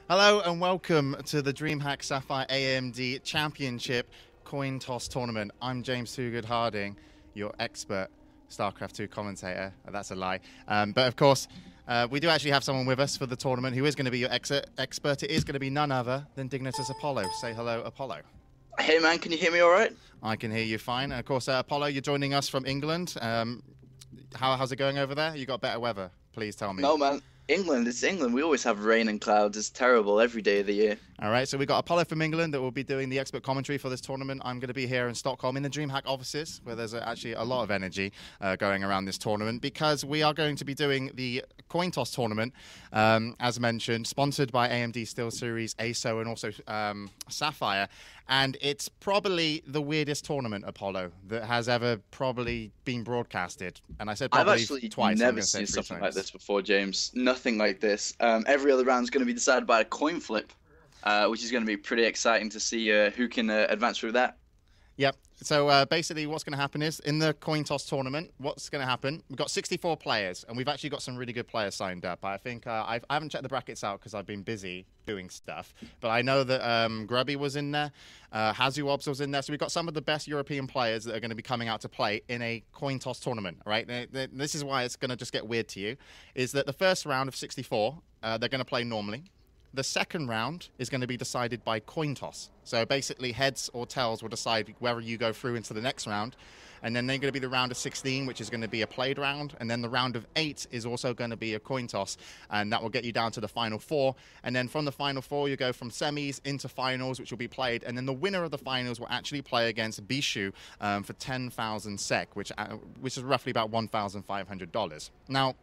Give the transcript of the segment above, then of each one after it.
Hello and welcome to the Dreamhack Sapphire AMD Championship Coin Toss Tournament. I'm James Toogood Harding, your expert StarCraft 2 commentator. That's a lie. But of course, we do actually have someone with us for the tournament who is going to be your expert. It is going to be none other than Dignitas Apollo. Say hello, Apollo. Hey man, can you hear me all right? I can hear you fine. And of course, Apollo, you're joining us from England. How's it going over there? You got better weather? Please tell me. No man, it's England. We always have rain and clouds. It's terrible every day of the year. All right, so we got Apollo from England that will be doing the expert commentary for this tournament. I'm going to be here in Stockholm in the Dreamhack offices, where there's actually a lot of energy going around this tournament, because we are going to be doing the coin toss tournament, as mentioned, sponsored by AMD SteelSeries, ASO, and also Sapphire. And it's probably the weirdest tournament, Apollo, that has ever probably been broadcasted. And I said probably I've actually twice. never seen something like this before, James. Nothing like this. Every other round is going to be decided by a coin flip, which is going to be pretty exciting to see who can advance through that. Yep. So basically what's going to happen is, in the coin toss tournament, what's going to happen, we've got 64 players, and we've actually got some really good players signed up. I think I haven't checked the brackets out because I've been busy doing stuff, but I know that Grubby was in there, Hazuobs was in there, so we've got some of the best European players that are going to be coming out to play in a coin toss tournament, right? This is why it's going to just get weird to you, is that the first round of 64, they're going to play normally. The second round is going to be decided by coin toss. So basically heads or tails will decide whether you go through into the next round. And then they're going to be the round of 16, which is going to be a played round. And then the round of 8 is also going to be a coin toss. And that will get you down to the final 4. And then from the final 4, you go from semis into finals, which will be played. And then the winner of the finals will actually play against Bishu for 10,000 SEK, which is roughly about $1,500. Now,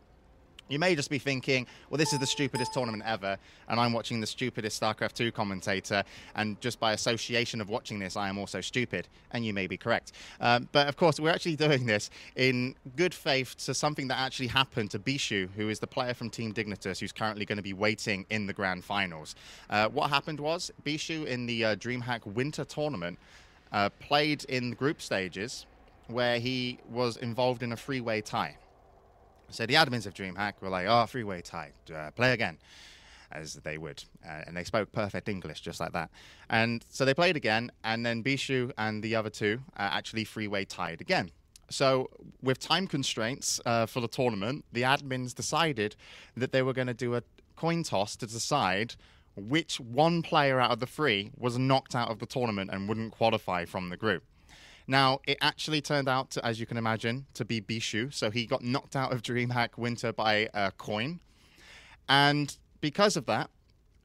you may just be thinking, well, this is the stupidest tournament ever, and I'm watching the stupidest StarCraft 2 commentator, and just by association of watching this, I am also stupid, and you may be correct. But of course, we're actually doing this in good faith to something that actually happened to Bishu, who is the player from Team Dignitas, who's currently going to be waiting in the grand finals. What happened was, Bishu in the Dreamhack Winter Tournament played in the group stages, where he was involved in a three-way tie. So the admins of Dreamhack were like, oh, three-way tie, play again, as they would. And they spoke perfect English, just like that. And so they played again, and then Bishu and the other two actually three-way tied again. So with time constraints for the tournament, the admins decided that they were going to do a coin toss to decide which one player out of the three was knocked out of the tournament and wouldn't qualify from the group. Now, it actually turned out, to, as you can imagine, to be Bishu. So he got knocked out of Dreamhack Winter by a coin. And because of that,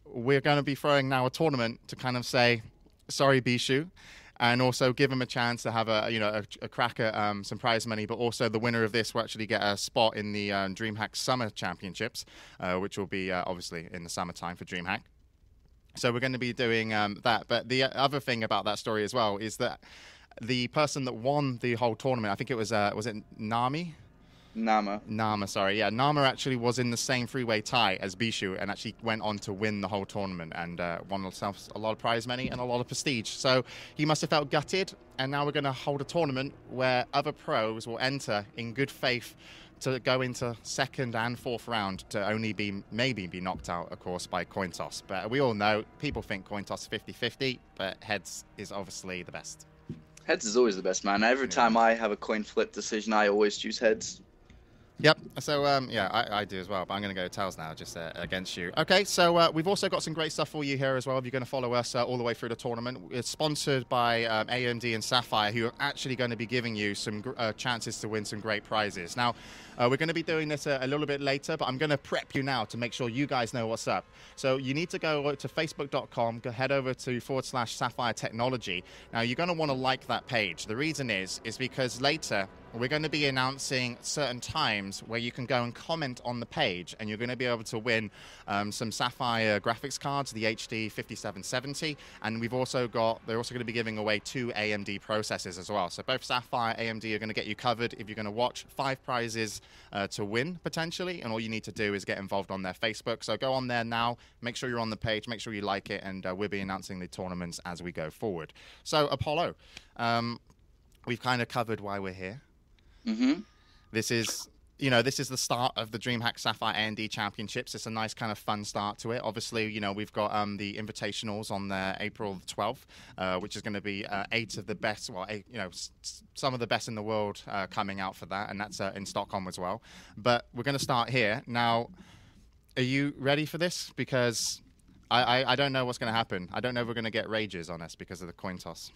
we're going to be throwing now a tournament to kind of say, sorry, Bishu, and also give him a chance to have a crack at some prize money. But also the winner of this will actually get a spot in the Dreamhack Summer Championships, which will be obviously in the summertime for Dreamhack. So we're going to be doing that. But the other thing about that story as well is that the person that won the whole tournament, I think it was it Nami? Nama, sorry. Yeah, Nama actually was in the same three-way tie as Bishu and actually went on to win the whole tournament and won himself a lot of prize money and a lot of prestige. So he must have felt gutted, and now we're going to hold a tournament where other pros will enter in good faith to go into second and fourth round to only maybe be knocked out, of course, by coin toss. But we all know, people think coin toss 50-50, but heads is obviously the best. Heads is always the best, man. Every time I have a coin flip decision, I always choose heads. Yep. So, yeah, I do as well, but I'm going to go tails now, just against you. Okay, so we've also got some great stuff for you here as well. If you're going to follow us all the way through the tournament, it's sponsored by AMD and Sapphire, who are actually going to be giving you some chances to win some great prizes. Now, we're going to be doing this a little bit later, but I'm going to prep you now to make sure you guys know what's up. So you need to go to facebook.com, head over to /Sapphire Technology. Now, you're going to want to like that page. The reason is because later we're going to be announcing certain times where you can go and comment on the page, and you're going to be able to win some Sapphire graphics cards, the HD 5770, and they're also going to be giving away 2 AMD processors as well. So both Sapphire and AMD are going to get you covered if you're going to watch. 5 prizes to win, potentially, and all you need to do is get involved on their Facebook. So go on there now, make sure you're on the page, make sure you like it, and we'll be announcing the tournaments as we go forward. So, Apollo, we've kind of covered why we're here. Mm-hmm. This is you know, this is the start of the Dreamhack Sapphire A&D Championships. It's a nice kind of fun start to it. Obviously, you know, we've got the Invitationals on April the 12th, which is going to be 8 of the best, well, some of the best in the world coming out for that, and that's in Stockholm as well. But we're going to start here. Now, are you ready for this? Because I don't know what's going to happen. I don't know if we're going to get rages on us because of the coin toss.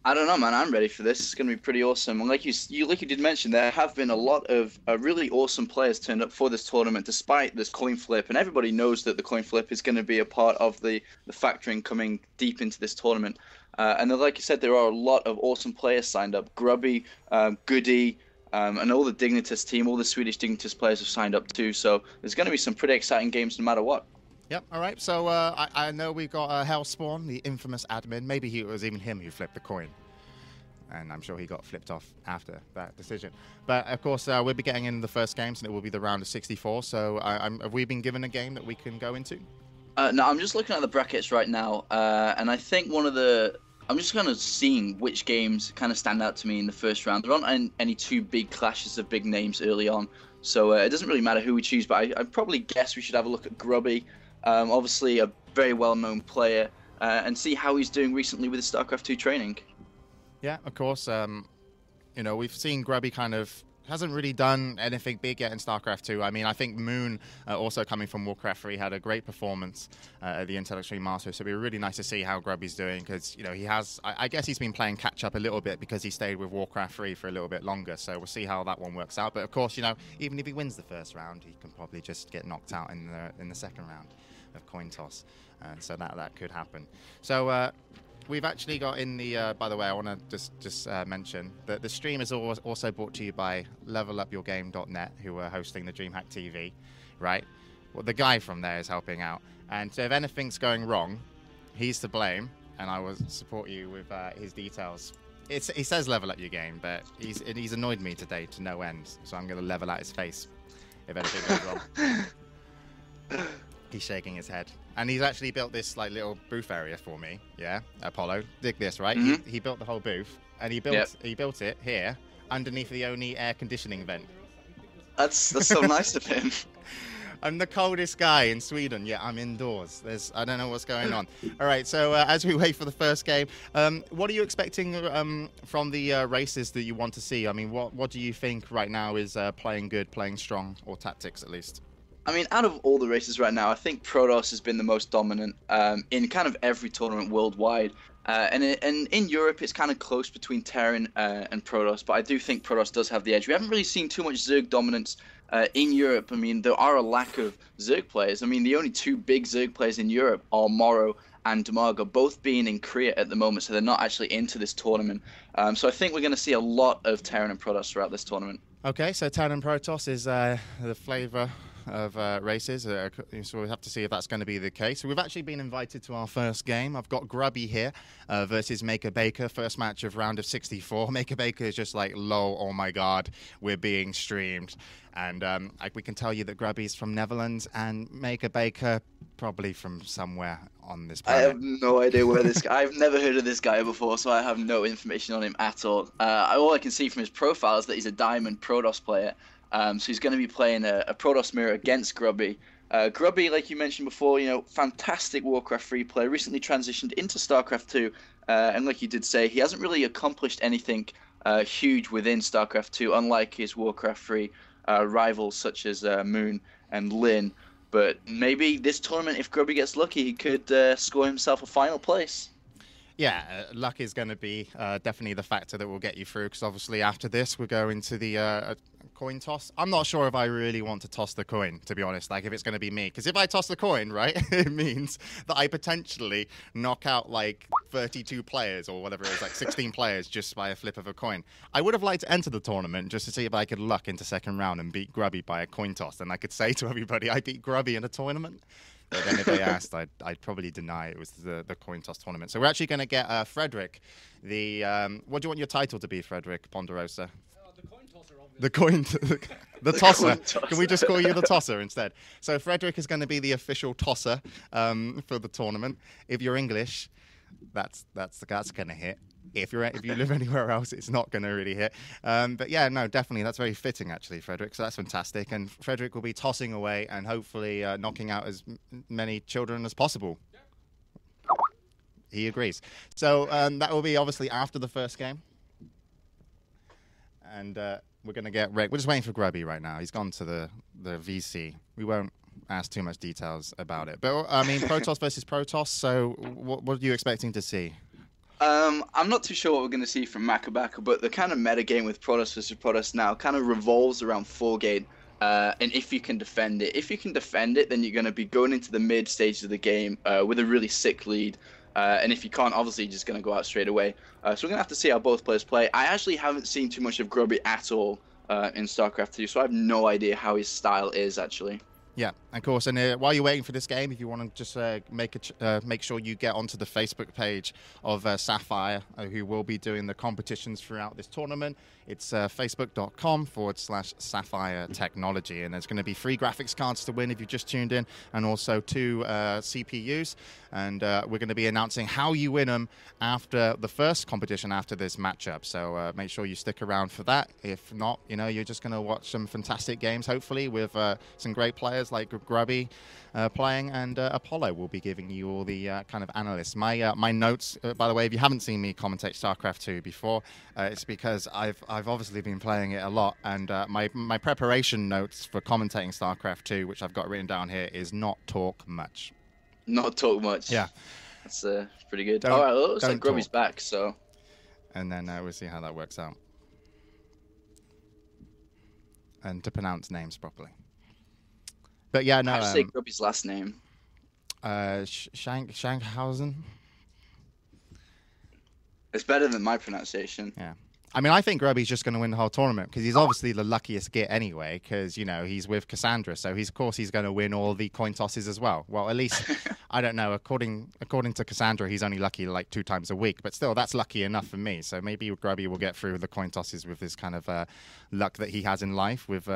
I don't know, man. I'm ready for this. It's going to be pretty awesome. And like you did mention, there have been a lot of really awesome players turned up for this tournament, despite this coin flip. And everybody knows that the coin flip is going to be a part of the factoring coming deep into this tournament. And then, like you said, there are a lot of awesome players signed up. Grubby, Goody, and all the Dignitas team, all the Swedish Dignitas players have signed up too. So there's going to be some pretty exciting games no matter what. Yep, all right. So I know we've got Hellspawn, the infamous admin. Maybe it was even him who flipped the coin. And I'm sure he got flipped off after that decision. But, of course, we'll be getting in the first games, and it will be the round of 64. So have we been given a game that we can go into? No, I'm just looking at the brackets right now. And I think I'm just kind of seeing which games kind of stand out to me in the first round. There aren't any two big clashes of big names early on. So it doesn't really matter who we choose. But I probably guess we should have a look at Grubby. Obviously a very well-known player, and see how he's doing recently with his StarCraft 2 training. Yeah, of course. You know, we've seen Grubby kind of hasn't really done anything big yet in StarCraft 2. I mean, I think Moon, also coming from Warcraft 3, had a great performance at the Intel Extreme Masters. So it'd be really nice to see how Grubby's doing, because, you know, he has, I guess he's been playing catch-up a little bit because he stayed with Warcraft 3 for a little bit longer. So we'll see how that one works out. But, of course, you know, even if he wins the first round, he can probably just get knocked out in the second round of coin toss. So that could happen. So we've actually got in the, by the way, I want to just mention that the stream is also brought to you by levelupyourgame.net, who are hosting the Dreamhack TV, right? Well, the guy from there is helping out. And so if anything's going wrong, he's to blame, and I will support you with his details. He says level up your game, but he's annoyed me today to no end, so I'm going to level out his face if anything goes wrong. He's shaking his head. And he's actually built this like little booth area for me. Yeah, Apollo. Dig this, right? Mm-hmm. He built the whole booth, and he built it here underneath the only air conditioning vent. That's so nice of him. I'm the coldest guy in Sweden. Yeah, I'm indoors. I don't know what's going on. All right, so as we wait for the first game, what are you expecting from the races that you want to see? I mean, what do you think right now is playing good, playing strong, or tactics at least? I mean, out of all the races right now, I think Protoss has been the most dominant in kind of every tournament worldwide. And in Europe, it's kind of close between Terran and Protoss, but I do think Protoss does have the edge. We haven't really seen too much Zerg dominance in Europe. I mean, there are a lack of Zerg players. I mean, the only two big Zerg players in Europe are Morrow and Demago, both being in Korea at the moment, so they're not actually into this tournament. So I think we're going to see a lot of Terran and Protoss throughout this tournament. Okay, so Terran and Protoss is the flavor of races, so we have to see if that's going to be the case. So we've actually been invited to our first game. I've got Grubby here versus Maker Baker, first match of round of 64. Maker Baker is just like, lol, oh my god, we're being streamed. And we can tell you that Grubby's from Netherlands, and Maker Baker probably from somewhere on this planet. I have no idea where this guy... I've never heard of this guy before, so I have no information on him at all. All I can see from his profile is that he's a Diamond Protoss player. So he's going to be playing a Protoss mirror against Grubby. Grubby, like you mentioned before, you know, fantastic Warcraft 3 player, recently transitioned into StarCraft 2, and like you did say, he hasn't really accomplished anything huge within StarCraft 2, unlike his Warcraft 3 rivals such as Moon and Lin. But maybe this tournament, if Grubby gets lucky, he could score himself a final place. Yeah, luck is going to be definitely the factor that will get you through, because obviously after this we're going to the coin toss. I'm not sure if I really want to toss the coin, to be honest, like if it's going to be me. Because if I toss the coin, right, it means that I potentially knock out like 32 players or whatever it is, like 16 players just by a flip of a coin. I would have liked to enter the tournament just to see if I could luck into second round and beat Grubby by a coin toss. And I could say to everybody, I beat Grubby in a tournament. But then if they asked, I'd probably deny it was the coin toss tournament. So we're actually going to get Frederick. What do you want your title to be, Frederick Ponderosa? The coin tosser. The tosser. Can we just call you the tosser instead? So Frederick is going to be the official tosser for the tournament. If you're English, that's going to hit. If you live anywhere else, it's not going to really hit. But yeah, no, definitely, that's very fitting actually, Frederick. So that's fantastic. And Frederick will be tossing away and hopefully knocking out as many children as possible. He agrees. So that will be obviously after the first game. And we're going to get Rick. We're just waiting for Grubby right now. He's gone to the VC. We won't ask too much details about it. But, I mean, Protoss versus Protoss. So what are you expecting to see? I'm not too sure what we're going to see from Makabaka, but the kind of meta game with Protoss versus Protoss now kind of revolves around 4-gate. And if you can defend it, then you're going to be going into the mid stage of the game with a really sick lead. And if you can't, obviously, you're just going to go out straight away. So we're going to have to see how both players play. I actually haven't seen too much of Grubby at all in StarCraft 2, so I have no idea how his style is, actually. Yeah, of course. And while you're waiting for this game, if you want to just make sure you get onto the Facebook page of Sapphire, who will be doing the competitions throughout this tournament. It's facebook.com/Sapphire Technology. And there's going to be 3 graphics cards to win if you just tuned in, and also 2 CPUs. And we're going to be announcing how you win them after the first competition, after this matchup. So make sure you stick around for that. If not, you're just going to watch some fantastic games, hopefully, with some great players like Grubby playing, and Apollo will be giving you all the kind of analysts. My notes, by the way, if you haven't seen me commentate StarCraft 2 before, it's because I've obviously been playing it a lot, and my preparation notes for commentating StarCraft 2, which I've got written down here, is not talk much. Not talk much. Yeah. That's pretty good. All right, well, it looks like Grubby's back, so. And then we'll see how that works out. And to pronounce names properly. But yeah, no. How do you say Grubby's last name? Shankhausen. It's better than my pronunciation. Yeah. I mean, I think Grubby's just going to win the whole tournament because he's obviously the luckiest git anyway, because, he's with Cassandra. So, of course, he's going to win all the coin tosses as well. Well, at least, I don't know, according to Cassandra, he's only lucky like 2 times a week. But still, that's lucky enough for me. So maybe Grubby will get through the coin tosses with this kind of luck that he has in life, with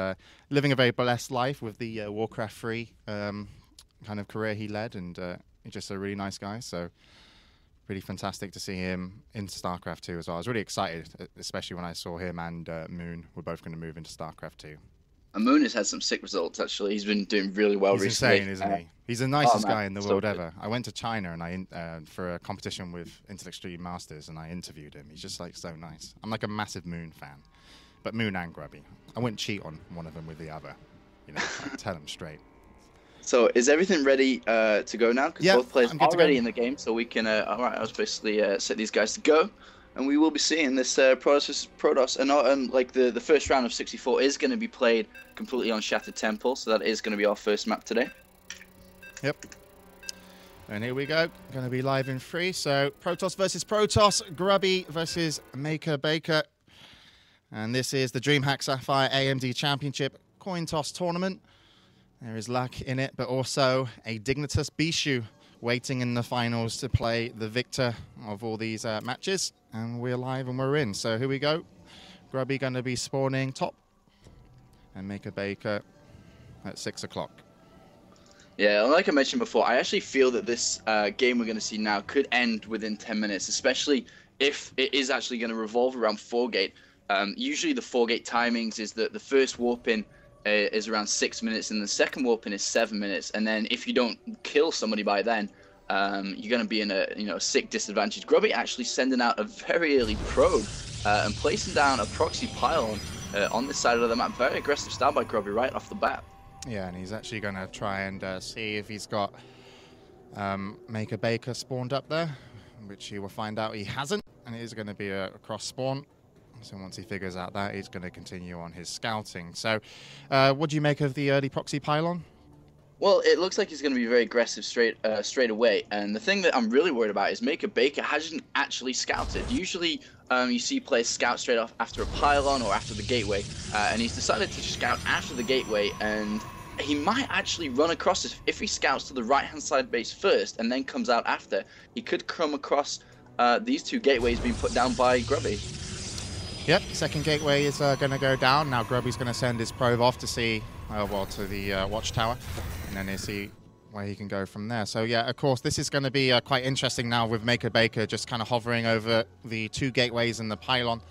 living a very blessed life with the Warcraft 3 kind of career he led. And he's just a really nice guy. So really fantastic to see him in StarCraft 2 as well. I was really excited, especially when I saw him and Moon were both going to move into StarCraft 2. And Moon has had some sick results, actually. He's been doing really well recently. He's insane, isn't he? He's the nicest guy in the world ever. I went to China and for a competition with Intellect Extreme Masters, and I interviewed him. He's just like so nice. I'm like a massive Moon fan, but Moon and Grubby. I wouldn't cheat on one of them with the other. I tell them straight. So is everything ready to go now? Because both players are ready in the game, so we can. All right, I was basically set these guys to go, and we will be seeing this Protoss, and like the first round of 64 is going to be played completely on Shattered Temple, so that is going to be our first map today. Yep. And here we go. Going to be live in 3. So Protoss versus Protoss, Grubby versus Maker Baker, and this is the Dreamhack Sapphire AMD Championship coin toss tournament. There is luck in it, but also a Dignitas Bishu waiting in the finals to play the victor of all these matches. And we're live and we're in. So here we go. Grubby going to be spawning top. And Maker Baker at 6 o'clock. Yeah, like I mentioned before, I actually feel that this game we're going to see now could end within 10 minutes, especially if it is actually going to revolve around 4-gate. Usually the 4-gate timings is that the first warp-in is around 6 minutes, and the second warp-in is 7 minutes. And then if you don't kill somebody by then, you're going to be in a sick disadvantage. Grubby actually sending out a very early probe and placing down a proxy pylon on this side of the map. Very aggressive start by Grubby right off the bat. Yeah, and he's actually going to try and see if he's got Maker Baker spawned up there, which he will find out he hasn't, and it is going to be a cross spawn. So once he figures out that, he's going to continue on his scouting. So what do you make of the early proxy pylon? Well, it looks like he's going to be very aggressive straight away. And the thing that I'm really worried about is Maker Baker hasn't actually scouted. Usually you see players scout straight off after a pylon or after the gateway. And he's decided to scout after the gateway. And he might actually run across this. If he scouts to the right-hand side base first and then comes out after, he could come across these 2 gateways being put down by Grubby. Yep, second gateway is going to go down. Now Grubby's going to send his probe off to see, to the watchtower. And then as he where he can go from there. So yeah, of course, this is going to be quite interesting now with Maker Baker just kind of hovering over the 2 gateways and the pylon.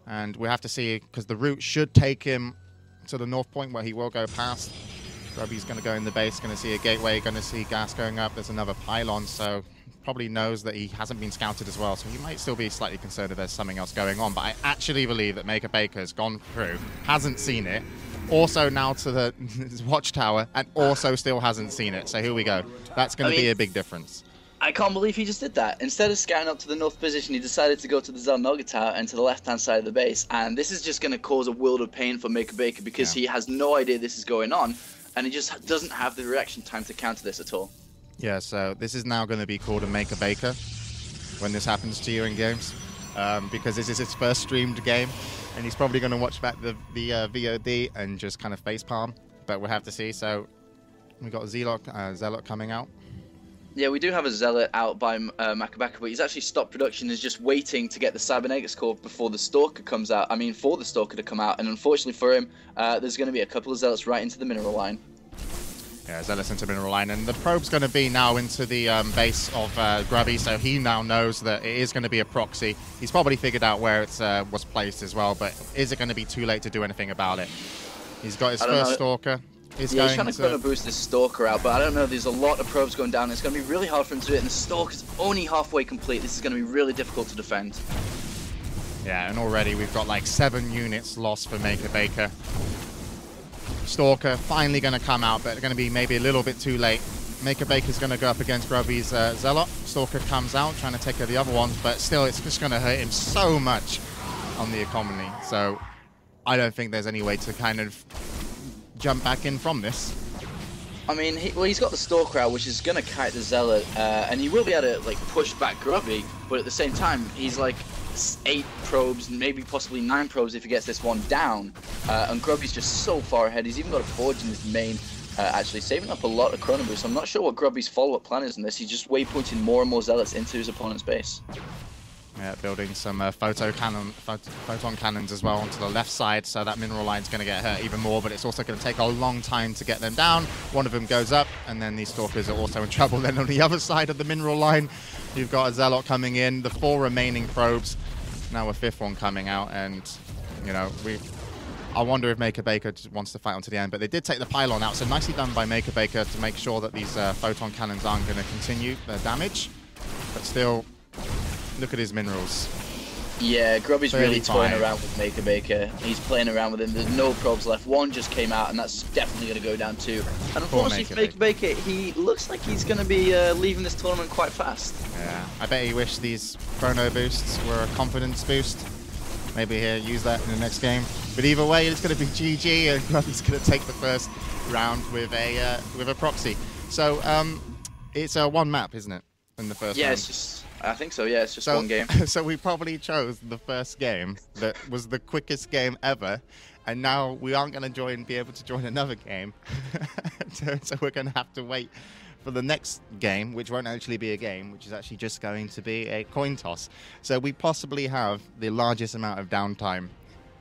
And we have to see, because the route should take him to the north point where he will go past. Grubby's going to go in the base, going to see a gateway, going to see gas going up. There's another pylon, so probably knows that he hasn't been scouted as well. So he might still be slightly concerned if there's something else going on. But I actually believe that Maker Baker has gone through, hasn't seen it, also now to the watchtower, and also still hasn't seen it. So here we go. That's going to be a big difference. I can't believe he just did that. Instead of scouting up to the north position, he decided to go to the Zelnoga Tower and to the left-hand side of the base. And this is just going to cause a world of pain for Maker Baker because he has no idea this is going on, and he just doesn't have the reaction time to counter this at all. Yeah, so this is now going to be called a Maker Baker when this happens to you in games, because this is his first streamed game, and he's probably going to watch back the VOD and just kind of facepalm, but we'll have to see. So we got Zealot coming out. Yeah, we do have a Zealot out by Makabaka, but he's actually stopped production, is just waiting to get the Cybernetics core before the Stalker comes out. I mean, for the Stalker to come out, and unfortunately for him, there's going to be a couple of Zealots right into the mineral line. Yeah, Zealots into mineral line, and the probe's going to be now into the base of Grubby, so he now knows that it is going to be a proxy. He's probably figured out where it was placed as well, but is it going to be too late to do anything about it? He's got his first Stalker. He's trying to chrono boost this Stalker out, but I don't know, there's a lot of probes going down. It's going to be really hard for him to do it, and the Stalker's only halfway complete. This is going to be really difficult to defend. Yeah, and already we've got like 7 units lost for Maker Baker. Stalker finally going to come out, but going to be maybe a little bit too late. Maker Baker's going to go up against Grubby's Zealot. Stalker comes out, trying to take out the other ones, but still it's just going to hurt him so much on the economy. So I don't think there's any way to kind of jump back in from this. I mean, he's got the Stalker out, which is going to kite the Zealot, and he will be able to like push back Grubby, but at the same time, he's like 8 probes, maybe possibly 9 probes if he gets this one down, and Grubby's just so far ahead. He's even got a Forge in his main, actually saving up a lot of chrono boost. I'm not sure what Grubby's follow-up plan is in this. He's just waypointing more and more Zealots into his opponent's base. Yeah, building some photon cannons as well onto the left side, so that mineral line's going to get hurt even more, but it's also going to take a long time to get them down. One of them goes up, and then these Stalkers are also in trouble. Then on the other side of the mineral line, you've got a Zealot coming in, the 4 remaining probes, now a 5th one coming out, and, you know, I wonder if Maker Baker just wants to fight on to the end, but they did take the pylon out, so nicely done by Maker Baker to make sure that these photon cannons aren't going to continue their damage, but still, look at his minerals. Yeah, Grubby's really toying around with Maker Baker. He's playing around with him. There's no probes left. 1 just came out, and that's definitely going to go down 2. And unfortunately for Maker Baker, he looks like he's going to be leaving this tournament quite fast. Yeah, I bet he wished these chrono boosts were a confidence boost. Maybe he'll use that in the next game. But either way, it's going to be GG, and Grubby's going to take the first round with a proxy. So it's a 1 map, isn't it? In the first round. It's just. I think so, yeah, it's just 1 game. So we probably chose the first game that was the quickest game ever, and now we aren't going to be able to join another game. so we're going to have to wait for the next game, which won't actually be a game, which is actually just going to be a coin toss. So we possibly have the largest amount of downtime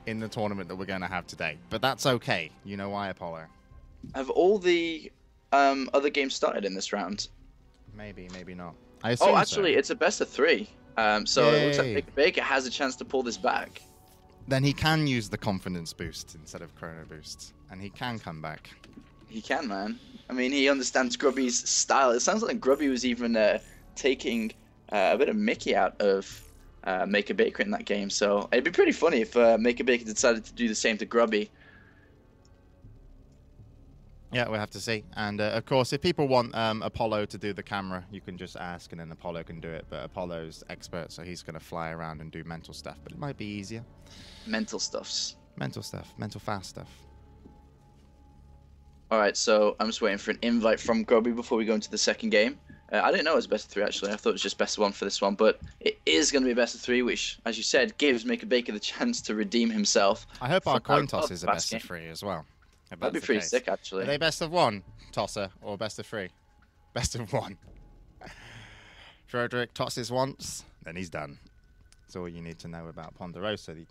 in the tournament that we're going to have today. But that's okay. You know why, Apollo? Have all the other games started in this round? Maybe, maybe not. Actually, it's a best of 3. So It looks like Maker Baker has a chance to pull this back. Then he can use the confidence boost instead of chrono boost, and he can come back. He can, man. I mean, he understands Grubby's style. It sounds like Grubby was even taking a bit of Mickey out of Maker Baker in that game. So it'd be pretty funny if Maker Baker decided to do the same to Grubby. Yeah, we'll have to see. And, of course, if people want Apollo to do the camera, you can just ask, and then Apollo can do it. But Apollo's expert, so he's going to fly around and do mental stuff. But it might be easier. Mental stuffs. Mental stuff. Mental fast stuff. All right, so I'm just waiting for an invite from Grubby before we go into the second game. I didn't know it was best of 3, actually. I thought it was just best of 1 for this one. But it is going to be a best of 3, which, as you said, gives Maker Baker the chance to redeem himself. I hope our coin toss is a best of 3 as well. That'd be pretty sick, actually. Are they best of 1, Tosser, or best of 3? Best of 1. Frederick tosses once, then he's done. That's all you need to know about Ponderosa. The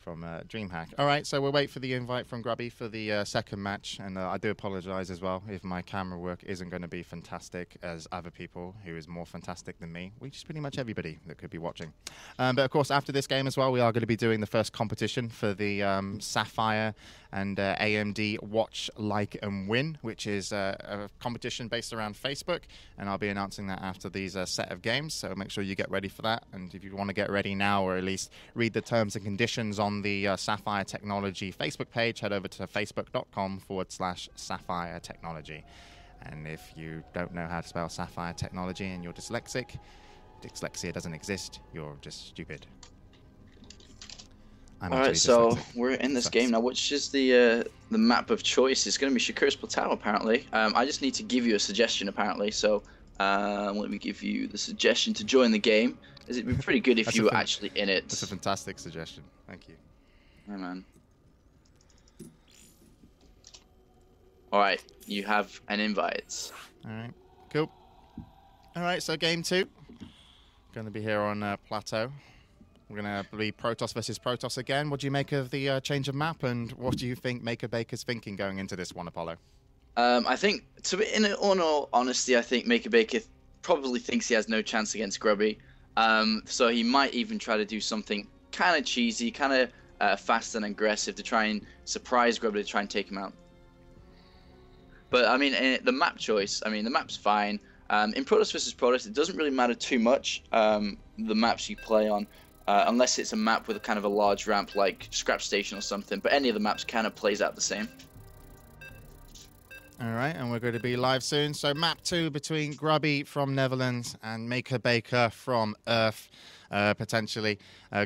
from Dreamhack. All right, so we'll wait for the invite from Grubby for the second match, and I do apologize as well if my camera work isn't going to be fantastic as other people who is more fantastic than me, which is pretty much everybody that could be watching. But of course, after this game as well, we are going to be doing the first competition for the Sapphire and AMD Watch, Like and Win, which is a competition based around Facebook, and I'll be announcing that after these set of games, so make sure you get ready for that. And if you want to get ready now, or at least read the terms and conditions on the Sapphire Technology Facebook page, head over to facebook.com/Sapphire Technology. And if you don't know how to spell Sapphire Technology and you're dyslexic, dyslexia doesn't exist, you're just stupid. Alright, so we're in this game now. Which is the map of choice? It's going to be Shakura's Plateau, apparently. I just need to give you a suggestion, apparently. So let me give you the suggestion to join the game. It'd be pretty good if you were actually in it. That's a fantastic suggestion. Thank you. Yeah, man. Alright, you have an invite. Alright, cool. Alright, so game 2. Going to be here on Plateau. We're going to be Protoss versus Protoss again. What do you make of the change of map, and what do you think Maker Baker's thinking going into this one, Apollo? I think, in all honesty, I think Maker Baker probably thinks he has no chance against Grubby. So he might even try to do something kind of cheesy, kind of fast and aggressive to try and surprise Grubby, to try and take him out. But, I mean, the map choice, I mean, the map's fine. In Protoss versus Protoss, it doesn't really matter too much, the maps you play on. Unless it's a map with a kind of a large ramp like Scrap Station or something, but any of the maps kind of plays out the same. Alright, and we're going to be live soon. So map 2 between Grubby from Netherlands and Maker Baker from Earth, potentially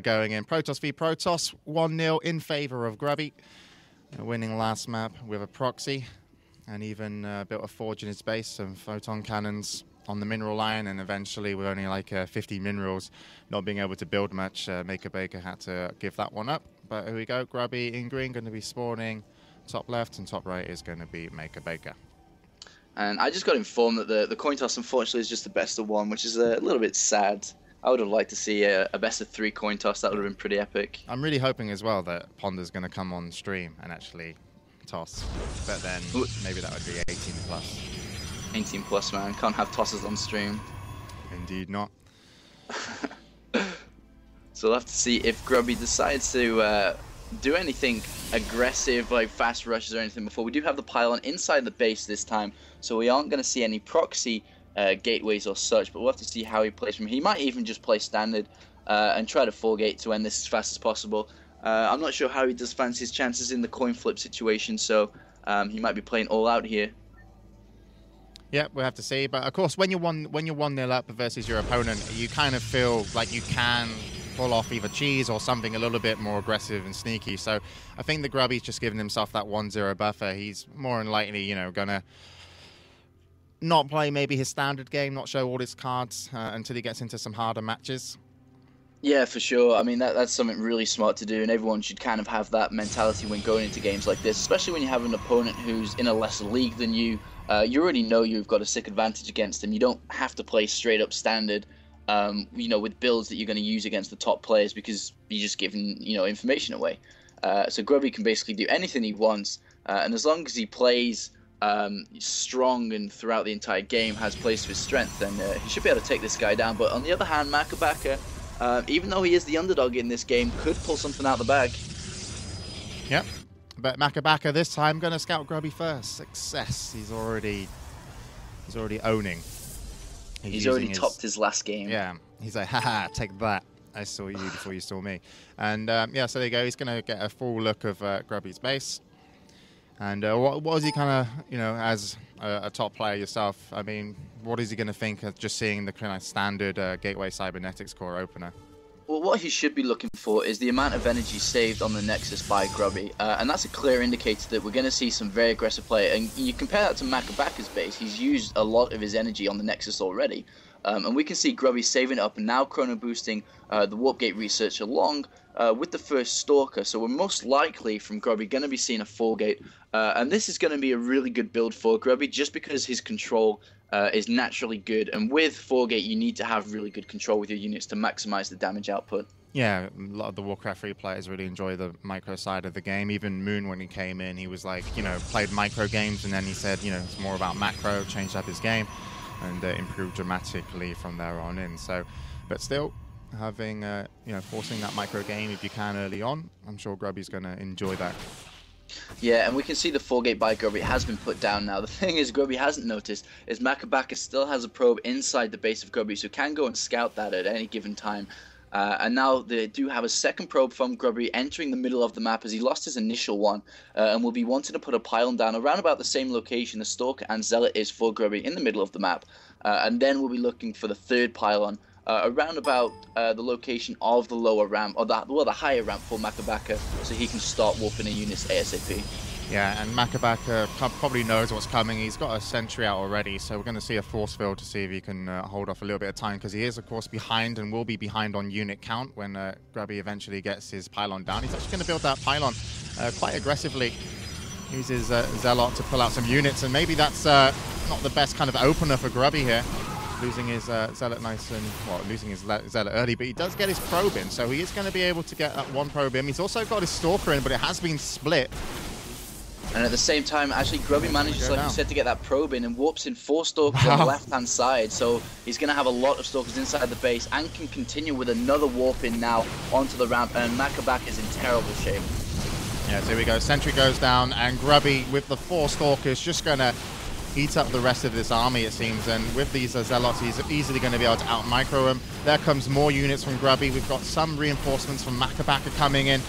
going in. Protoss v Protoss, 1-0 in favor of Grubby. Winning last map with a proxy, and even built a forge in his base, some photon cannons on the mineral line, and eventually with only like 50 minerals, not being able to build much, Maker Baker had to give that one up. But here we go, Grubby in green, going to be spawning top left, and top right is going to be Maker Baker. And I just got informed that the coin toss, unfortunately, is just the best of 1, which is a little bit sad. I would have liked to see a best of 3 coin toss. That would have been pretty epic. I'm really hoping as well that Ponder's going to come on stream and actually toss, but then maybe that would be 18 plus. 18 plus, man. Can't have tosses on stream. Indeed not. So we'll have to see if Grubby decides to do anything aggressive, like fast rushes or anything before. We do have the pylon inside the base this time, so we aren't going to see any proxy gateways or such, but we'll have to see how he plays from here. He might even just play standard and try to 4-gate to end this as fast as possible. I'm not sure how he does fancy his chances in the coin flip situation, so he might be playing all out here. Yeah, we'll have to see. But of course, when you're 1-0 up versus your opponent, you kind of feel like you can pull off either cheese or something a little bit more aggressive and sneaky. So I think the Grubby's just giving himself that 1-0 buffer. He's more than likely, you know, gonna not play maybe his standard game, not show all his cards until he gets into some harder matches. Yeah, for sure. I mean, that's something really smart to do, and everyone should kind of have that mentality when going into games like this, especially when you have an opponent who's in a lesser league than you. You already know you've got a sick advantage against them. You don't have to play straight up standard, you know, with builds that you're going to use against the top players, because you're just giving, you know, information away. So Grubby can basically do anything he wants, and as long as he plays strong and throughout the entire game has plays to his strength, then he should be able to take this guy down. But on the other hand, Makabaka, even though he is the underdog in this game, could pull something out of the bag. Yep. But Makabaka this time going to scout Grubby first. Success. He's already owning. He's already topped his last game. Yeah. He's like, haha, take that. I saw you before you saw me. And yeah, so there you go. He's going to get a full look of Grubby's base. And what was he kind of, you know, as a top player yourself, I mean, what is he going to think of just seeing the kind of standard Gateway Cybernetics core opener? Well, what he should be looking for is the amount of energy saved on the Nexus by Grubby, and that's a clear indicator that we're going to see some very aggressive play. And you compare that to Makabaka's base, he's used a lot of his energy on the Nexus already, and we can see Grubby saving it up and now chrono boosting the Warp Gate research along with the first Stalker. So we're most likely from Grubby going to be seeing a 4-gate, and this is going to be a really good build for Grubby just because his control is naturally good, and with 4-gate you need to have really good control with your units to maximize the damage output. Yeah, a lot of the Warcraft 3 players really enjoy the micro side of the game. Even Moon, when he came in, he was like, played micro games, and then he said, it's more about macro, changed up his game, and improved dramatically from there on in. So, but still, having, forcing that micro game if you can early on, I'm sure Grubby's going to enjoy that. Yeah, and we can see the 4-gate by Grubby has been put down now. The thing is, Grubby hasn't noticed is Makabaka still has a probe inside the base of Grubby, so can go and scout that at any given time. And now they do have a second probe from Grubby entering the middle of the map as he lost his initial one, and will be wanting to put a pylon down around about the same location the Stalker and Zealot is for Grubby in the middle of the map. And then we'll be looking for the third pylon around about the location of the lower ramp, or the higher ramp for Makabaka, so he can start warping in units ASAP. Yeah, and Makabaka probably knows what's coming. He's got a sentry out already, so we're going to see a force field to see if he can hold off a little bit of time, because he is, of course, behind and will be behind on unit count when Grubby eventually gets his pylon down. He's actually going to build that pylon quite aggressively. Uses Zealot to pull out some units, and maybe that's not the best kind of opener for Grubby here. Losing his Zealot losing his Zealot early, but he does get his probe in, so he is going to be able to get that one probe in. He's also got his Stalker in, but it has been split. And at the same time, actually, Grubby manages, like you said, to get that probe in and warps in 4 Stalkers on the left-hand side. So he's going to have a lot of Stalkers inside the base and can continue with another warp in now onto the ramp. And Makabaka is in terrible shape. Yeah, so here we go. Sentry goes down, and Grubby with the 4 Stalkers just going to eat up the rest of this army, it seems. And with these Zealots, he's easily going to be able to out-micro them. There comes more units from Grubby. We've got some reinforcements from Makabaka coming in.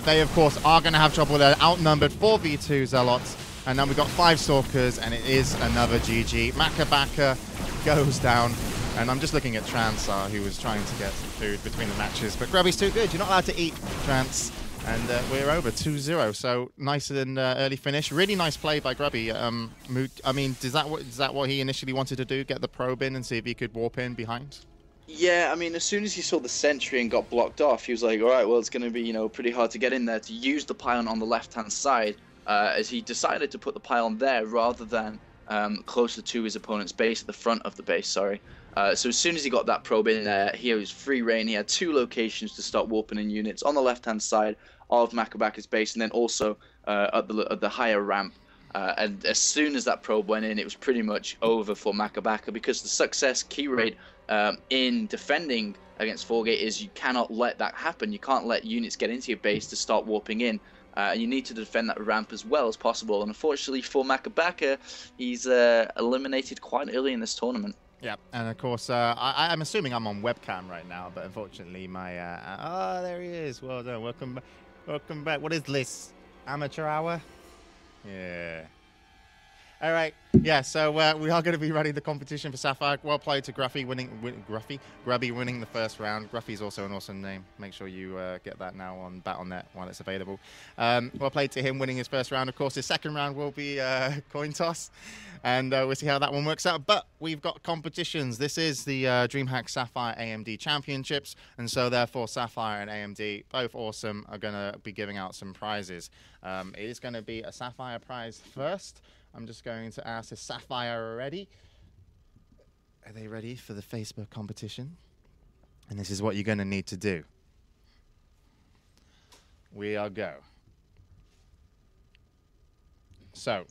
They, of course, are going to have trouble. They're outnumbered 4v2 Zealots. And then we've got 5 Stalkers, and it is another GG. Makabaka goes down. And I'm just looking at Transar, who was trying to get some food between the matches. But Grubby's too good. You're not allowed to eat, Trans. And we're over 2-0. So nice and early finish. Really nice play by Grubby. I mean, is that what he initially wanted to do? Get the probe in and see if he could warp in behind? Yeah, I mean, as soon as he saw the sentry and got blocked off, he was like, all right, well, it's going to be, pretty hard to get in there, to use the pylon on the left-hand side, as he decided to put the pylon there rather than closer to his opponent's base, at the front of the base, sorry. So as soon as he got that probe in there, he was free reign. He had 2 locations to start warping in units on the left-hand side of Makabaka's base, and then also at the higher ramp. And as soon as that probe went in, it was pretty much over for Makabaka, because the success key rate in defending against 4-gate is you cannot let that happen. You can't let units get into your base to start warping in. And you need to defend that ramp as well as possible. And unfortunately for Makabaka, he's eliminated quite early in this tournament. Yeah, and of course, I'm assuming I'm on webcam right now, but unfortunately my... there he is. Well done. Welcome back. What is this? Amateur hour? Yeah. All right. Yeah, so we are going to be running the competition for Sapphire. Well played to Grubby winning the first round. Gruffy's also an awesome name. Make sure you get that now on Battle.net while it's available. Well played to him winning his first round. Of course, his second round will be coin toss, and we'll see how that one works out. But we've got competitions. This is the Dreamhack Sapphire AMD Championships, and so therefore Sapphire and AMD, both awesome, are going to be giving out some prizes. It is going to be a Sapphire prize first. I'm just going to ask, is Sapphire ready? Are they ready for the Facebook competition? And this is what you're going to need to do. We are go. So.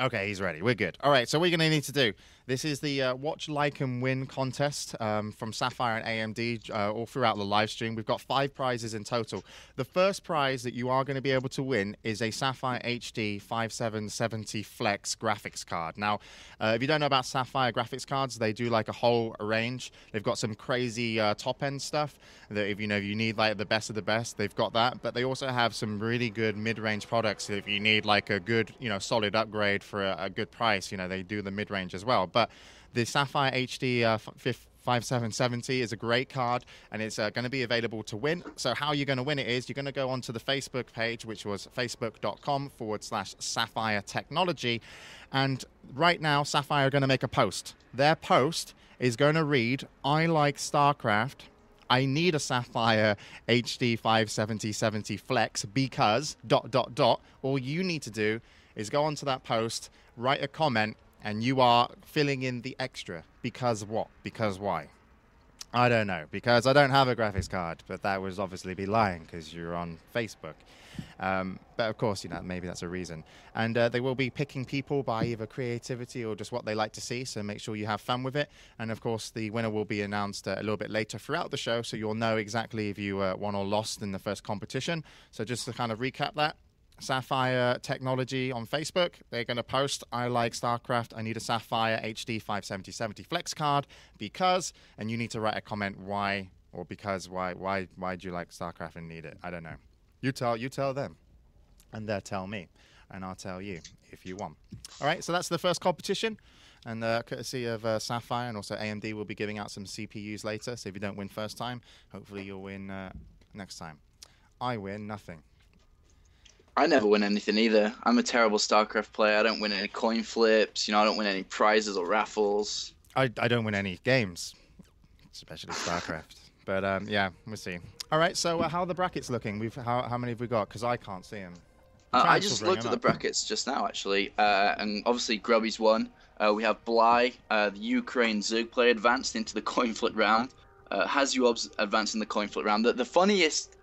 Okay, he's ready. We're good. All right, so what you're going to need to do. This is the Watch, Like, and Win contest from Sapphire and AMD all throughout the live stream. We've got 5 prizes in total. The first prize that you are going to be able to win is a Sapphire HD 5770 Flex graphics card. Now, if you don't know about Sapphire graphics cards, they do like a whole range. They've got some crazy top-end stuff that if you need like the best of the best, they've got that. But they also have some really good mid-range products. If you need like a good, solid upgrade for a good price, they do the mid-range as well. But the Sapphire HD 5770 is a great card, and it's going to be available to win. So how you're going to win it is you're going to go onto the Facebook page, which was facebook.com/Sapphire Technology. And right now, Sapphire are going to make a post. Their post is going to read, "I like StarCraft. I need a Sapphire HD 5770 Flex because ... All you need to do is go onto that post, write a comment, and you are filling in the extra. Because what? Because why? I don't know, because I don't have a graphics card, but that would obviously be lying because you're on Facebook. But of course, maybe that's a reason. And they will be picking people by either creativity or just what they like to see, so make sure you have fun with it. And of course, the winner will be announced a little bit later throughout the show, so you'll know exactly if you won or lost in the first competition. So just to kind of recap that, Sapphire Technology on Facebook, they're going to post, I like StarCraft, I need a Sapphire HD 57070 Flex card because, and you need to write a comment why, or because, why do you like StarCraft and need it? I don't know. You tell them, and they'll tell me, and I'll tell you if you want. All right, so that's the first competition, and courtesy of Sapphire, and also AMD will be giving out some CPUs later, so if you don't win first time, hopefully you'll win next time. I win nothing. I never win anything either. I'm a terrible StarCraft player. I don't win any coin flips. I don't win any prizes or raffles. I don't win any games, especially StarCraft. But yeah, we'll see. All right, so how are the brackets looking? How many have we got? Because I can't see them. I just looked at the brackets just now, actually, and obviously Grubby's won. We have Bly, the Ukraine Zerg player, advanced into the coin flip round. Hazuob's advanced in the coin flip round. The funniest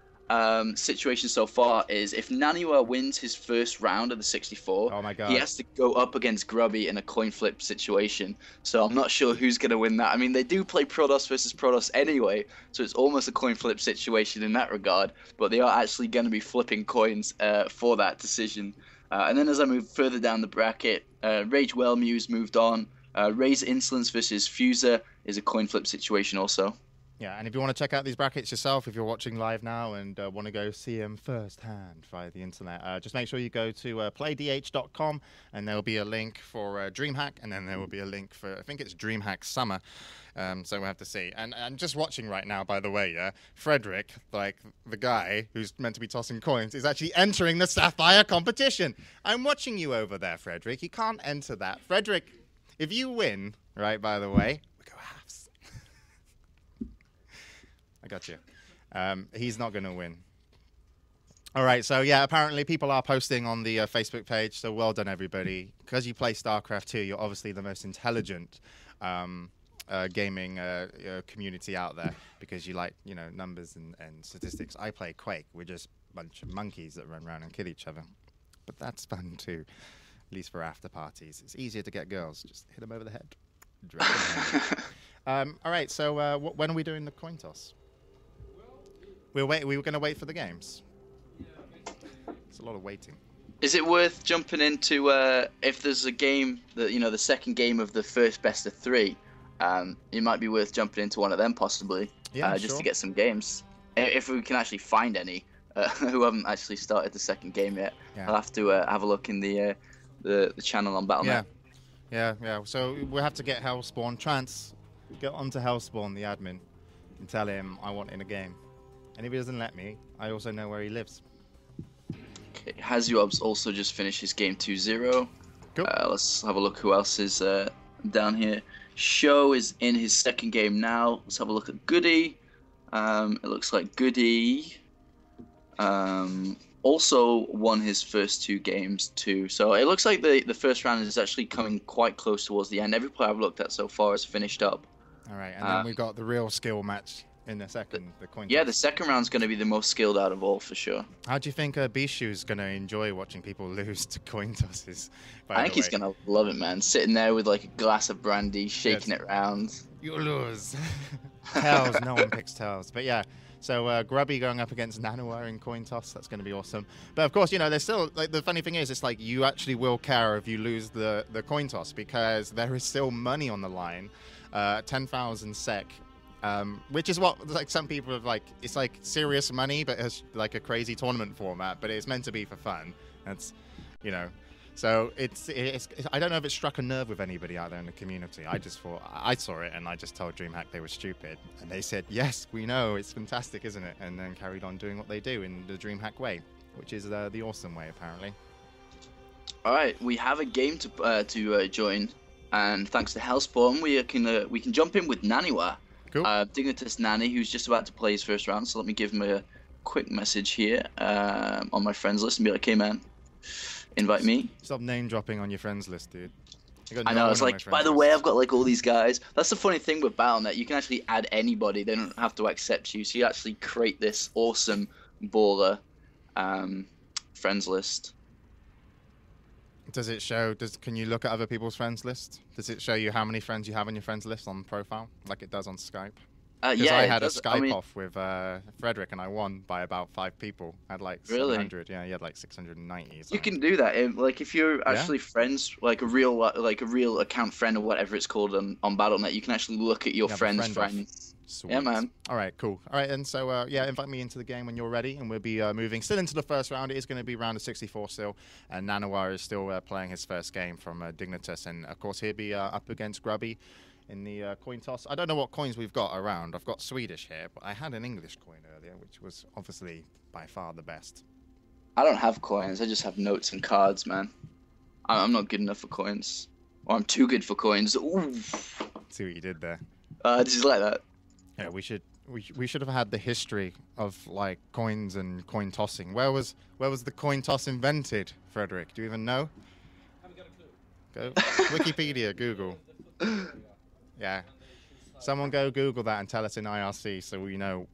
situation so far is if Naniwa wins his first round of the 64, oh my God, he has to go up against Grubby in a coin flip situation. So I'm not sure who's going to win that. I mean, they do play Protoss versus Protoss anyway, so it's almost a coin flip situation in that regard, but they are actually going to be flipping coins for that decision. And then as I move further down the bracket, Rage Wellmuse moved on. Raise Insolence versus Fuser is a coin flip situation also. Yeah, and if you want to check out these brackets yourself, if you're watching live now and want to go see them firsthand via the internet, just make sure you go to playdh.com, and there'll be a link for Dreamhack, and then there will be a link for, I think it's Dreamhack Summer. So we'll have to see. And I'm just watching right now, by the way, yeah, Frederick, like the guy who's meant to be tossing coins, is actually entering the Sapphire competition. I'm watching you over there, Frederick. You can't enter that. Frederick, if you win, right, by the way, we go halves. I got you. He's not going to win. All right, so yeah, apparently people are posting on the Facebook page, so well done, everybody. Because you play StarCraft 2, you're obviously the most intelligent gaming community out there, because you like, numbers and statistics. I play Quake. We're just a bunch of monkeys that run around and kill each other. But that's fun too, at least for after parties. It's easier to get girls. Just hit them over the head. Drag them down. All right, so when are we doing the coin toss? We were going to wait for the games. It's a lot of waiting. Is it worth jumping into if there's a game that the second game of the first best of three? It might be worth jumping into one of them possibly. Yeah, just sure. to get some games. If we can actually find any who haven't actually started the second game yet, yeah. I'll have to have a look in the channel on Battle.net. Yeah. So we'll have to get Hellspawn. Trance, get onto Hellspawn, the admin, and tell him I want in a game. And if he doesn't let me, I also know where he lives. Okay, Hazuob's also just finished his game 2-0. Cool. Let's have a look who else is down here. Show is in his second game now. Let's have a look at Goody. It looks like Goody also won his first two games too. So it looks like the first round is actually coming quite close towards the end. Every player I've looked at so far has finished up. All right, and then we've got the real skill match in the second, the coin toss. Yeah, the second round's going to be the most skilled out of all for sure. How do you think Bishu's going to enjoy watching people lose to coin tosses? I think he's going to love it, man. Sitting there with like a glass of brandy, shaking it around. You lose. Tails, no one picks tails. But yeah, so Grubby going up against Nanoa in coin toss, that's going to be awesome. But of course, there's still, like, the funny thing is, it's like you actually will care if you lose the coin toss, because there is still money on the line, 10,000 SEK. Which is what, like, some people have, like, it's like serious money, but it's like a crazy tournament format, but it's meant to be for fun. That's, so it's I don't know if it struck a nerve with anybody out there in the community. I just thought, I saw it and I just told Dreamhack they were stupid, and they said, yes, we know, it's fantastic, isn't it? And then carried on doing what they do in the Dreamhack way, which is the awesome way, apparently. All right, we have a game to join, and thanks to Hellspawn, we can jump in with Naniwa. Cool. Dignitas Nani, who's just about to play his first round, so let me give him a quick message here on my friends list and be like, hey man, invite me. Stop name dropping on your friends list, dude. You got I no know. one It's on my like, by friends the way, list. I've got like all these guys. That's the funny thing with Battle.net. You can actually add anybody. They don't have to accept you. So you actually create this awesome baller um, friends list. Does it show? Can you look at other people's friends list? Does it show you how many friends you have on your friends list on profile, like it does on Skype? Because Yeah, I it had a does. I Skype mean, off with Frederick, and I won by about 5 people. I had like really? 700. Yeah, he had like 690. You can do that. Like if you're Yeah. actually friends, like a real account friend or whatever it's called on Battle.net, you can actually look at your You have a friends' friend off. friends. Sweet. Yeah, man. All right, cool. All right, and so yeah, invite me into the game when you're ready, and we'll be moving still into the first round. It is going to be round of 64 still, and Nanawar is still playing his first game from Dignitas, and of course he'll be up against Grubby in the coin toss. I don't know what coins we've got around. I've got Swedish here, but I had an English coin earlier, which was obviously by far the best. I don't have coins. I just have notes and cards, man. I'm not good enough for coins. Or I'm too good for coins. Ooh. See what you did there. Just like that. Yeah, we should have had the history of like coins and coin tossing. Where was the coin toss invented, Frederick? Do you even know? Haven't got a clue. Go Wikipedia, Google. Yeah, someone go Google that and tell us in IRC so we know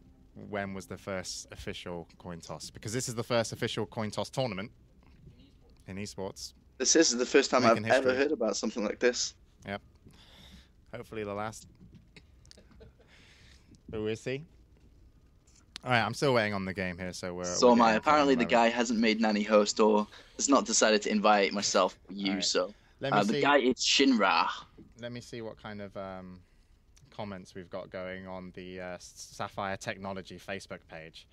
when was the first official coin toss, because this is the first official coin toss tournament in esports. This is the first time I've Making history. ever heard about something like this. Yep. Hopefully the last. But we'll see. All right, I'm still waiting on the game here, so we're. So we're am I. getting Apparently into the guy hasn't made Nanny host or has not decided to invite myself or you. Alright. So Let me the see. guy is Shinra. Let me see what kind of comments we've got going on the Sapphire Technology Facebook page.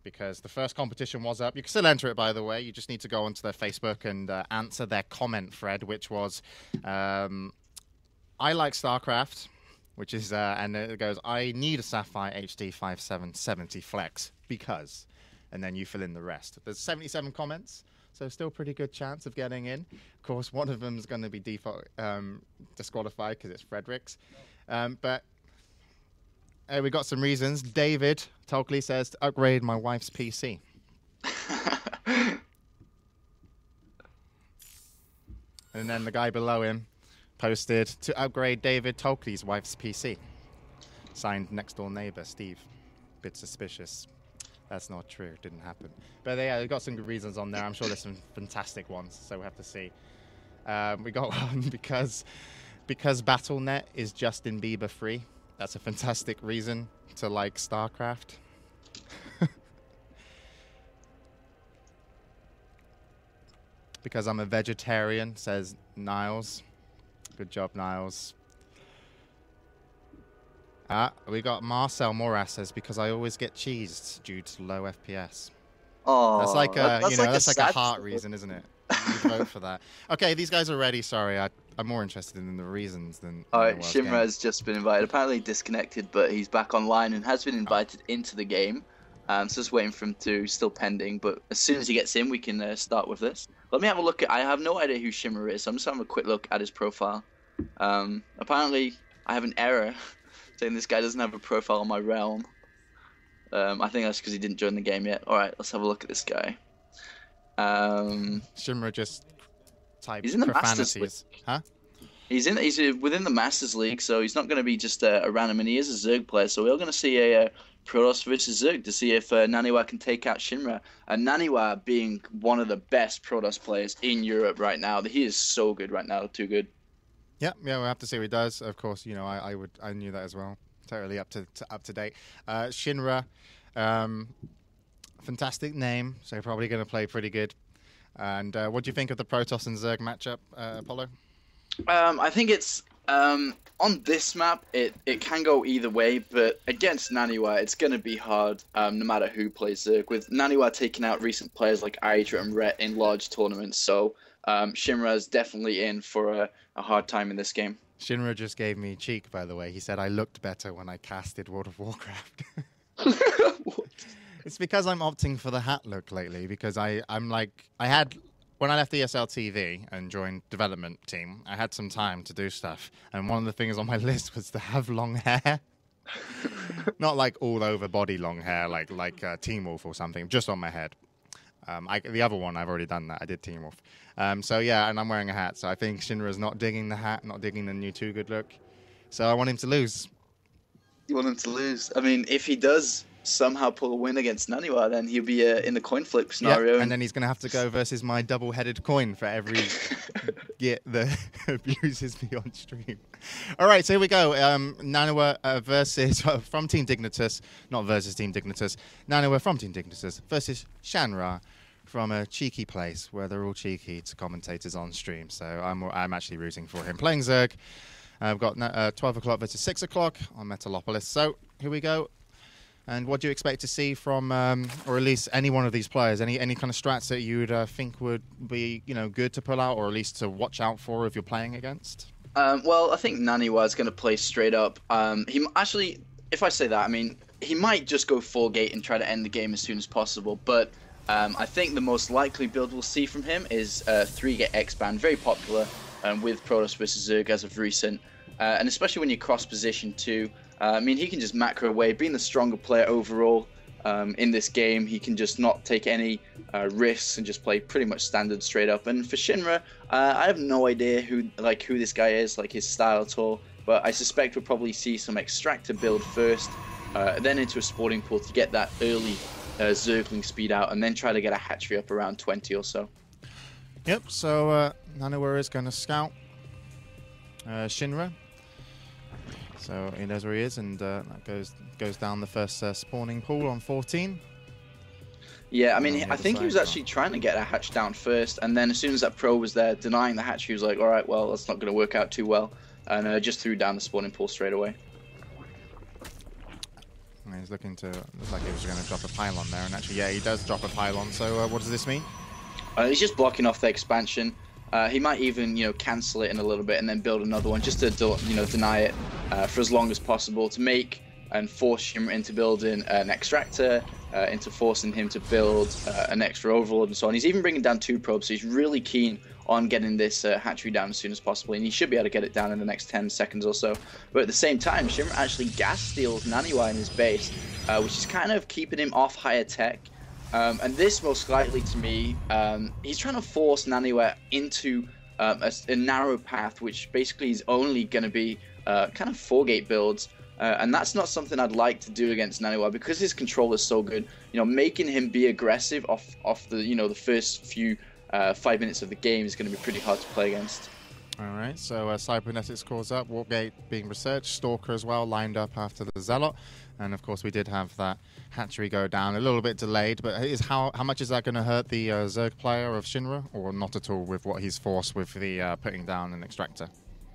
Because the first competition was up. You can still enter it, by the way. You just need to go onto their Facebook and answer their comment thread, which was, I like StarCraft, which is, and it goes, I need a Sapphire HD 5770 Flex because, and then you fill in the rest. There's 77 comments. So still pretty good chance of getting in. Of course, one of them is going to be default disqualified because it's Frederick's. But we got some reasons. David Tolkley says to upgrade my wife's PC. And then the guy below him posted to upgrade David Tolkley's wife's PC. Signed next door neighbor Steve. Bit suspicious. That's not true. It didn't happen. But yeah, they've got some good reasons on there. I'm sure there's some fantastic ones, so we'll have to see. We got one because Battle.net is Justin Bieber free. That's a fantastic reason to like StarCraft. Because I'm a vegetarian, says Niles. Good job, Niles. We got Marcel Moras says, because I always get cheesed due to low FPS. Oh, That's like a, that's like a sad heart reason, isn't it? You'd vote for that. Okay, these guys are ready. Sorry, I'm more interested in the reasons than. All right, the world's Shinra game. has just been invited. Apparently disconnected, but he's back online and has been invited into the game. So just waiting for him to, still pending. But as soon as he gets in, we can start with this. Let me have a look at. I have no idea who Shinra is, so I'm just having a quick look at his profile. Apparently, I have an error saying this guy doesn't have a profile on my realm. I think that's because he didn't join the game yet. All right, let's have a look at this guy. Shinra just typed He's in the Masters profanities. League. Huh? He's within the Masters League, so he's not going to be just a random. And he is a Zerg player, so we're going to see a Protoss versus Zerg to see if Naniwa can take out Shinra. And Naniwa being one of the best Protoss players in Europe right now. He is so good right now, too good. Yeah, we'll have to see what he does. Of course, I knew that as well. Totally up to date. Shinra, fantastic name, so probably going to play pretty good. And what do you think of the Protoss and Zerg matchup, Apollo? I think it's on this map. It can go either way, but against Naniwa, it's going to be hard. No matter who plays Zerg, with Naniwa taking out recent players like Aitra and Rhett in large tournaments, so Shinra is definitely in for a hard time in this game. Shinra just gave me cheek, by the way. He said I looked better when I casted World of Warcraft. It's because I'm opting for the hat look lately, because when I left ESL TV and joined development team, I had some time to do stuff. And one of the things on my list was to have long hair. Not like all over body long hair, like Team Wolf or something, just on my head. The other one, I've already done that. I did Team Wolf. So yeah, and I'm wearing a hat. So I think Shinra's not digging the hat, not digging the new Too Good look. So I want him to lose. You want him to lose? I mean, if he does somehow pull a win against Naniwa, then he'll be in the coin flip scenario. Yep, and then he's going to have to go versus my double-headed coin for every git that abuses me on stream. All right, so here we go. Naniwa versus, from Team Dignitas, not versus Team Dignitas, Naniwa from Team Dignitas versus Shanra from a cheeky place where they're all cheeky to commentators on stream. So I'm actually rooting for him. Playing Zerg. I've got 12 o'clock versus 6 o'clock on Metalopolis. So here we go. And what do you expect to see from, or at least any one of these players? Any kind of strats that you would think would be, good to pull out, or at least to watch out for if you're playing against? Well, I think Naniwa is going to play straight up. He actually, if I say that, I mean he might just go 4-gate and try to end the game as soon as possible. But I think the most likely build we'll see from him is 3-gate X-Band, very popular with Protoss versus Zerg as of recent, and especially when you cross position too. I mean, he can just macro away, being the stronger player overall in this game. He can just not take any risks and just play pretty much standard straight up. And for Shinra, I have no idea who this guy is, like his style at all. But I suspect we'll probably see some extractor build first, then into a sporting pool to get that early Zergling speed out, and then try to get a hatchery up around 20 or so. Yep. So Naniwa is going to scout Shinra. So he knows where he is, and that goes down the first spawning pool on 14. Yeah, I mean, I think he was actually trying to get a hatch down first, and then as soon as that pro was there denying the hatch, he was like, all right, well, that's not going to work out too well, and just threw down the spawning pool straight away. And he's looks like he was going to drop a pylon there, and actually, yeah, he does drop a pylon. So what does this mean? He's just blocking off the expansion. He might even, cancel it in a little bit and then build another one just to, deny it for as long as possible to make and force him into building an extractor, into forcing him to build an extra overlord and so on. He's even bringing down 2 probes, so he's really keen on getting this hatchery down as soon as possible, and he should be able to get it down in the next 10 seconds or so. But at the same time, Shimmer actually gas steals Naniwa in his base, which is kind of keeping him off higher tech. And this, most likely to me, he's trying to force Naniwa into a narrow path, which basically is only going to be kind of 4-gate builds. And that's not something I'd like to do against Naniwa because his control is so good. Making him be aggressive off the the first few 5 minutes of the game is going to be pretty hard to play against. All right, so Cybernetics calls up, Warpgate being researched, Stalker as well, lined up after the Zealot. And of course, we did have that hatchery go down, a little bit delayed, but how much is that going to hurt the Zerg player of Shinra, or not at all with what he's forced with the putting down an extractor?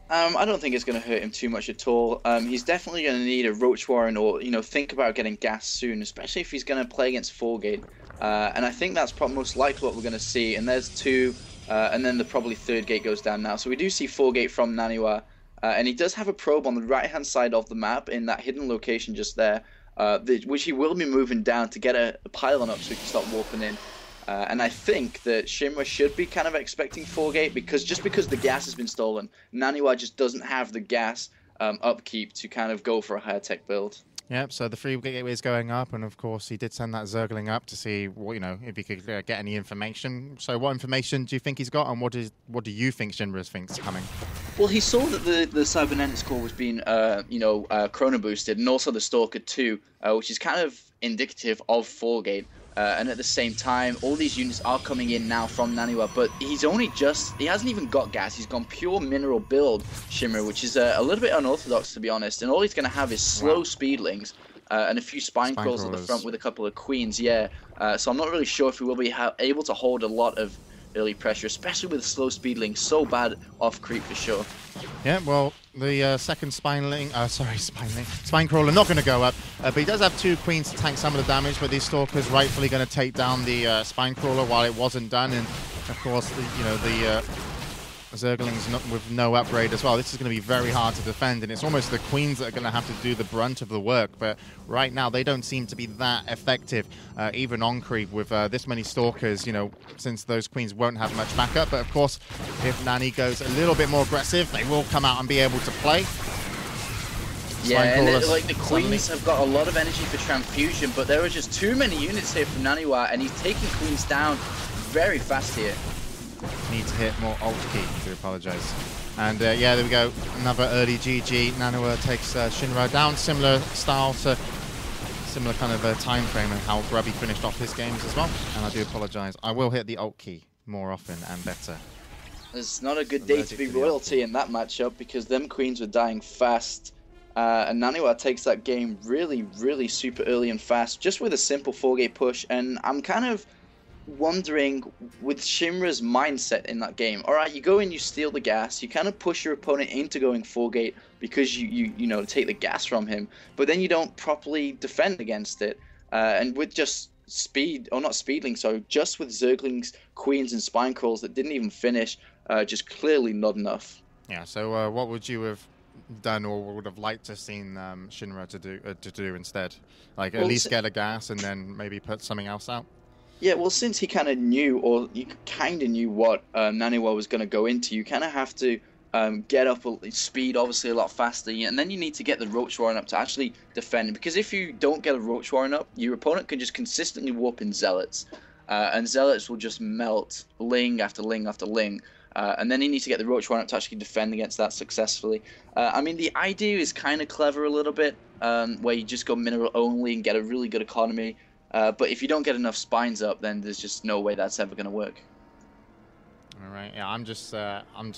I don't think it's going to hurt him too much at all. He's definitely going to need a Roach Warren or, think about getting gas soon, especially if he's going to play against 4-gate. And I think that's most likely what we're going to see. And there's 2, and then the probably 3rd gate goes down now. So we do see 4-gate from Naniwa. And he does have a probe on the right-hand side of the map in that hidden location just there, which he will be moving down to get a pylon up so he can start warping in. And I think that Shinra should be kind of expecting 4-gate because the gas has been stolen, Naniwa just doesn't have the gas upkeep to kind of go for a higher tech build. Yep, so the 3-gate is going up, and of course he did send that Zergling up to see what, if he could get any information. So what information do you think he's got, and what do you think Shinra thinks coming? Well, he saw that the Cybernetics core was being, chrono boosted, and also the Stalker 2, which is kind of indicative of 4-gate. And at the same time, all these units are coming in now from Naniwa, but he hasn't even got gas. He's gone pure mineral build, Shimmer, which is a little bit unorthodox, to be honest. And all he's going to have is slow speedlings and a few spine crawlers at the front with a couple of queens, yeah. So I'm not really sure if he will be able to hold a lot of early pressure, especially with slow speedling, so bad off creep for sure. Yeah, well, the second spine crawler not going to go up, but he does have 2 queens to tank some of the damage, but these stalkers rightfully going to take down the spine crawler while it wasn't done, and of course, the Zerglings with no upgrade as well. This is going to be very hard to defend, and it's almost the queens that are going to have to do the brunt of the work. But right now, they don't seem to be that effective, even on creep with this many stalkers, since those queens won't have much backup. But of course, if Nani goes a little bit more aggressive, they will come out and be able to play. Yeah, and like the suddenly. queens have got a lot of energy for transfusion, but there are just too many units here from Naniwa, and he's taking queens down very fast here. Need to hit more alt key, I do apologize. And yeah, there we go. Another early GG. Naniwa takes Shinra down. Similar style to similar kind of time frame and how Grubby finished off his games as well. And I do apologize. I will hit the alt key more often and better. It's not a good day to be royalty in that matchup because them queens were dying fast. And Naniwa takes that game really, really super early and fast, just with a simple 4-gate push. And I'm kind of wondering with Shinra's mindset in that game. All right, you go in, you steal the gas, you kind of push your opponent into going 4-gate because you know, take the gas from him, but then you don't properly defend against it. And with just speed, or not speedling, so just with Zerglings, queens, and spine crawls that didn't even finish, just clearly not enough. Yeah. So what would you have done, or would have liked to have seen Shinra to do instead? Like at least get a gas and then maybe put something else out. Yeah, well, since he kind of knew, or you kind of knew what Naniwa was going to go into, you kind of have to get up speed, obviously, a lot faster, and then you need to get the Roach Warren up to actually defend. Because if you don't get a Roach Warren up, your opponent can just consistently warp in Zealots, and Zealots will just melt Ling after Ling after Ling. And then you need to get the Roach Warren up to actually defend against that successfully. I mean, the idea is kind of clever a little bit, where you just go mineral only and get a really good economy. But if you don't get enough spines up, then there's just no way that's ever going to work. All right. Yeah, I'm just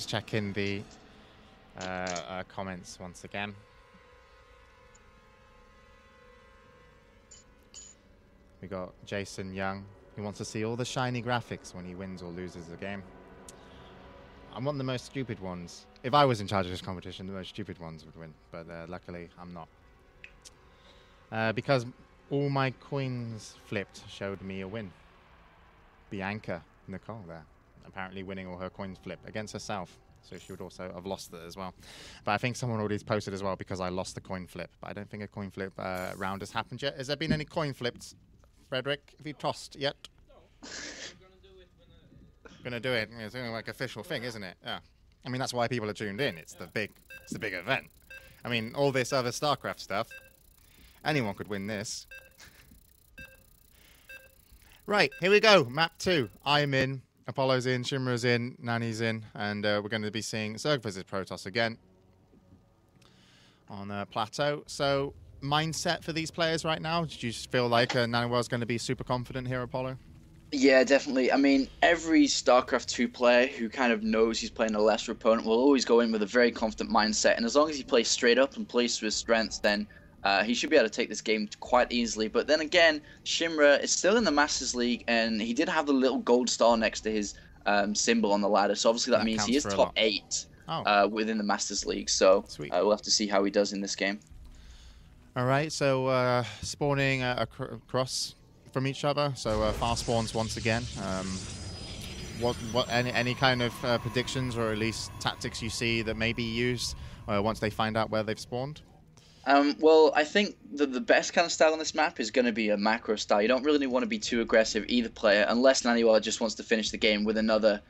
checking the comments once again. We got Jason Young. He wants to see all the shiny graphics when he wins or loses a game. I want the most stupid ones. If I was in charge of this competition, the most stupid ones would win. But luckily, I'm not. Because all my coins flipped showed me a win. Bianca Nicole there, apparently winning all her coins flipped against herself. So she would also have lost it as well. But I think someone already posted as well because I lost the coin flip. But I don't think a coin flip round has happened yet. Has there been any coin flips, Frederick? Have you tossed yet? No. Gonna do it. It's like official thing, isn't it? Yeah. I mean, that's why people are tuned in. It's the big event. I mean, all this other StarCraft stuff, anyone could win this. Right, here we go. Map 2. I'm in. Apollo's in. Shinra's in. Nani's in. And we're going to be seeing Zerg versus Protoss again on Plateau. So, mindset for these players right now? Did you feel like Naniwa's going to be super confident here, Apollo? Yeah, definitely. I mean, every StarCraft 2 player who kind of knows he's playing a lesser opponent will always go in with a very confident mindset. And as long as he plays straight up and plays to his strengths, then he should be able to take this game quite easily. But then again, Shinra is still in the Masters League, and he did have the little gold star next to his symbol on the ladder. So obviously that means he is top 8 within the Masters League. So we'll have to see how he does in this game. All right, so spawning across from each other, so fast spawns once again. Any kind of predictions or at least tactics you see that may be used once they find out where they've spawned? Well, I think the best kind of style on this map is going to be a macro style. You don't really want to be too aggressive either player, unless Naniwa just wants to finish the game with another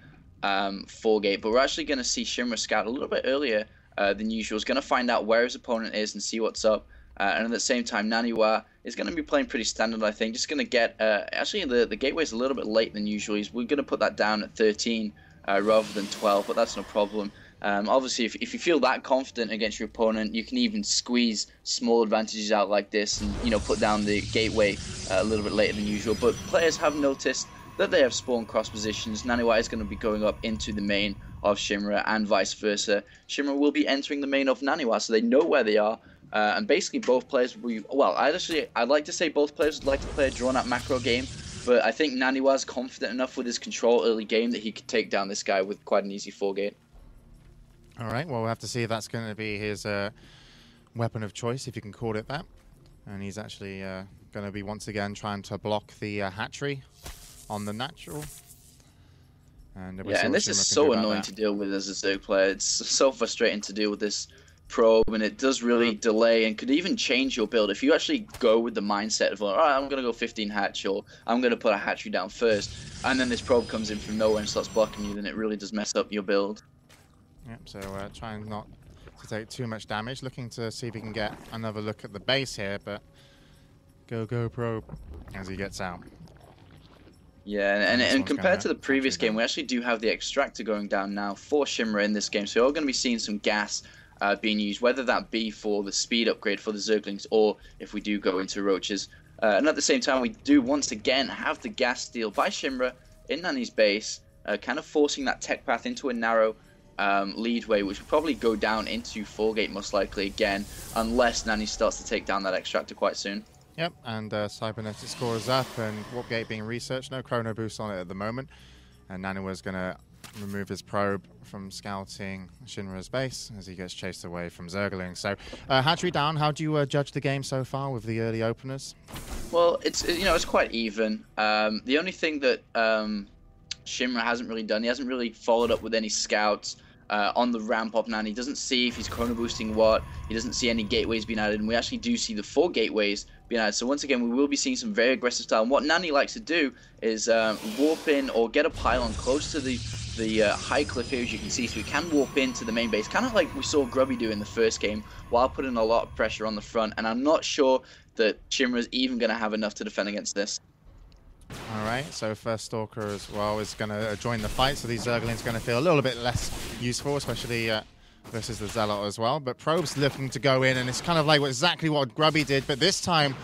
4-gate. But we're actually going to see Shinra scout a little bit earlier than usual. He's going to find out where his opponent is and see what's up. And at the same time, Naniwa is going to be playing pretty standard, I think. Just going to get... actually, the gateway's a little bit late than usual. We're going to put that down at 13 rather than 12, but that's no problem. Obviously, if you feel that confident against your opponent, you can even squeeze small advantages out like this and, you know, put down the gateway a little bit later than usual. But players have noticed that they have spawn cross positions. Naniwa is going to be going up into the main of Shinra and vice versa. Shinra will be entering the main of Naniwa, so they know where they are. And basically both players will be... Well, I'd like to say both players would like to play a drawn-out macro game, but I think Naniwa's confident enough with his control early game that he could take down this guy with quite an easy 4-gate. All right, well, we'll have to see if that's going to be his weapon of choice, if you can call it that. And he's actually going to be, once again, trying to block the hatchery on the natural. And this is so annoying to deal with as a Zerg player. It's so frustrating to deal with this probe, and it does really delay and could even change your build. If you actually go with the mindset of, all right, I'm going to go 15 hatch, or I'm going to put a hatchery down first, and then this probe comes in from nowhere and starts blocking you, then it really does mess up your build. Yep, so trying not to take too much damage. Looking to see if he can get another look at the base here, but go probe as he gets out. Yeah, and compared to the previous game, we actually do have the extractor going down now for Shinra in this game. So you're going to be seeing some gas being used, whether that be for the speed upgrade for the Zerglings or if we do go into Roaches. And at the same time, we do once again have the gas steal by Shinra in Nani's base, kind of forcing that tech path into a narrow leadway, which will probably go down into 4-gate most likely again, unless Nani starts to take down that extractor quite soon. Yep, and Cybernetic score is up, and Warp Gate being researched. No chrono boost on it at the moment. And Naniwa's going to remove his probe from scouting Shinra's base as he gets chased away from Zergling. So, hatchery down. How do you judge the game so far with the early openers? Well, it's quite even. The only thing that Shinra hasn't really done, he hasn't really followed up with any scouts on the ramp up Nani. He doesn't see if he's chrono boosting what. He doesn't see any gateways being added, and we actually do see the 4 gateways being added. So once again, we will be seeing some very aggressive style. And what Nani likes to do is warp in or get a pylon close to the high cliff here, as you can see, so we can warp into the main base, kind of like we saw Grubby do in the first game, while putting a lot of pressure on the front. And I'm not sure that Shinra's even going to have enough to defend against this. Alright, so first Stalker as well is going to join the fight, so these Zerglings are going to feel a little bit less useful, especially versus the Zealot as well. But Probe's looking to go in, and it's kind of like exactly what Grubby did, but this time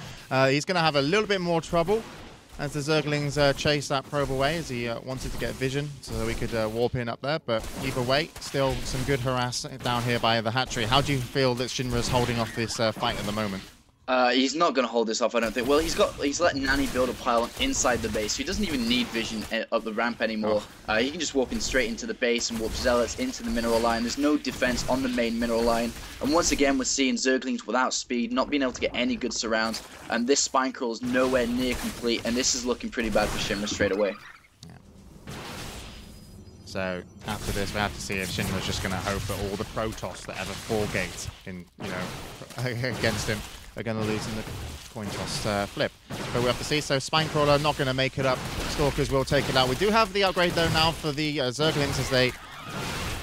he's going to have a little bit more trouble as the Zerglings chase that Probe away, as he wanted to get vision so he could warp in up there. But either way, still some good harass down here by the hatchery. How do you feel that Shinra's holding off this fight at the moment? He's not going to hold this off, I don't think. Well, he's let Nani build a pylon inside the base, so he doesn't even need vision up the ramp anymore. He can just walk in straight into the base and warp Zealots into the mineral line. There's no defense on the main mineral line. And once again, we're seeing Zerglings without speed, not being able to get any good surrounds. And this spine crawl is nowhere near complete, and this is looking pretty bad for Shinra straight away. Yeah. So after this, we have to see if Shinra's just going to hope that all the Protoss that ever 4-gate in, against him are going to lose in the coin toss flip. But we have to see. So Spinecrawler not going to make it up. Stalkers will take it out. We do have the upgrade though now for the Zerglings, as they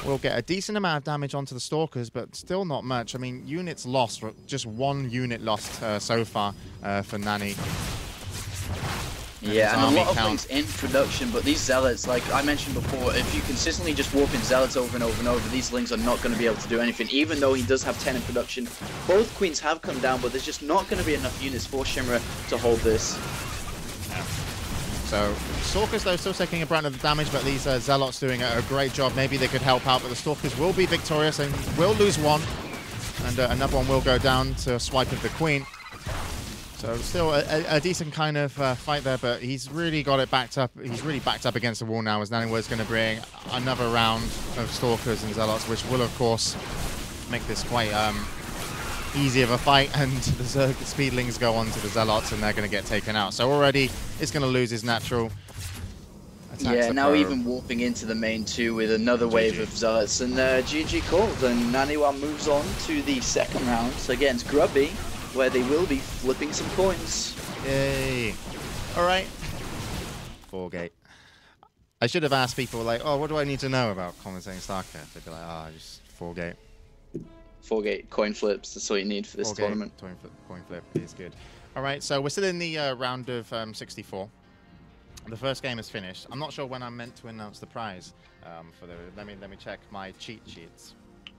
will get a decent amount of damage onto the Stalkers, but still not much. I mean, units lost, just 1 unit lost so far for Nani. Yeah, and a lot of things in production, but these Zealots, like I mentioned before, if you consistently just warp in Zealots over and over and over, these Lings are not going to be able to do anything, even though he does have 10 in production. Both Queens have come down, but there's just not going to be enough units for Shinra to hold this. Yeah. So, Stalkers, though, still taking a brand of the damage, but these Zealots doing a great job. Maybe they could help out, but the Stalkers will be victorious and will lose 1, and another one will go down to a swipe of the Queen. So still a decent kind of fight there, but he's really got it backed up. He's really backed up against the wall now, as Naniwa's going to bring another round of Stalkers and Zealots, which will, of course, make this quite easy of a fight. And the Speedlings go on to the Zealots, and they're going to get taken out. So already, it's going to lose his natural attacks. Yeah, now even warping into the main too with another wave of Zealots. And GG called, and Naniwa moves on to the second round against Grubby, where they will be flipping some coins. Yay. Alright. 4-gate. I should have asked people, like, oh, what do I need to know about commentating StarCraft? They'd be like, oh, just 4-gate. 4-gate coin flips, that's all you need for this tournament. Coin flip is good. Alright, so we're still in the round of 64. The first game is finished. I'm not sure when I'm meant to announce the prize. Let me check my cheat sheets.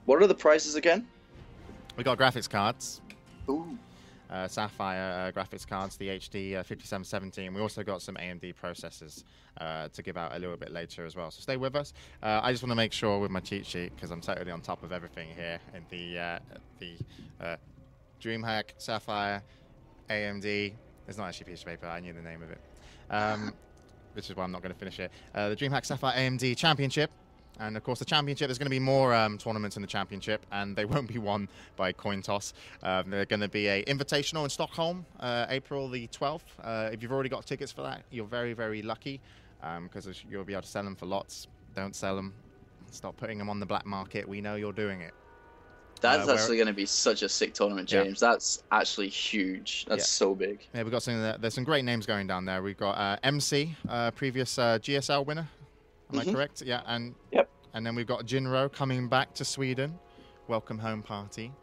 What are the prizes again? We got graphics cards. Ooh. Sapphire graphics cards, the HD 5770, and we also got some AMD processors to give out a little bit later as well. So stay with us. I just want to make sure with my cheat sheet, because I'm totally on top of everything here, in the Dreamhack Sapphire AMD. It's not actually a piece of paper. I knew the name of it, which is why I'm not going to finish it. The Dreamhack Sapphire AMD Championship. And, of course, the championship, there's going to be more tournaments in the championship, and they won't be won by coin toss. They're going to be an invitational in Stockholm, April the 12th. If you've already got tickets for that, you're very, very lucky, because you'll be able to sell them for lots. Don't sell them. Stop putting them on the black market. We know you're doing it. That's actually going to be such a sick tournament, James. Yeah. That's actually huge. That's so big. Yeah, we've got there's some great names going down there. We've got MC, previous GSL winner. Am I correct? Yeah, and then we've got Jinro coming back to Sweden. welcome home party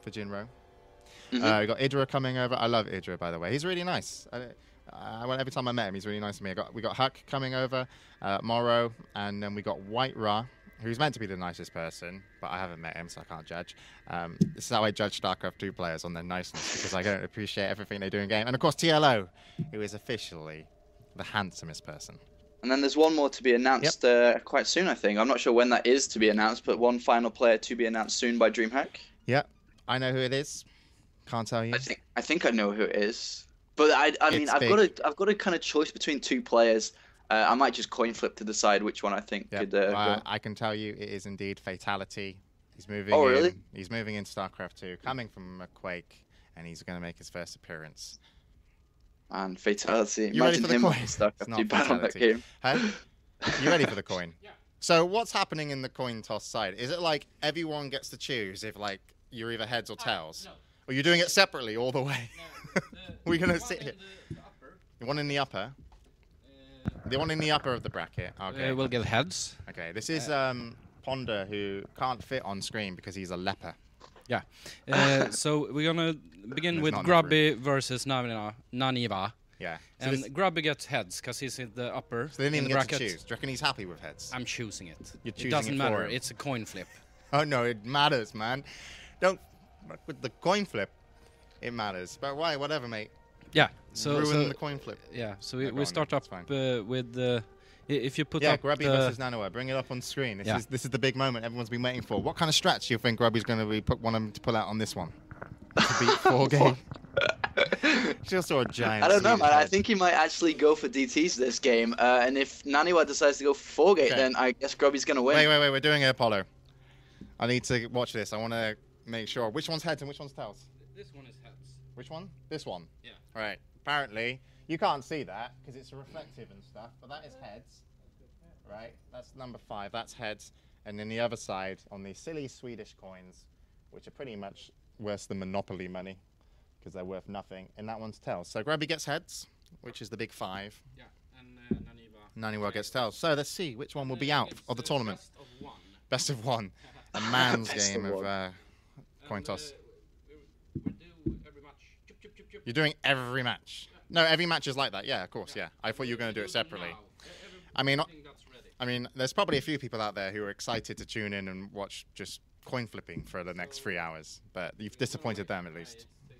for Jinro. Mhm. We got Idra coming over. I love Idra, by the way. He's really nice. Every time I met him, he's really nice to me. We got Huck coming over, Morrow, and then we got White Ra, who's meant to be the nicest person, but I haven't met him, so I can't judge. This is how I judge StarCraft 2 players, on their niceness, because I don't appreciate everything they do in game. And of course, TLO, who is officially the handsomest person. And then there's one more to be announced quite soon, I think. I'm not sure when that is to be announced, but one final player to be announced soon by Dreamhack. Yep, I know who it is. Can't tell you. I think I know who it is. But I mean, I've got a kind of choice between two players. I might just coin flip to decide which one I think could go. I can tell you it is indeed Fatality. He's moving really? He's moving into StarCraft 2, coming from a Quake, and he's going to make his first appearance. And Fatality. You ready for the coin? StarCraft 2 bad on that game. Huh? You ready for the coin? Yeah. So what's happening in the coin toss side? Is it like everyone gets to choose if like you're either heads or tails? No. Or you're doing it separately all the way? No. We're going to one sit in here. the upper, The one in the upper? The one in the upper of the bracket. Okay. We'll get heads. Okay, this is Ponder, who can't fit on screen because he's a leper. Yeah. So we're gonna begin There's with not enough Grubby versus Naniva. Yeah. So, And this, Grubby gets heads because he's in the upper. so they didn't in even the get to bracket. choose. Do you reckon he's happy with heads? I'm choosing it. You're It choosing doesn't it for matter. him. It's a coin flip. Oh no, it matters, man. Don't fuck with the coin flip. It matters. But why? Whatever, mate. Yeah. So Ruin the coin flip. yeah. So Yeah, we, go we on start then, up it's fine. with the. If you put Yeah, up Grubby the, versus Nanoa. Bring it up on screen. Yeah. This is the big moment everyone's been waiting for. What kind of strats do you think Grubby's going to be wanting to pull out on this one? To beat 4 game. Just saw a giant. I don't know, Swedish man. I head. think he might actually go for DTs this game. And if Naniwa decides to go for 4-gate, Okay. then I guess Grubby's going to win. Wait. We're doing an Apollo. I need to watch this. I want to make sure. Which one's heads and which one's tails? This one is heads. Which one? This one? Yeah. All right. Apparently, you can't see that because it's reflective and stuff, but that is heads. Right? That's number 5. That's heads. And then the other side, on these silly Swedish coins, which are pretty much worse than Monopoly money because they're worth nothing, and that one's tails. So Grubby gets heads, which is the big 5. Yeah. And Naniva. Naniwa gets tails. So let's see which one will be out of the tournament. Best of one. Best of one. A man's Best game of of one. coin toss. We do every match. Chup, chup, chup, chup. You're doing every match. No, every match is like that. Yeah, of course. Yeah, I thought you were going to do it separately. I mean, there's probably a few people out there who are excited to tune in and watch just coin flipping for the next 3 hours, but you've disappointed them at least. Like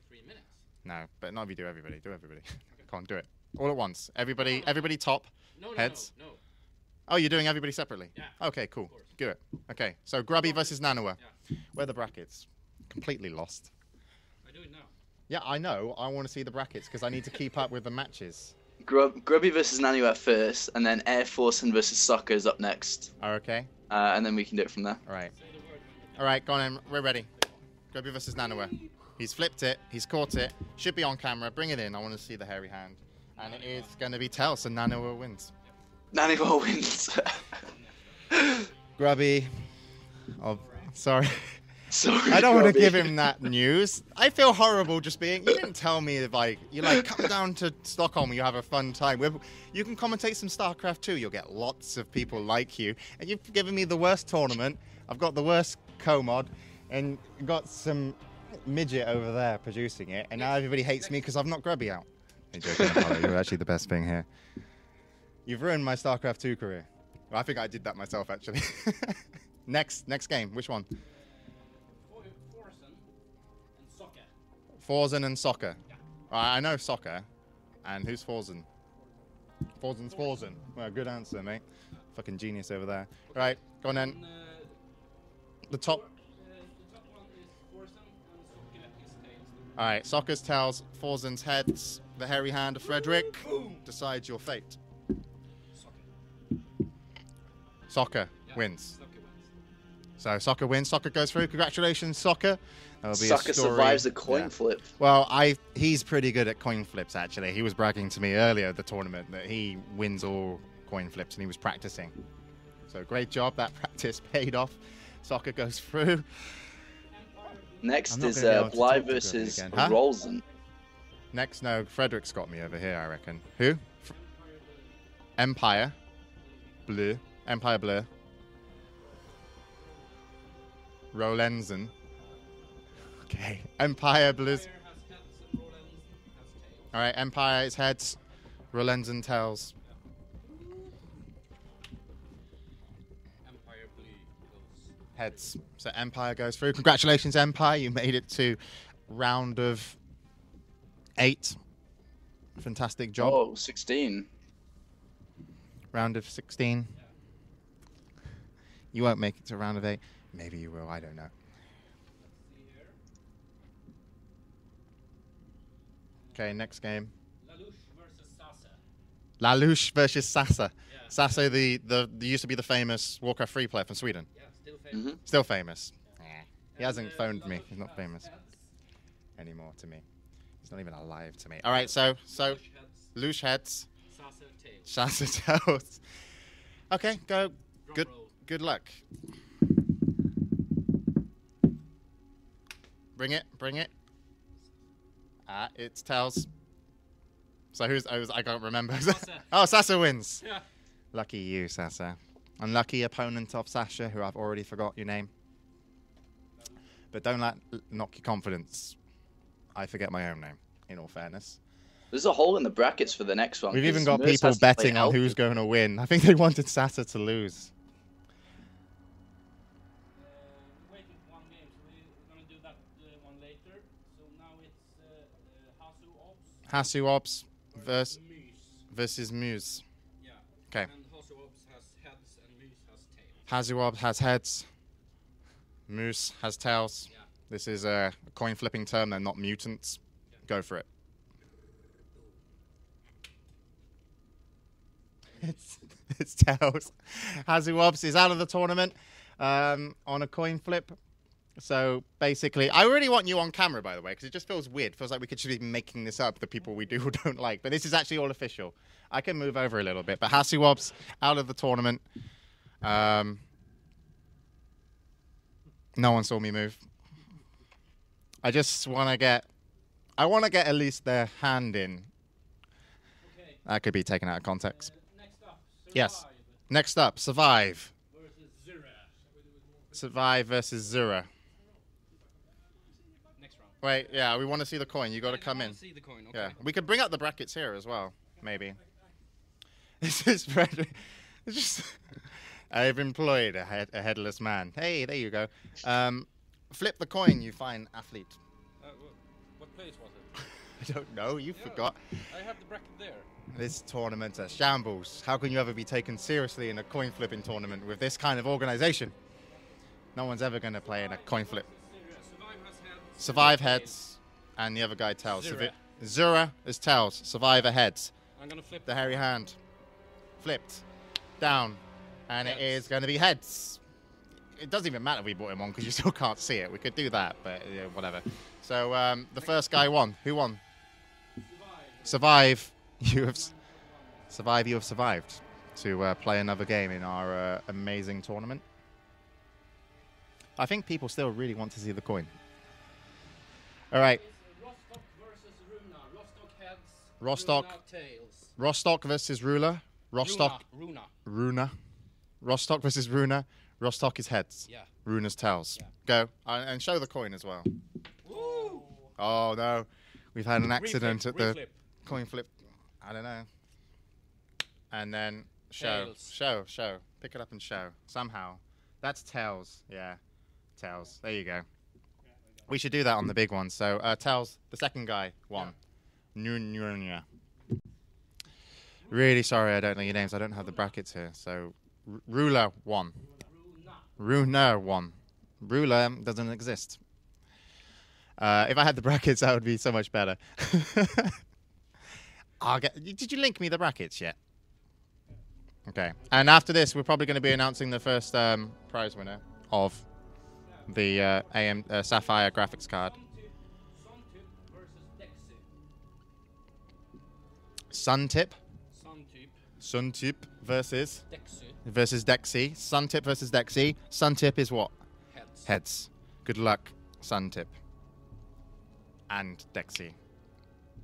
3 minutes. No, but not if you do everybody. Do everybody. Come on, do it all at once. Everybody top No, heads. No. Oh, you're doing everybody separately. Yeah. Okay, cool. course. Do it. Okay, so Grubby versus Nanoa. Yeah. Where are the brackets? Completely lost. I do it now. Yeah, I know. I want to see the brackets because I need to keep up with the matches. Grubby versus Naniwa first, and then Air Force and versus Soccer is up next. Oh, okay. And then we can do it from there. All right. All right, go on in. We're ready. Grubby versus Nanoa. He's flipped it. He's caught it. Should be on camera. Bring it in. I want to see the hairy hand. And it is going to be tails, so Nanoa wins. Naniwa wins. Grubby. Oh, sorry. Sorry, I don't want to Grubby. give him that news. I feel horrible just being. You didn't tell me if you come down to Stockholm and you have a fun time. You can commentate some StarCraft 2. You'll get lots of people like you. And you've given me the worst tournament. I've got the worst co-mod, and got some midget over there producing it. And now everybody hates me because I've not Grubby out. Hey, joking, Apollo. You're actually the best thing here. You've ruined my StarCraft 2 career. Well, I think I did that myself, actually. Next game. Which one? Forzen and Soccer. Yeah. I know Soccer. And who's Forzen? Forzen's Forzen. Well, good answer, mate. Fucking genius over there. Right, go on then. The top. The top one is Forsen and Soccer is tails. All right, Soccer's tails, Forzen's heads. The hairy hand of Frederick decides your fate. Soccer wins. Soccer wins. So Soccer wins. Soccer goes through. Congratulations, Soccer. That'll be Soccer a story. survives the coin Yeah. flip. Well, he's pretty good at coin flips, actually. He was bragging to me earlier the tournament that he wins all coin flips, and he was practicing. So great job. That practice paid off. Soccer goes through. Next I'm not is gonna be able to Bly talk to Grubby versus again. Huh? Rolzen. Next, no, Frederick's got me over here, I reckon. Who? Empire. Bleu. Empire Bleu. Rolenzen. Okay. Empire Blues. Empire has heads and Roland has tails. All right. Empire is heads. Rolenzen tails. Empire goes. Heads. So Empire goes through. Congratulations, Empire. You made it to round of 8. Fantastic job. Oh, 16. Round of 16. You won't make it to round of 8. Maybe you will. I don't know. Let's see here. Okay, next game. Lelouch versus Sasa. Lelouch versus Sasa. Yeah. Sasa, the used to be the famous Warcraft 3 player from Sweden. Yeah, still famous. Still famous. He And, hasn't phoned me. Lelouch He's not has famous heads. anymore to me. He's not even alive to me. All right, so Lelouch heads. Lelouch heads, Sasa tails. Sasa tails. Okay, go. Drum Good. roll. Good luck. Bring it. Bring it. Ah, it's tails. So who's? I can't remember. Sasa. Oh, Sasa wins. Yeah. Lucky you, Sasa. Unlucky opponent of Sasha, who I've already forgot your name. But don't let knock your confidence. I forget my own name, in all fairness. There's a hole in the brackets for the next one. We've even 'cause got Merce people has to play betting on healthy. who's going to win. I think they wanted Sasa to lose. We're waiting for one game, so we're going to do that one later. So now it's Hasu Ops Hasu Ops versus Muse. Muse. Yeah. Okay. And Hasu Ops has heads and Muse has tails. Hasu Ops has heads. Moose has tails. Yeah. This is a coin flipping term. They're not mutants. Go for it. It's tails. Hasu Ops is out of the tournament on a coin flip. So basically, I really want you on camera, by the way, because it just feels weird. Feels like we could just be making this up, the people we do or don't like. But this is actually all official. I can move over a little bit. But Hasu Ops out of the tournament. No one saw me move. I just want to get... I want to get at least their hand in. Okay. That could be taken out of context. Next up, Survive Yes. Next up, Survive. versus Zira. Survive versus Zura. Next round. Wait, yeah, we want to see the coin. You got to come in. See the coin. Okay. Yeah, we could bring up the brackets here as well, maybe. This is Frederick. It's just... I've employed a headless man. Hey, there you go. Flip the coin, you fine athlete. What place was it? I don't know, you Yeah. forgot. I have the bracket there. This tournament's a shambles. How can you ever be taken seriously in a coin flipping tournament with this kind of organization? No one's ever going to play in a coin flip. Survive has heads. Survive heads, and the other guy tails. Zura. Zura is tails. Survivor heads. I'm gonna flip The hairy hand. Flipped. Down. And it Heads. is going to be heads. It doesn't even matter if we brought him on because you still can't see it. We could do that, but yeah, whatever. So the first guy won. Who won? Survive. You have survive. You have survived to play another game in our amazing tournament. I think people still really want to see the coin. All right. It's Rostock versus Runa. Rostock heads. Rostock. Runa tails. Rostock versus Ruler. Rostock. Runa. Rostock versus Runa. Rostock is heads. Yeah. Runa's tails. Yeah. Go. And show the coin as well. Woo! Oh, no. We've had an accident Reflip, at the reflip. coin flip. I don't know. And then show. Tails. Show. Pick it up and show. Somehow. That's tails. Yeah. Tails. There you go. We should do that on the big one. So, tails, the second guy won. Nunya. Really sorry I don't know your names. I don't have the brackets here. So, Ruler won. Runa won. Ruler doesn't exist. If I had the brackets, that would be so much better. Did you link me the brackets yet? Okay. And after this, we're probably going to be announcing the first prize winner of the Sapphire graphics card. Suntip Suntip versus versus Dexy. Dexy. Suntip versus Dexy. Suntip is what? Heads. Heads. Good luck, Suntip. And Dexy.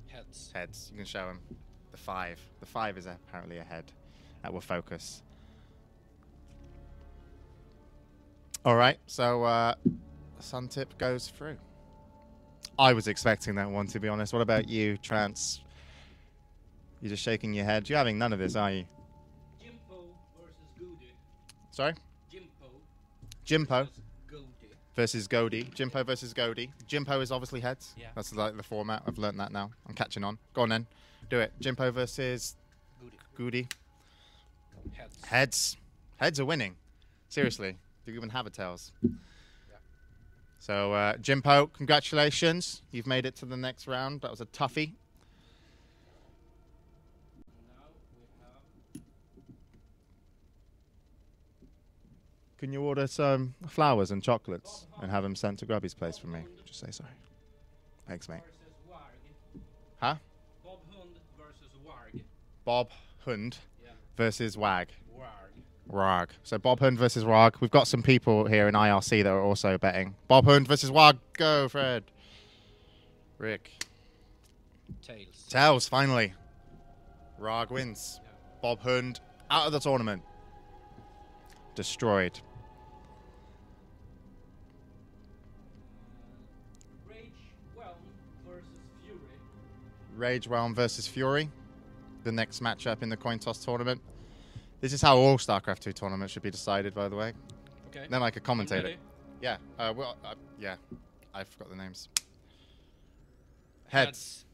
Heads. Heads. You can show him. The 5. The 5 is apparently a head. That will focus. All right. So Suntip goes through. I was expecting that one, to be honest. What about you, Trance? You're just shaking your head. You're having none of this, are you? Jimpo versus Goody. Sorry? Jimpo. Jimpo versus Goody. Jimpo versus Goody. Jimpo is obviously heads. Yeah. That's like the format. I've learned that now. I'm catching on. Go on then. Do it. Jimpo versus Goody. Heads. Heads. Heads are winning. Seriously. Do you even have a tails? So, Jimpo, congratulations. You've made it to the next round. That was a toughie. Now we have Can you order some flowers and chocolates and have them sent to Grubby's place for me? Just say sorry. Thanks, mate. versus Warg. Huh? Bob Hund versus Warg. Bob Hund Yeah. versus Wag. Warg. Rag. So Bob Hund versus Rag. We've got some people here in IRC that are also betting. Bob Hund versus Wag. Go, Fred. Rick. Tails. Tails, finally. Rag wins. Yeah. Bob Hund out of the tournament. Destroyed. Rage Whelm versus Fury. Rage Realm versus Fury. The next matchup in the coin toss tournament. This is how all StarCraft 2 tournaments should be decided, by the way. Okay. Then I could commentate Ready? it. Yeah. Yeah. I forgot the names. Heads.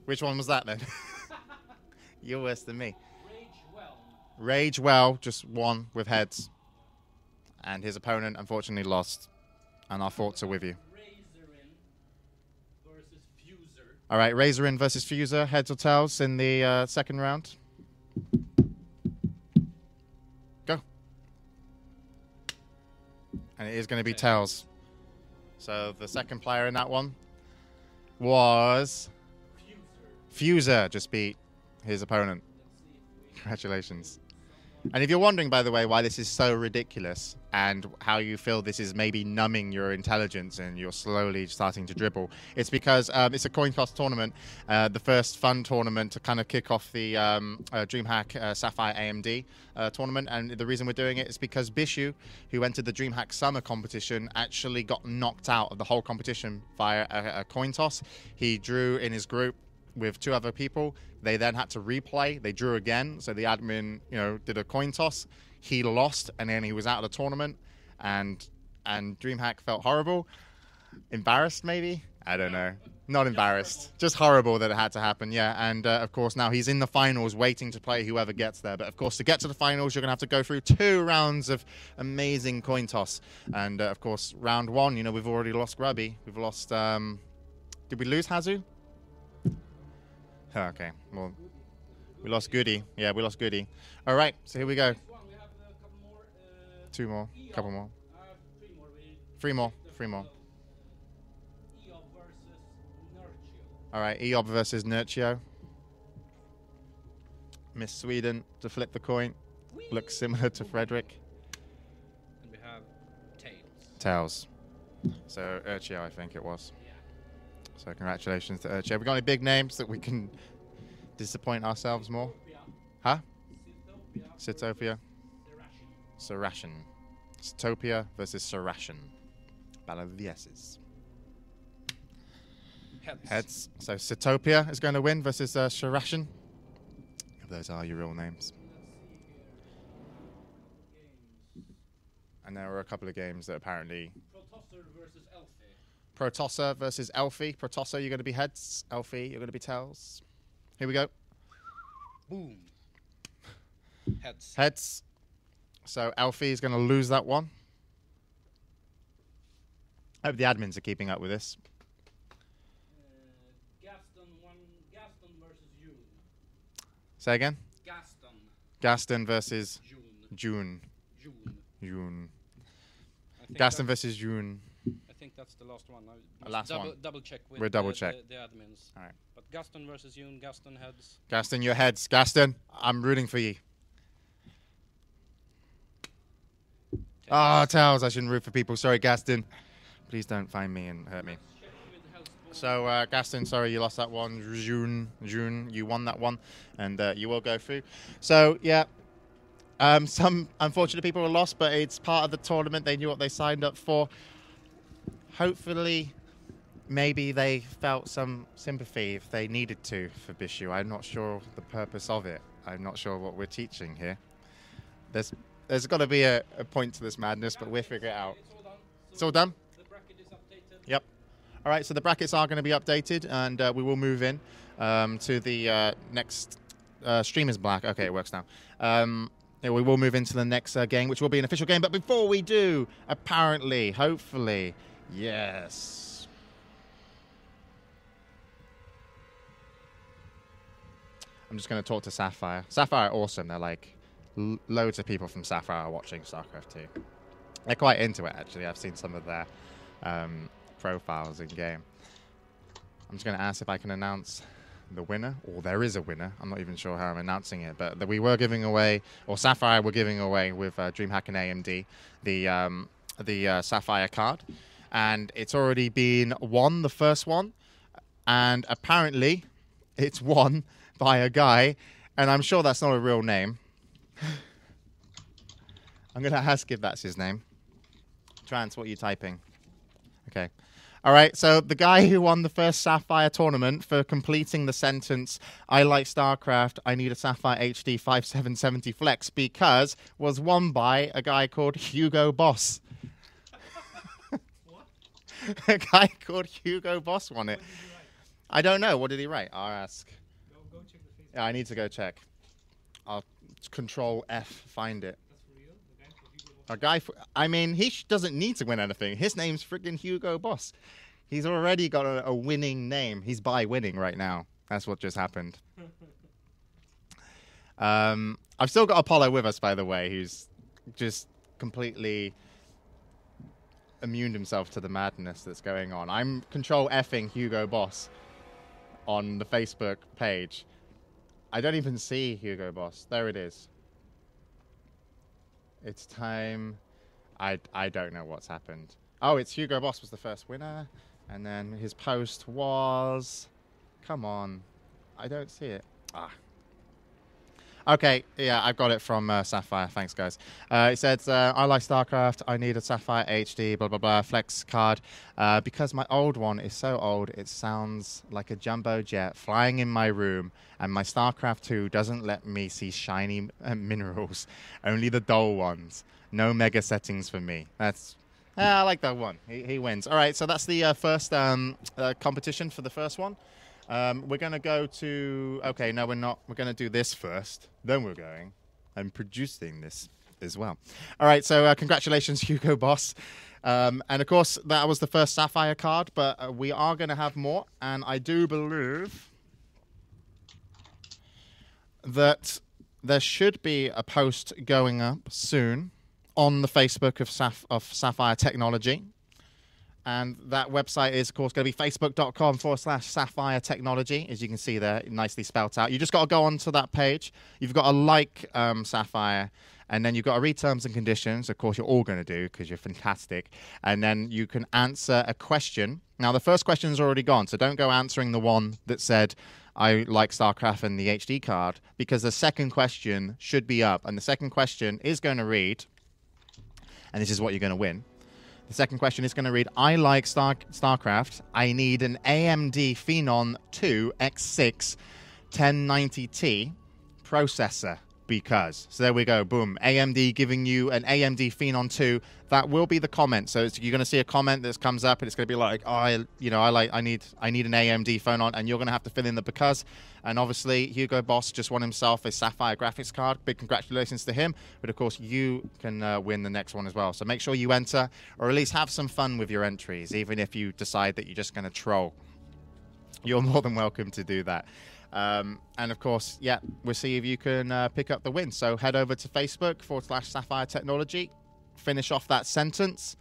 Which one was that then? You're worse than me. Rage Whelm. Rage Well just won with heads. And his opponent unfortunately lost. And our thoughts are with you. Razorin versus Fuser. All right, Razorin versus Fuser, heads or tails in the second round. Go. And it is going to be tails. So the second player in that one was Fuser. Just beat his opponent. Congratulations. And if you're wondering, by the way, why this is so ridiculous and how you feel this is maybe numbing your intelligence and you're slowly starting to dribble, it's because it's a coin toss tournament, the first fun tournament to kind of kick off the Dreamhack Sapphire AMD tournament. And the reason we're doing it is because Bishu, who entered the Dreamhack Summer competition, actually got knocked out of the whole competition via a coin toss. He drew in his group with two other people. They then had to replay. They drew again. So the admin, did a coin toss. He lost, and then he was out of the tournament. And Dreamhack felt horrible. Embarrassed, maybe? I don't know. Not embarrassed. Just horrible that it had to happen, yeah. And, of course, now he's in the finals waiting to play whoever gets there. But, of course, to get to the finals, you're going to have to go through 2 rounds of amazing coin toss. And, of course, round 1, we've already lost Grubby. We've lost... did we lose Hazu? Oh, okay, well, we lost Goody. Yeah, we lost Goody. All right, so here we go. Next one, we have a couple more. 2 more, couple more. 3 more. 3 more. Eob versus Nurtio. All right, Eob versus Nurtio. Miss Sweden to flip the coin. Looks similar to Frederick. And we have Tails. Tails. So Urchio, I think it was. Yeah. So congratulations to Urchio. We got any big names that we can disappoint ourselves more? Huh? Sitopia. Sarashin. Sitopia versus Sarashin. Battle of the S's. Heads. So Sitopia is going to win versus Sarashin. If those are your real names. And there were a couple of games that apparently... Protosser versus Elfie. Protosser versus Elfie. Protosser, you're going to be heads. Elfie, you're going to be tails. Here we go. Boom. Heads. Heads. So Elfie is going to lose that one. I hope the admins are keeping up with this. Gaston versus June. Say again? Gaston. Gaston versus June. June. I think Gaston versus June. I think that's the last one. I Last double, one. Double check with We'll double check. the admins. All right. But Gaston versus June. Gaston heads. Gaston, your heads. Gaston, I'm rooting for you. Ah, tails. I shouldn't root for people. Sorry, Gaston. Please don't find me and hurt me. Check with Hell's Ball. So, Gaston, sorry you lost that one. June, you won that one, and you will go through. So, yeah, Some unfortunate people were lost, but it's part of the tournament. They knew what they signed up for. Hopefully, maybe they felt some sympathy if they needed to for Bishu. I'm not sure the purpose of it. I'm not sure what we're teaching here. There's got to be a point to this madness, but we'll figure it out. It's all done? The bracket is updated. Yep. All right, so the brackets are going to be updated, and we will move in to the next stream is black. Okay, it works now. Yeah, we will move into the next game, which will be an official game. But before we do, apparently, hopefully, yes. I'm just going to talk to Sapphire. Sapphire are awesome. They're like loads of people from Sapphire are watching StarCraft 2. They're quite into it, actually. I've seen some of their profiles in game. I'm just going to ask if I can announce the winner, or there is a winner. I'm not even sure how I'm announcing it, but we were giving away, or Sapphire were giving away with Dreamhack and AMD the Sapphire card, and it's already been won, the first one, and apparently it's won by a guy, and I'm sure that's not a real name. I'm going to ask if that's his name. Trance, what are you typing? Okay. All right, so the guy who won the first Sapphire tournament for completing the sentence, I like StarCraft, I need a Sapphire HD 5770 Flex, because was won by a guy called Hugo Boss. What? A guy called Hugo Boss won it. What did you write? I don't know. What did he write? I'll ask. Go check the Facebook. Yeah, I need to go check. I'll Control F, find it. That's for real? The guy for Hugo Boss? I mean, he doesn't need to win anything. His name's friggin' Hugo Boss. He's already got a winning name. He's by winning right now. That's what just happened. I've still got Apollo with us, by the way, who's just completely immune himself to the madness that's going on. I'm Control Fing Hugo Boss on the Facebook page. I don't even see Hugo Boss. There it is. It's time. I don't know what's happened. Oh, it's Hugo Boss was the first winner. And then his post was... Come on. I don't see it. Ah. Okay, yeah, I've got it from Sapphire. Thanks, guys. It says, I like StarCraft. I need a Sapphire HD, blah, blah, blah, flex card. Because my old one is so old, it sounds like a jumbo jet flying in my room, and my StarCraft 2 doesn't let me see shiny minerals, only the dull ones. No mega settings for me. That's... I like that one. He wins. All right, so that's the first competition for the first one. We're going to go to... Okay, no, we're not. We're going to do this first. Then we're going. I'm producing this as well. All right, so congratulations, Hugo Boss. And, of course, that was the first Sapphire card, but we are going to have more. And I do believe that there should be a post going up soon on the Facebook of Sapphire Technology. And that website is, of course, going to be facebook.com/Sapphire Technology, as you can see there, nicely spelled out. You just got to go onto that page. You've got to like Sapphire, and then you've got to read terms and conditions. Of course, you're all going to do because you're fantastic. And then you can answer a question. Now, the first question's already gone, so don't go answering the one that said, I like StarCraft and the HD card, because the second question should be up. And the second question is going to read, and this is what you're going to win. The second question is going to read, I like StarCraft. I need an AMD Phenom 2 X6 1090T processor because. So there we go. Boom. AMD giving you an AMD Phenom 2. That will be the comment. So you're going to see a comment that comes up and it's going to be like, oh, I need an AMD phone on, and you're going to have to fill in the because. And obviously, Hugo Boss just won himself a Sapphire graphics card. Big congratulations to him. But of course, you can win the next one as well. So make sure you enter, or at least have some fun with your entries, even if you decide that you're just going to troll. You're more than welcome to do that. And of course, yeah, we'll see if you can pick up the win. So head over to Facebook/Sapphire Technology, finish off that sentence,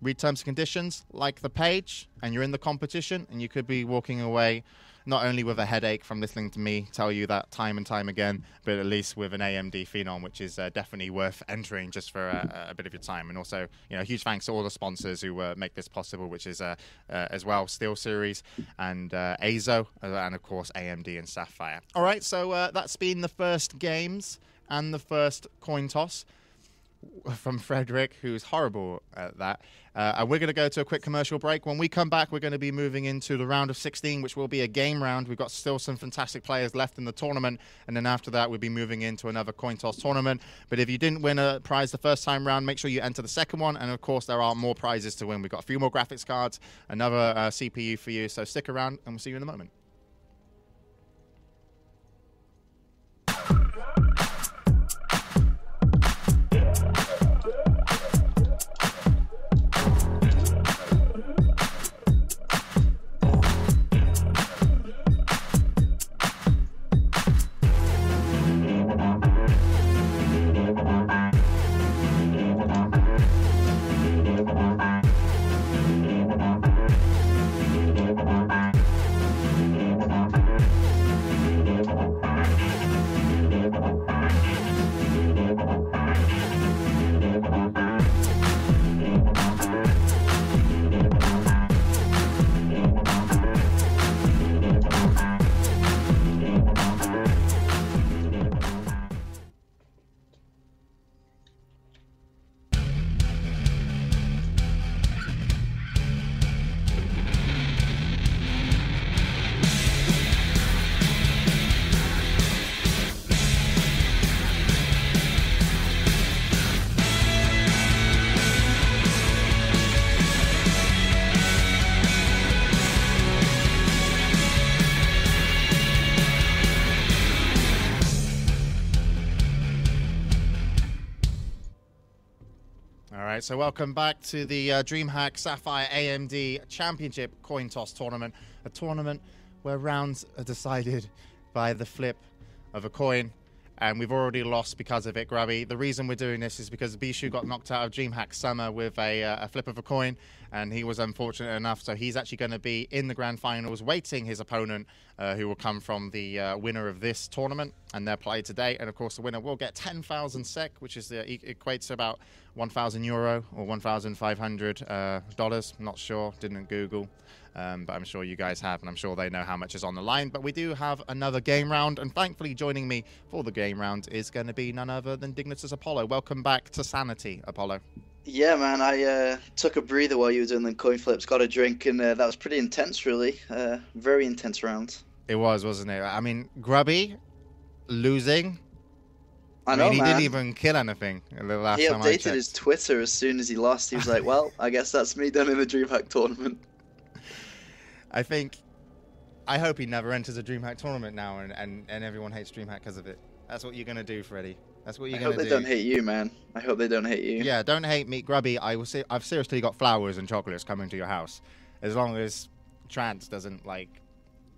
read terms and conditions, like the page, and you're in the competition, and you could be walking away not only with a headache from listening to me tell you that time and time again, but at least with an AMD Phenom, which is definitely worth entering just for a bit of your time. And also, huge thanks to all the sponsors who make this possible, which is as well SteelSeries and AZO, and of course AMD and Sapphire. All right, so that's been the first games. and the first coin toss from Frederick, who's horrible at that. And we're going to go to a quick commercial break. When we come back, we're going to be moving into the round of 16, which will be a game round. We've got still some fantastic players left in the tournament. And then after that, we'll be moving into another coin toss tournament. But if you didn't win a prize the first time round, make sure you enter the second one. And of course, there are more prizes to win. We've got a few more graphics cards, another CPU for you. So stick around and we'll see you in a moment. So welcome back to the Dreamhack Sapphire AMD Championship Coin Toss Tournament, a tournament where rounds are decided by the flip of a coin, and we've already lost because of it, Grubby. The reason we're doing this is because Bishu got knocked out of Dreamhack Summer with a flip of a coin, and he was unfortunate enough, so he's actually going to be in the grand finals waiting his opponent, who will come from the winner of this tournament, and they're played today. And of course the winner will get 10,000 SEK, which is equates to about 1,000 euro or $1,500. Not sure, didn't Google, but I'm sure you guys have, and I'm sure they know how much is on the line. But we do have another game round, and thankfully joining me for the game round is going to be none other than Dignitas Apollo. Welcome back to Sanity, Apollo. Yeah, man, I took a breather while you were doing the coin flips, got a drink, and that was pretty intense, really. Very intense round. It was, wasn't it? I mean, Grubby losing. I know, he man. didn't even kill anything the last time I checked. He updated his Twitter as soon as he lost. He was like, well, I guess that's me done in the Dreamhack tournament. I hope he never enters a Dreamhack tournament now, and everyone hates Dreamhack because of it. That's what you're going to do, Freddie. That's what you're going to do. I hope they don't hate you, man. I hope they don't hate you. Yeah, don't hate me, Grubby. I've seriously got flowers and chocolates coming to your house. As long as Trance doesn't, like,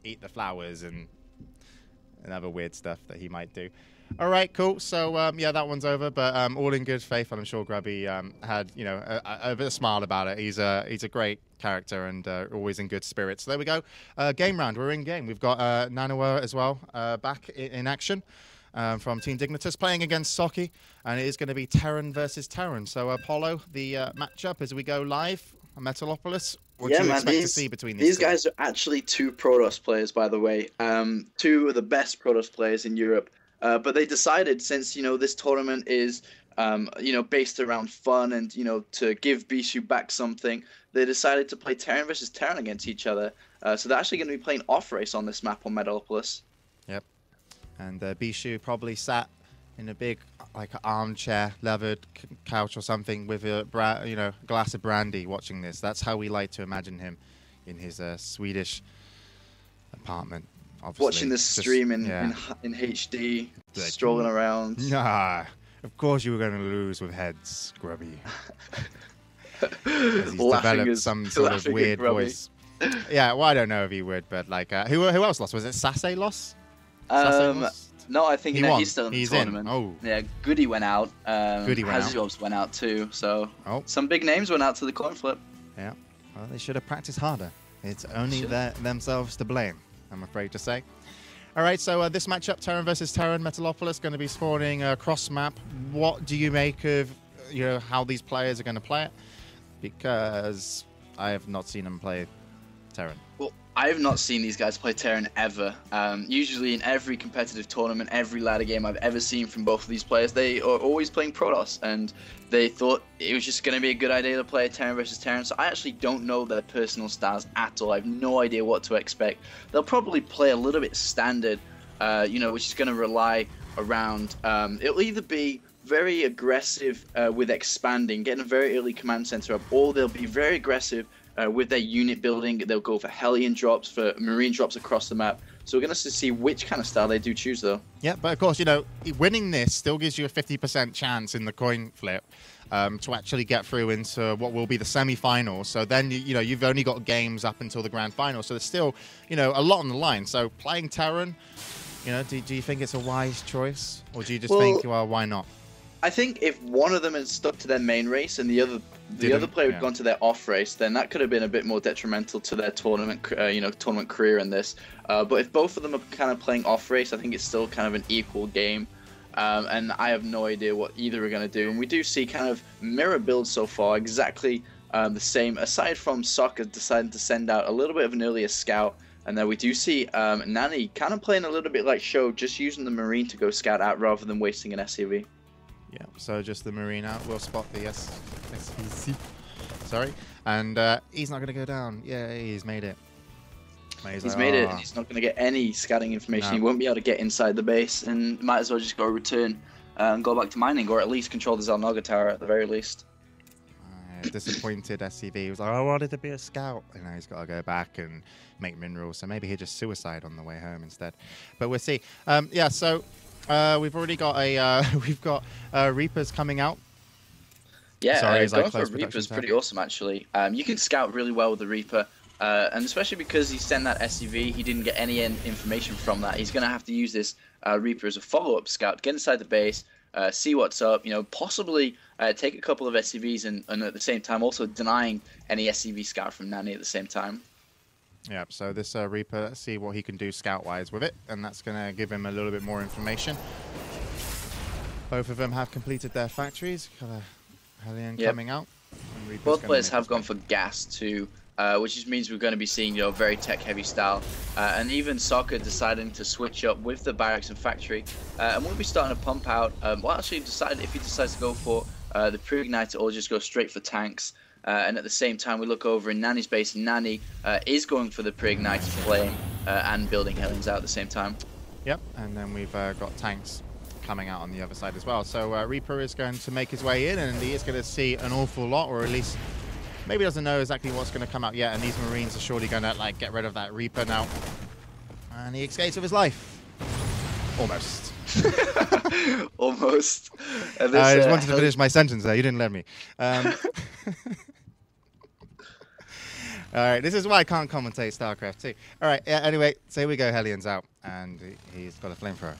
eat the flowers and other weird stuff that he might do. All right, cool. So, yeah, that one's over, but all in good faith, and I'm sure Grubby had, you know, a bit of smile about it. He's a great character and always in good spirits. So there we go. Game round. We're in game. We've got Nanawa as well back in action. From Team Dignitas, playing against Socky, and it is going to be Terran versus Terran. So, Apollo, the matchup as we go live, Metalopolis, what do you expect to see between these two? Guys are actually two Protoss players, by the way. Two of the best Protoss players in Europe. But they decided, since, you know, this tournament is, you know, based around fun and, you know, to give Bishu back something, they decided to play Terran versus Terran against each other. So they're actually going to be playing off-race on this map on Metalopolis. Yep. And Bishu probably sat in a big, like, armchair, leathered couch or something with a you know, glass of brandy watching this. That's how we like to imagine him in his Swedish apartment. Obviously. Watching this stream in HD, strolling around. Nah, of course you were going to lose with heads, Grubby. He's developed some sort of weird voice. Yeah, well, I don't know if he would, but like, who else lost? Was it Sase lost? No, I think he's still in the tournament. Oh. Yeah, Goody went out. Goody went out. Hazjobs went out too. So some big names went out to the coin flip. Yeah, well, they should have practiced harder. It's only themselves to blame, I'm afraid to say. All right, so this matchup, Terran versus Terran, Metalopolis, going to be spawning cross map. What do you make of, you know, how these players are going to play it? Because I have not seen them play Terran. Well, I have not seen these guys play Terran ever. Usually in every competitive tournament, every ladder game I've ever seen from both of these players, they are always playing Protoss, and they thought it was just going to be a good idea to play a Terran versus Terran, so I actually don't know their personal styles at all. I have no idea what to expect. They'll probably play a little bit standard, which is going to rely around, it'll either be very aggressive with expanding, getting a very early command center up, or they'll be very aggressive with their unit building. They'll go for Hellion drops, for Marine drops across the map. So we're going to see which kind of style they do choose, though. Yeah, but of course, winning this still gives you a 50% chance in the coin flip to actually get through into what will be the semi-final. So then, you've only got games up until the grand final. So there's still, a lot on the line. So playing Terran, do you think it's a wise choice? Or do you just think, well, why not? I think if one of them had stuck to their main race and the other player had gone to their off race, then that could have been a bit more detrimental to their tournament career in this. But if both of them are kind of playing off race, I think it's still kind of an equal game. And I have no idea what either are going to do. And we do see kind of mirror builds so far, exactly the same, aside from Soccer deciding to send out a little bit of an earlier scout. And then we do see Nani kind of playing a little bit like Shaun, just using the Marine to go scout out rather than wasting an SCV. Yeah, so just the Marine out. We'll spot the SVC. Sorry. And he's not going to go down. Yeah, he's made it. He's made it, and he's not going to get any scouting information. No. He won't be able to get inside the base, and might as well just go return and go back to mining, or at least control the Xel'Naga tower at the very least. Disappointed SCV. He was like, I wanted to be a scout. He's got to go back and make minerals, so maybe he'll just suicide on the way home instead. But we'll see. So... we've already got Reapers coming out. Yeah, going for a Reaper is pretty awesome, actually. You can scout really well with the Reaper, and especially because he sent that SCV, he didn't get any information from that. He's going to have to use this Reaper as a follow-up scout, get inside the base, see what's up, possibly take a couple of SCVs and at the same time also denying any SCV scout from Nani at the same time. Yeah, so this Reaper, let's see what he can do scout-wise with it, and that's going to give him a little bit more information. Both of them have completed their factories. Got a Hellion coming out. Both players have gone for gas too, which just means we're going to be seeing very tech-heavy style. And even Soccer deciding to switch up with the barracks and factory, and we'll be starting to pump out. Actually, if he decides to go for the pre-igniter or just go straight for tanks. And at the same time, we look over in Nani's base, and Nani is going for the pre-ignited flame and building Hellions out at the same time. Yep, and then we've got tanks coming out on the other side as well. So Reaper is going to make his way in, and he is going to see an awful lot, or at least maybe doesn't know exactly what's going to come out yet. And these Marines are surely going to get rid of that Reaper now. And he escapes with his life. Almost. Almost. I just wanted to finish my sentence there. You didn't let me. All right, this is why I can't commentate StarCraft 2. All right, anyway, so here we go. Hellion's out, and he's got a flamethrower.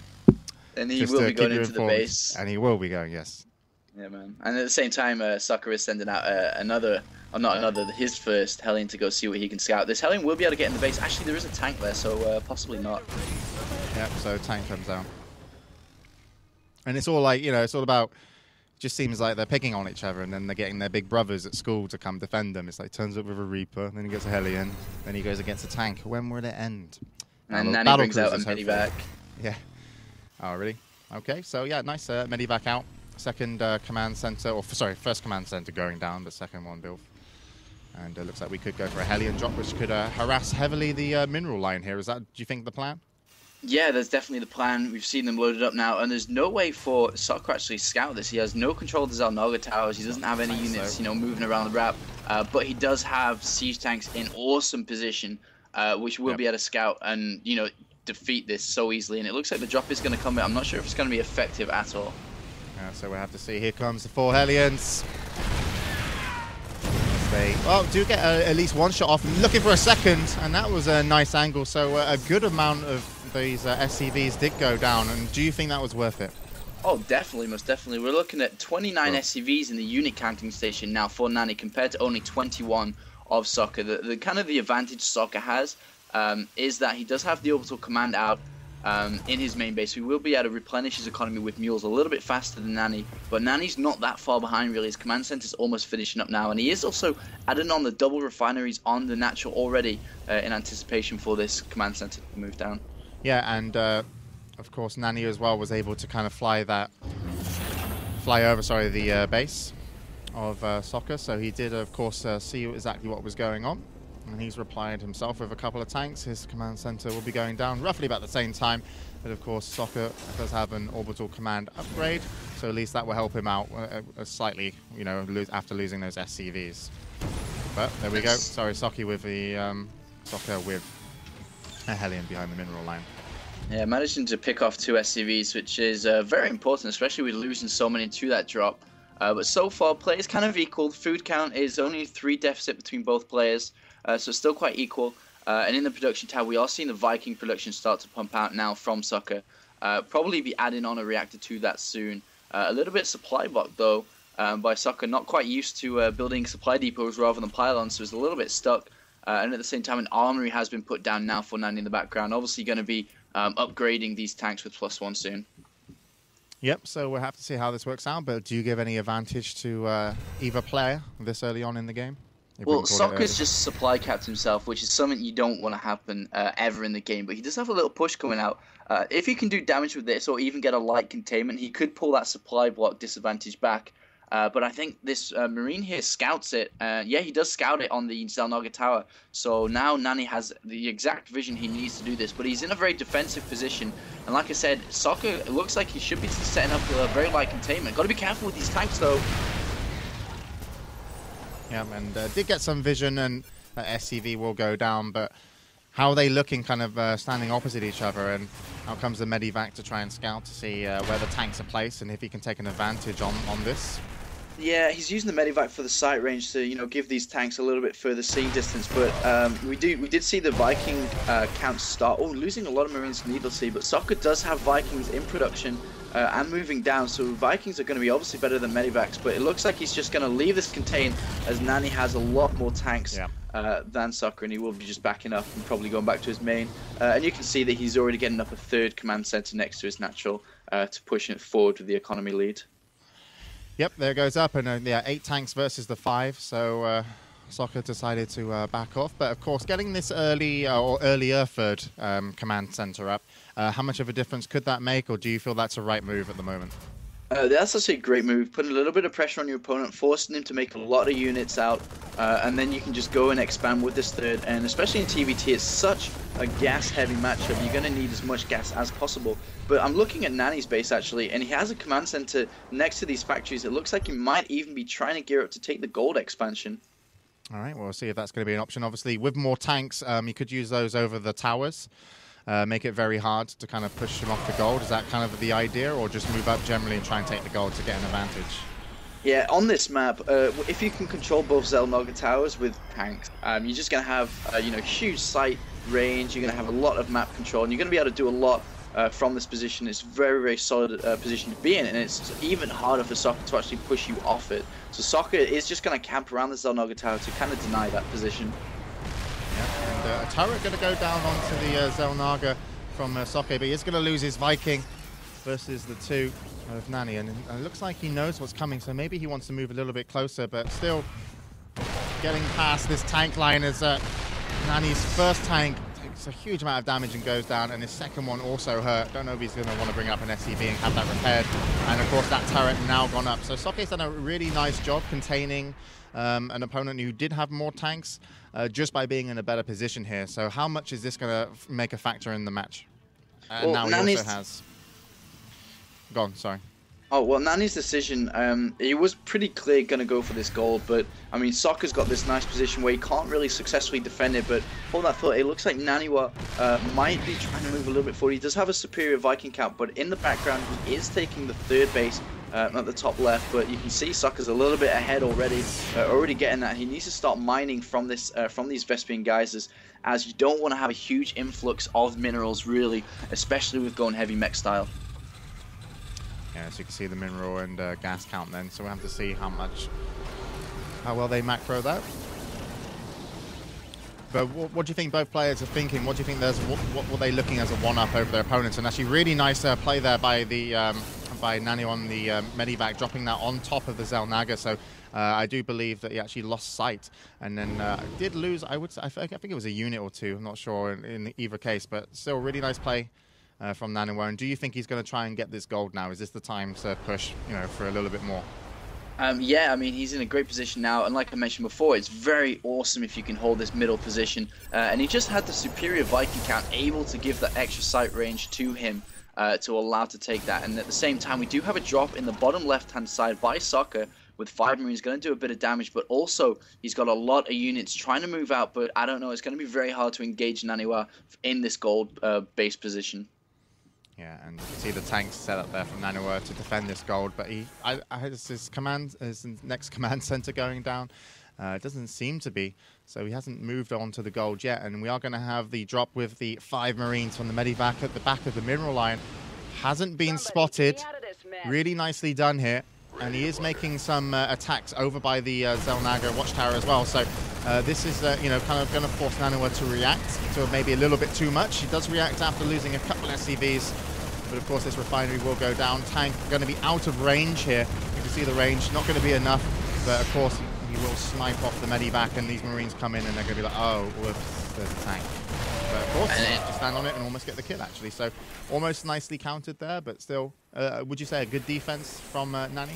And he will be going into the base. And he will be going, yes. Yeah, man. And at the same time, Soccer is sending out his first Hellion to go see what he can scout. This Hellion will be able to get in the base. Actually, there is a tank there, so possibly not. Yep, so tank comes out. And it's all it's all about, just seems like they're picking on each other, and then they're getting their big brothers at school to come defend them. It's like turns up with a Reaper, then he gets a Hellion, then he goes against a tank. When will it end? And Nani brings out a Medivac. Yeah. Oh, really? Okay, so yeah, nice Medivac out. Second command center, first command center going down, the second one built. And it looks like we could go for a Hellion drop, which could harass heavily the mineral line here. Is that, do you think, the plan? Yeah, that's definitely the plan. We've seen them loaded up now, and there's no way for Soccer actually scout this. He has no control of the Xel'Naga towers. He doesn't have any units, moving around the map. But he does have siege tanks in awesome position, which will be able to scout and, defeat this so easily. And it looks like the drop is going to come in. I'm not sure if it's going to be effective at all. Yeah, so we'll have to see. Here comes the 4 Hellions. They do get at least one shot off. Looking for a second, and that was a nice angle. So a good amount of these SCVs did go down. And do you think that was worth it? Oh, definitely, most definitely. We're looking at 29 SCVs in the unit counting station now for Nani, compared to only 21 of Soccer. The kind of the advantage Soccer has is that he does have the orbital command out, in his main base. We will be able to replenish his economy with mules a little bit faster than Nani, but Nani's not that far behind really. His command center's almost finishing up now, and he is also adding on the double refineries on the natural already in anticipation for this command center to move down. Yeah, and of course Nani as well was able to kind of fly over the base of Soccer, so he did of course see exactly what was going on. And he's replied himself with a couple of tanks. His command center will be going down roughly about the same time. But of course, Soccer does have an orbital command upgrade, so at least that will help him out slightly, you know, after losing those SCVs. But there we go. Sorry, Soccer with the Soccer with a Hellion behind the mineral line. Yeah, managing to pick off 2 SCVs, which is very important, especially with losing so many to that drop. But so far, play is kind of equal. Food count is only 3 deficit between both players. So it's still quite equal. And in the production tab, we are seeing the Viking production start to pump out now from Soccer. Probably be adding on a reactor to that soon. A little bit supply blocked, though, by Soccer. Not quite used to building supply depots rather than pylons, so it's a little bit stuck. And at the same time, an armory has been put down now for Nani in the background. Obviously going to be upgrading these tanks with +1 soon. Yep, so we'll have to see how this works out. But do you give any advantage to either player this early on in the game? Well, Soccer's just supply capped himself, which is something you don't want to happen ever in the game. But he does have a little push coming out. If he can do damage with this or even get a light containment, he could pull that supply block disadvantage back. But I think this Marine here scouts it. Yeah, he does scout it on the Zelnaga Tower. So now Nani has the exact vision he needs to do this. But he's in a very defensive position. And like I said, Soccer, it looks like he should be setting up a very light containment. Got to be careful with these tanks, though. Yeah, and did get some vision, and SCV will go down, but how are they looking kind of standing opposite each other, and how comes the Medivac to try and scout to see where the tanks are placed and if he can take an advantage on this? Yeah, he's using the Medivac for the sight range to, you know, give these tanks a little bit further seeing distance, but we did see the Viking count start. Oh, losing a lot of Marines needlessly, but Soccer does have Vikings in production and moving down, so Vikings are going to be obviously better than Medivacs, but it looks like he's just going to leave this contained as Nani has a lot more tanks than Soccer, and he will be just backing up and probably going back to his main. And you can see that he's already getting up a 3rd command center next to his natural to push it forward with the economy lead. Yep, there goes up, and yeah, 8 tanks versus the 5, so Soccer decided to back off. But of course, getting this early or earlier 3rd command center up, how much of a difference could that make, or do you feel that's a right move at the moment? That's actually a great move, putting a little bit of pressure on your opponent, forcing him to make a lot of units out, and then you can just go and expand with this 3rd, and especially in TVT, it's such a gas-heavy matchup, you're going to need as much gas as possible. But I'm looking at Nani's base, actually, and he has a command center next to these factories. It looks like he might even be trying to gear up to take the gold expansion. All right, we'll see if that's going to be an option. Obviously, with more tanks, you could use those over the towers. Make it very hard to kind of push him off the gold. Is that kind of the idea, or just move up generally and try and take the gold to get an advantage? Yeah, on this map, if you can control both Zelnaga towers with tanks, you're just going to have you know, huge sight range. You're going to have a lot of map control, and you're going to be able to do a lot from this position. It's a very, very solid position to be in, and it's even harder for Soccer to actually push you off it. So Soccer is just going to camp around the Zelnaga tower to kind of deny that position. And a turret going to go down onto the Zelnaga from Soccer, but he's going to lose his Viking versus the 2 of Nani, and it looks like he knows what's coming, so maybe he wants to move a little bit closer, but still getting past this tank line as Nani's first tank takes a huge amount of damage and goes down, and his second one also hurt. Don't know if he's going to want to bring up an SCV and have that repaired, and of course that turret now gone up. So Soccer's done a really nice job containing an opponent who did have more tanks just by being in a better position here. So how much is this going to make a factor in the match? Well, now he also has... Go on, sorry. Oh, well, Nani's decision, he was pretty clear going to go for this gold, but, I mean, Soccer's got this nice position where he can't really successfully defend it, but hold that thought, it looks like Naniwa might be trying to move a little bit forward. He does have a superior Viking count, but in the background, he is taking the 3rd base at the top left, but you can see Soccer's a little bit ahead already, already getting that. He needs to start mining from this, from these Vespian geysers, as you don't want to have a huge influx of minerals, really, especially with going heavy mech style. Yeah, so you can see the mineral and gas count then, so we'll have to see how well they macro that. But what do you think both players are thinking? What do you think what were they looking as a one-up over their opponents? And actually really nice play there by the by Nani on the Medivac, dropping that on top of the Xel'Naga. So I do believe that he actually lost sight and then did lose, I think it was a unit or two, I'm not sure in either case, but still really nice play from Naniwa. And do you think he's going to try and get this gold now? Is this the time to push, for a little bit more? Yeah, I mean, he's in a great position now, and like I mentioned before, it's very awesome if you can hold this middle position. And he just had the superior Viking count, able to give that extra sight range to him to allow to take that. And at the same time, we do have a drop in the bottom left-hand side by Soccer with 5 Marines, going to do a bit of damage, but also he's got a lot of units trying to move out, but I don't know, it's going to be very hard to engage Naniwa in this gold base position. Yeah, and you can see the tanks set up there from Naniwa to defend this gold, but his next command center going down. It doesn't seem to be, so he hasn't moved on to the gold yet, and we are going to have the drop with the 5 Marines from the Medivac at the back of the mineral line. Hasn't been spotted. Really nicely done here, and he is making some attacks over by the Xel'Naga watchtower as well, so this is kind of going to force Naniwa to react to maybe a little bit too much. He does react after losing a couple SCVs, but of course this refinery will go down. Tank going to be out of range here. You can see the range, not going to be enough, but of course he will snipe off the Medivac, and these Marines come in and they're going to be like, oh, whoops, there's a tank. But of course, stand on it and almost get the kill actually. So almost nicely countered there, but still, would you say a good defense from Nani?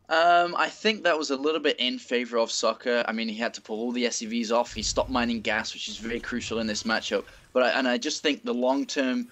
I think that was a little bit in favor of Soccer. I mean, he had to pull all the SCVs off. He stopped mining gas, which is very crucial in this matchup. But I just think the long-term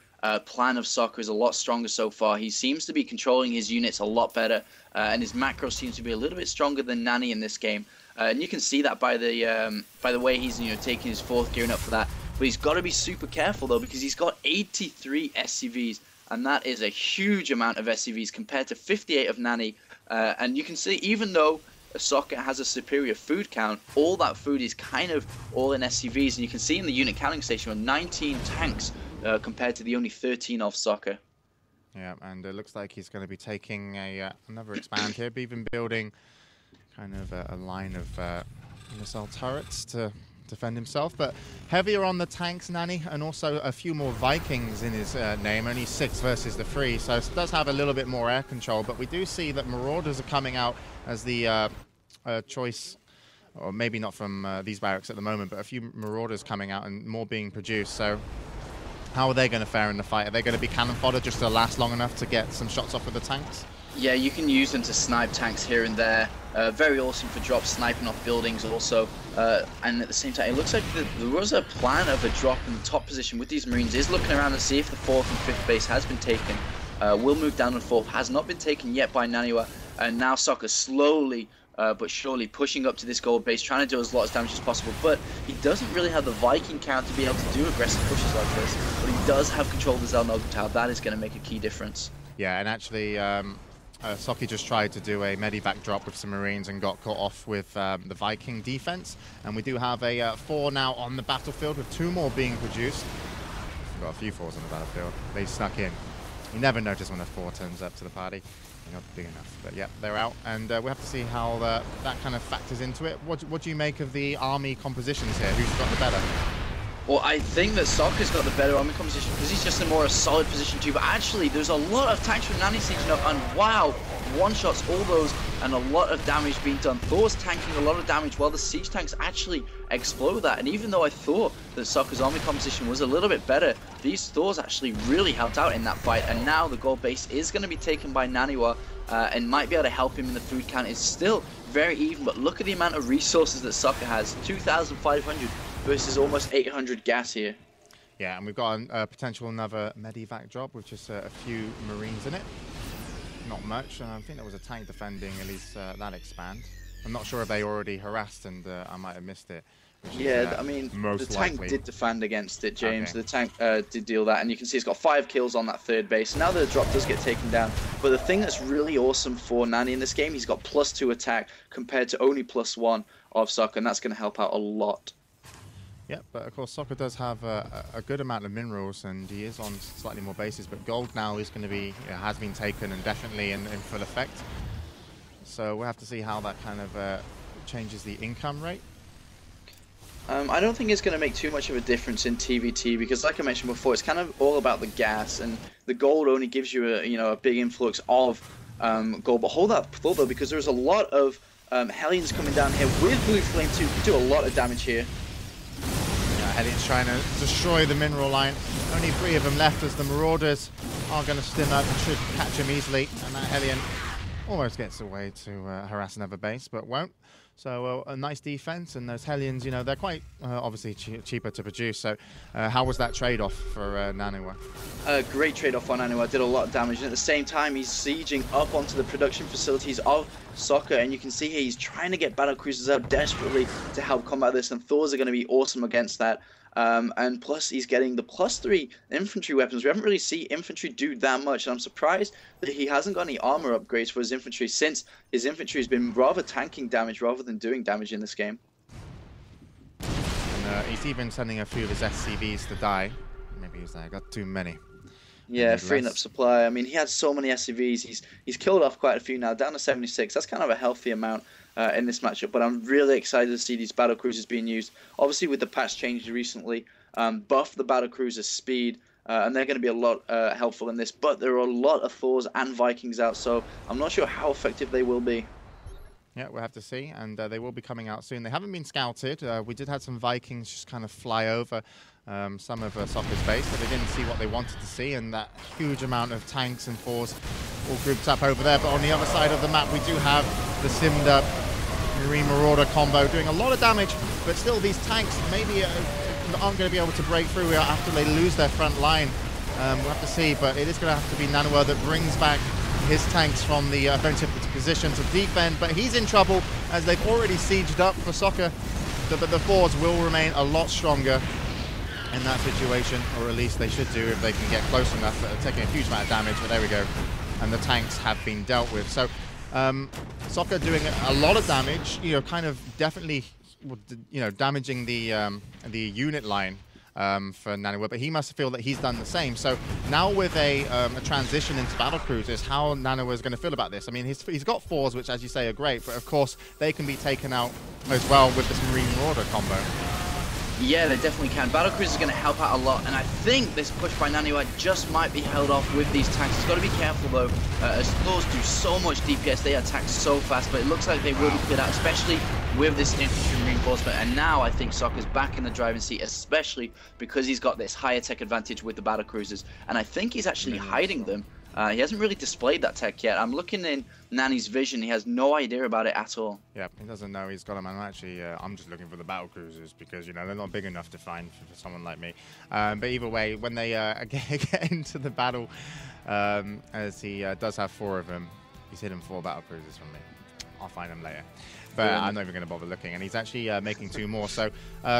plan of Soccer is a lot stronger so far. He seems to be controlling his units a lot better, and his macro seems to be a little bit stronger than Nani in this game. And you can see that by the way he's taking his 4th, gearing up for that. But he's got to be super careful though, because he's got 83 SCVs, and that is a huge amount of SCVs compared to 58 of Nani. And you can see, even though Soccer has a superior food count, all that food is kind of all in SCVs. And you can see in the unit counting station, with 19 tanks compared to the only 13 of Soccer. Yeah, and it looks like he's going to be taking another expand here, but even building kind of a line of missile turrets to defend himself, but heavier on the tanks, Nani, and also a few more Vikings in his name, only 6 versus the 3, so it does have a little bit more air control. But we do see that Marauders are coming out as the choice, or maybe not from these barracks at the moment, but a few Marauders coming out and more being produced. So how are they going to fare in the fight? Are they going to be cannon fodder just to last long enough to get some shots off with the tanks? Yeah, you can use them to snipe tanks here and there. Very awesome for drops, sniping off buildings also. And at the same time, it looks like there was a plan of a drop in the top position with these Marines. Is looking around to see if the 4th and 5th base has been taken. Will move down to 4th, has not been taken yet by Naniwa. And now Soccer slowly but surely pushing up to this gold base, trying to do as lot of damage as possible. But he doesn't really have the Viking count to be able to do aggressive pushes like this. But he does have control of the Xel'Naga tower. That is going to make a key difference. Yeah, and actually Socky just tried to do a Medivac drop with some Marines and got caught off with the Viking defense. And we do have a 4 now on the battlefield, with 2 more being produced. We've got a few 4s on the battlefield. They snuck in. You never notice when a 4 turns up to the party. You're not big enough. But yeah, they're out. And we have to see how that kind of factors into it. What do you make of the army compositions here? Who's got the better? Well, I think that Soccer's got the better army composition because he's just in more a solid position too. But actually, there's a lot of tanks from Nani sieging up, and wow, one-shots all those, and a lot of damage being done. Thor's tanking a lot of damage while the siege tanks actually explode that. And even though I thought that Soccer's army composition was a little bit better, these Thors actually really helped out in that fight. And now the gold base is going to be taken by Naniwa, and might be able to help him in the food count. It's still very even, but look at the amount of resources that Soccer has. 2,500 versus almost 800 gas here. Yeah, and we've got a potential another Medivac drop with just a few Marines in it. Not much, and I think there was a tank defending at least that expand. I'm not sure if they already harassed, and I might have missed it. Yeah, I mean, the tank did defend against it, James. Okay. The tank did deal that, and you can see it's got 5 kills on that 3rd base. Now the drop does get taken down, but the thing that's really awesome for Nani in this game, he's got +2 attack compared to only +1 of Soccer, and that's going to help out a lot. Yeah, but of course Soccer does have a good amount of minerals, and he is on slightly more bases, but gold now is going to be, has been taken and definitely in full effect. So we'll have to see how that kind of changes the income rate. I don't think it's going to make too much of a difference in TVT because, like I mentioned before, it's kind of all about the gas, and the gold only gives you a big influx of gold. But hold that thought though, because there's a lot of Hellions coming down here with Blue Flame 2. Can do a lot of damage here. Yeah, Hellions trying to destroy the mineral line. Only 3 of them left as the Marauders are going to stim up and should catch him easily. And that Hellion almost gets away to harass another base, but won't. So a nice defense, and those Hellions, they're quite obviously cheaper to produce. So how was that trade-off for Nanua? Great trade-off on Nanua, did a lot of damage, and at the same time he's sieging up onto the production facilities of Soccer, and you can see here he's trying to get battle cruisers out desperately to help combat this, and Thors are going to be awesome against that. And plus he's getting the +3 infantry weapons. We haven't really seen infantry do that much, and I'm surprised that he hasn't got any armor upgrades for his infantry, since his infantry has been rather tanking damage rather than doing damage in this game. And he's even sending a few of his SCVs to die. Maybe he's got too many. Yeah, freeing up supply. I mean, he had so many SCVs. He's killed off quite a few now, down to 76. That's kind of a healthy amount in this matchup, but I'm really excited to see these battle cruisers being used. Obviously, with the patch changes recently, buff the battle cruiser speed, and they're going to be a lot helpful in this. But there are a lot of Thors and Vikings out, so I'm not sure how effective they will be. Yeah, we'll have to see, and they will be coming out soon. They haven't been scouted. We did have some Vikings just kind of fly over some of Soccer's base, but they didn't see what they wanted to see, and that huge amount of tanks and Thors all grouped up over there. But on the other side of the map, we do have the simmed up Marine Marauder combo doing a lot of damage, but still these tanks maybe aren't going to be able to break through after they lose their front line. We'll have to see, but it is going to have to be Nanua that brings back his tanks from the offensive position to defend, but he's in trouble as they've already sieged up for Soccer. But the Thors will remain a lot stronger in that situation, or at least they should do if they can get close enough. Taking a huge amount of damage, but there we go. And the tanks have been dealt with. So Soccer doing a lot of damage, kind of definitely, damaging the unit line for Nanua, but he must feel that he's done the same. So now with a transition into battle cruisers, how Nanua is going to feel about this? I mean, he's got Thors, which, as you say, are great, but of course they can be taken out as well with this Marine Marauder combo. Yeah, they definitely can. Battlecruiser is going to help out a lot, and I think this push by Nanua just might be held off with these tanks. He's got to be careful though, as Thors do so much DPS, they attack so fast, but it looks like they will be cleared out, especially with this infantry reinforcement. And now I think Soccer's back in the driving seat, especially because he's got this higher tech advantage with the battlecruisers, and I think he's actually hiding them. He hasn't really displayed that tech yet. I'm looking in Nani's vision. He has no idea about it at all. Yeah, he doesn't know he's got them. I'm just looking for the battle cruisers because, they're not big enough to find for someone like me. But either way, when they get into the battle, as he does have 4 of them, he's hidden 4 battle cruisers from me. I'll find them later. But I'm not even going to bother looking. And he's actually making 2 more. So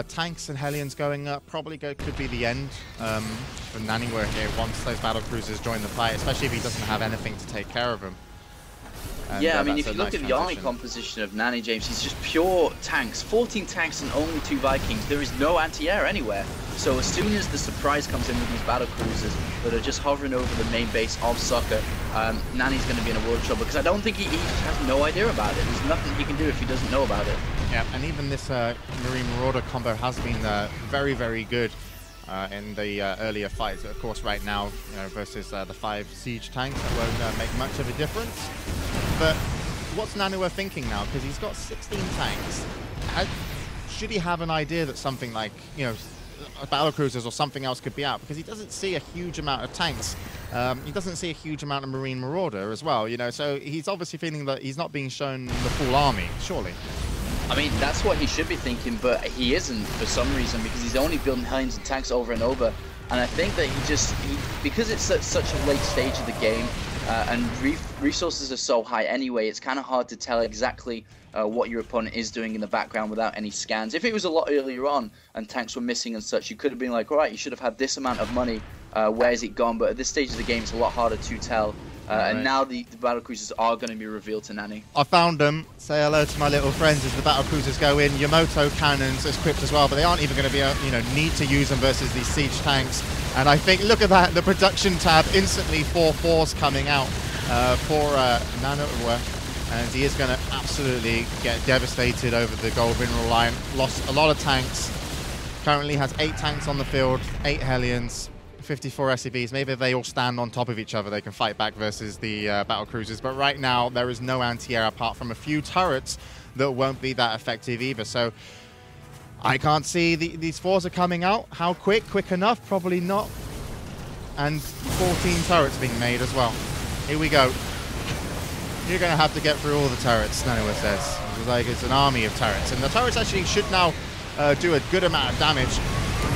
tanks and Hellions going up probably could be the end for Nanua here once those battle cruisers join the fight, especially if he doesn't have anything to take care of them. And, yeah, I mean, if you look at the army composition of Nani, James, he's just pure tanks. 14 tanks and only 2 Vikings. There is no anti-air anywhere. So as soon as the surprise comes in with these battle cruisers that are just hovering over the main base of Soccer, Nani's going to be in a world of trouble, because I don't think he has no idea about it. There's nothing he can do if he doesn't know about it. Yeah, and even this Marine Marauder combo has been very, very good in the earlier fights. Of course, right now, versus the 5 siege tanks, that won't make much of a difference. But what's Nanua thinking now? Because he's got 16 tanks. Should he have an idea that something like, battle cruisers or something else could be out? Because he doesn't see a huge amount of tanks. He doesn't see a huge amount of Marine Marauder as well, so he's obviously feeling that he's not being shown the full army, surely. I mean, that's what he should be thinking, but he isn't for some reason, because he's only building Hellions and tanks over and over. And I think that because it's at such a late stage of the game, and resources are so high anyway, it's kind of hard to tell exactly what your opponent is doing in the background without any scans. If it was a lot earlier on and tanks were missing and such, you could have been like, all right, you should have had this amount of money, where is it gone? But at this stage of the game, it's a lot harder to tell. And now the battlecruisers are going to be revealed to Nani. I found them. Say hello to my little friends as the battlecruisers go in. Yamato cannons equipped as well, but they aren't even going to be, need to use them versus these siege tanks. And I think, look at that, the production tab, instantly 4 Thors coming out for Nanua. And he is going to absolutely get devastated over the gold mineral line. Lost a lot of tanks. currently has 8 tanks on the field, 8 Hellions, 54 SCVs. Maybe if they all stand on top of each other, they can fight back versus the battle cruisers. But right now, there is no anti-air apart from a few turrets that won't be that effective either. So I can't see these 4s are coming out. How quick? Quick enough? Probably not. And 14 turrets being made as well. Here we go. You're going to have to get through all the turrets, Nanoa says. It's like it's an army of turrets. And the turrets actually should now do a good amount of damage.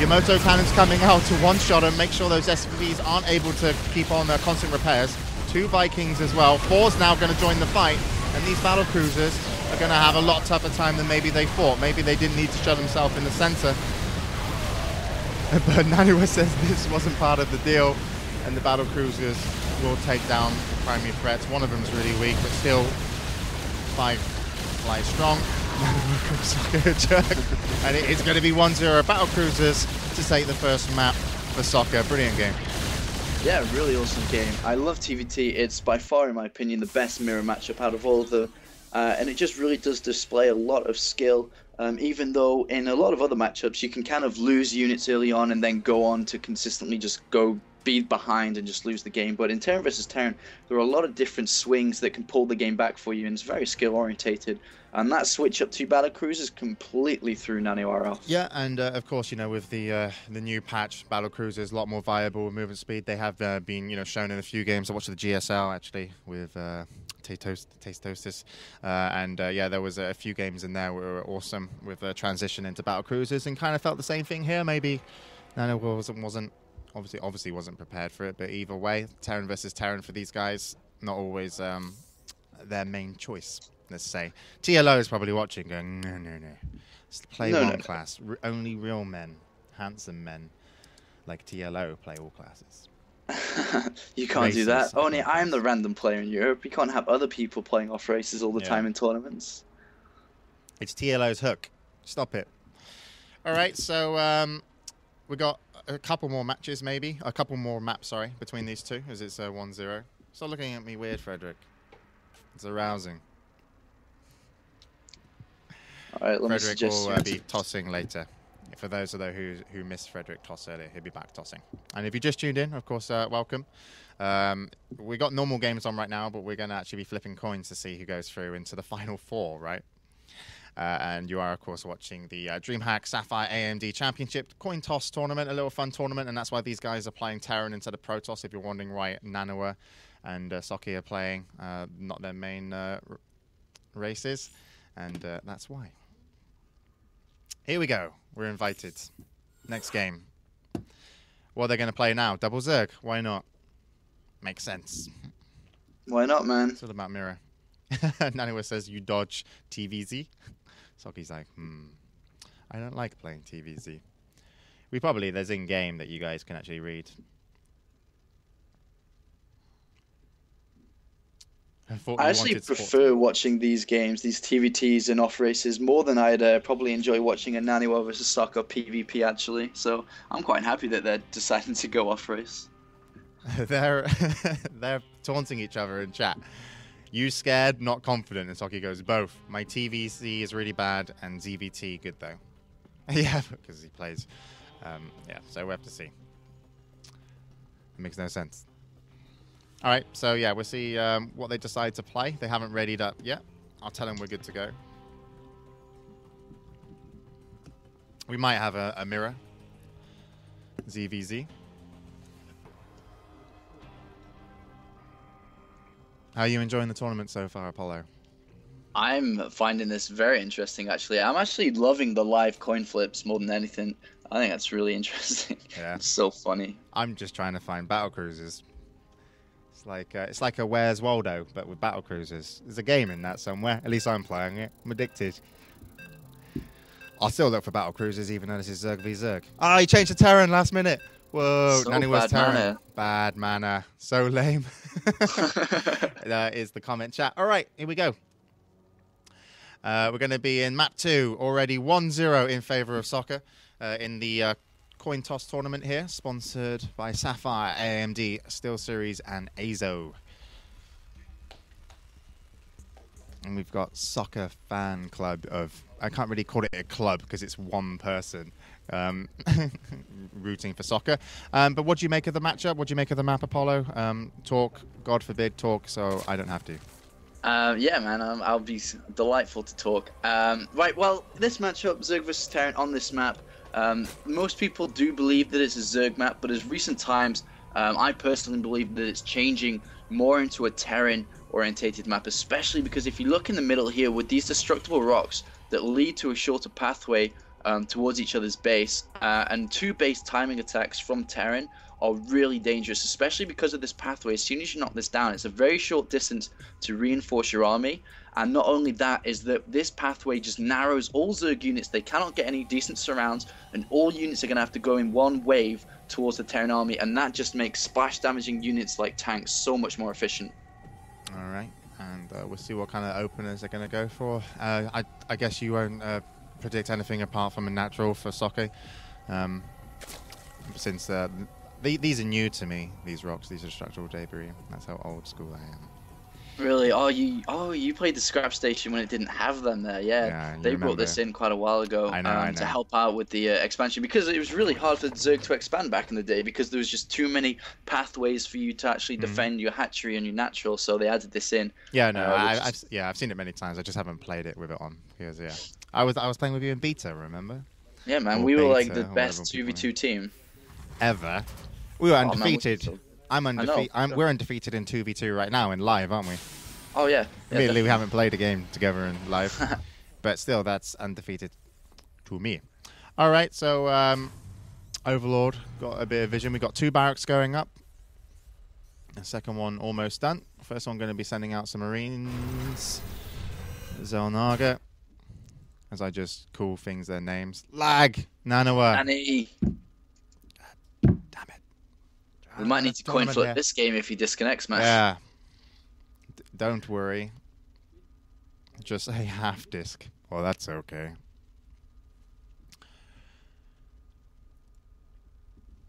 Yamato cannons coming out to one-shot and make sure those SCVs aren't able to keep on their constant repairs. 2 Vikings as well. 4's now going to join the fight. And these battle cruisers are going to have a lot tougher time than maybe they thought. Maybe they didn't need to shut themselves in the center. But Nanoa says this wasn't part of the deal, and the battle cruisers will take down the primary threats. One of them is really weak, but still 5 fly strong. And it is going to be 1-0 battle cruisers to take the first map for soccer. Brilliant game. Yeah, really awesome game. I love TVT. It's by far, in my opinion, the best mirror matchup out of all of them. And it just really does display a lot of skill. Even though in a lot of other matchups you can kind of lose units early on and then go on to consistently just go be behind and just lose the game. But in Terran versus Terran, there are a lot of different swings that can pull the game back for you, and it's very skill orientated. And that switch up to battle cruisers completely threw Nanoa off. Yeah, and of course, you know, with the new patch, battle cruisers a lot more viable with movement speed. They have been, you know, shown in a few games. I watched the GSL actually with Taste-Toasters, and yeah, there was a few games in there were awesome with the transition into battle cruisers, and kind of felt the same thing here. Maybe Nanoa obviously wasn't prepared for it, but either way, Terran versus Terran for these guys, not always their main choice. Let's say TLO is probably watching, going, no. Let's play one class. Only real men, handsome men, like TLO play all classes. You can't do that. Only I'm the random player in Europe. You can't have other people playing off races all the time in tournaments. It's TLO's hook. Stop it. All right, so we got a couple more matches, maybe a couple more maps. Sorry, between these two, as it's 1-0. Stop looking at me weird, Frederick. It's arousing. All right, let me Frederick suggest will be tossing later. For those of those who missed Frederick toss earlier, he'll be back tossing. And if you just tuned in, of course, welcome. We got normal games on right now, but we're going to actually be flipping coins to see who goes through into the final 4, right? And you are, of course, watching the Dreamhack Sapphire AMD Championship coin toss tournament, a little fun tournament, and that's why these guys are playing Terran instead of Protoss. If you're wondering why Nanoa and Socky are playing not their main races, and that's why. Here we go. We're invited. Next game. What are they going to play now? Double Zerg? Why not? Makes sense. Why not, man? It's all about mirror. Nanoa says you dodge TVZ. Socky's like, I don't like playing TVZ. There's in-game that you guys can actually read. I actually prefer watching these games, these TVTs and off races, more than I'd probably enjoy watching a Nanoa versus Soccer PvP, actually. So I'm quite happy that they're deciding to go off race. They're taunting each other in chat. You scared, not confident. And Socky goes, both. My TVC is really bad and ZVT good, though. Yeah, because he plays. Yeah, so we have to see. It makes no sense. All right, so yeah, we'll see what they decide to play. They haven't readied up yet. I'll tell them we're good to go. We might have a mirror. ZVZ. How are you enjoying the tournament so far, Apollo? I'm finding this very interesting, actually. I'm actually loving the live coin flips more than anything. I think that's really interesting. Yeah. It's so funny. I'm just trying to find battle cruisers. It's like a Where's Waldo, but with battle cruisers. There's a game in that somewhere. At least I'm playing it. I'm addicted. I'll still look for battle cruisers, even though this is Zerg v Zerg. Ah, he changed to Terran last minute. Whoa, Nanny was Terran. Mana. Bad mana. So lame. That is the comment chat. All right, here we go. We're going to be in map 2, already 1-0 in favor of soccer in the coin toss tournament here, sponsored by Sapphire, AMD, SteelSeries, and Azo. And we've got Soccer Fan Club of, I can't really call it a club because it's one person rooting for soccer. But what do you make of the matchup? What do you make of the map, Apollo? Talk, God forbid, talk, so I don't have to. Yeah, man, I'll be delightful to talk. Right, well, this matchup, Zerg vs Terran on this map, most people do believe that it's a Zerg map, but as recent times, I personally believe that it's changing more into a Terran orientated map, especially because if you look in the middle here with these destructible rocks that lead to a shorter pathway towards each other's base, and 2 base timing attacks from Terran are really dangerous, especially because of this pathway. As soon as you knock this down, it's a very short distance to reinforce your army. And not only that, is that this pathway just narrows all Zerg units. They cannot get any decent surrounds, and all units are going to have to go in one wave towards the Terran army, and that just makes splash damaging units like tanks so much more efficient. All right, and we'll see what kind of openers they're going to go for. I guess you won't predict anything apart from a natural for Soccer, since these are new to me, these rocks. These are structural debris. That's how old school I am. Really? You played the scrap station when it didn't have them there. Yeah, they brought this in quite a while ago to help out with the expansion, because it was really hard for Zerg to expand back in the day because there was just too many pathways for you to actually defend your hatchery and your natural. So they added this in. Yeah, no, I've seen it many times. I just haven't played it with it on because I was playing with you in beta. Remember? Yeah, man, we were like the best 2v2 team ever. We were undefeated. We're undefeated in 2v2 right now in live, aren't we? Oh yeah. Admittedly, we haven't played a game together in live, but still, that's undefeated to me. All right, so Overlord got a bit of vision. We got 2 barracks going up. The second one almost done. First one going to be sending out some Marines. Zelnaga, as I just call things their names. Lag, Nanawa. Nani. Damn it. We might need to coin flip this game if he disconnects, man. Yeah. Don't worry. Just a half disc. Well, that's okay.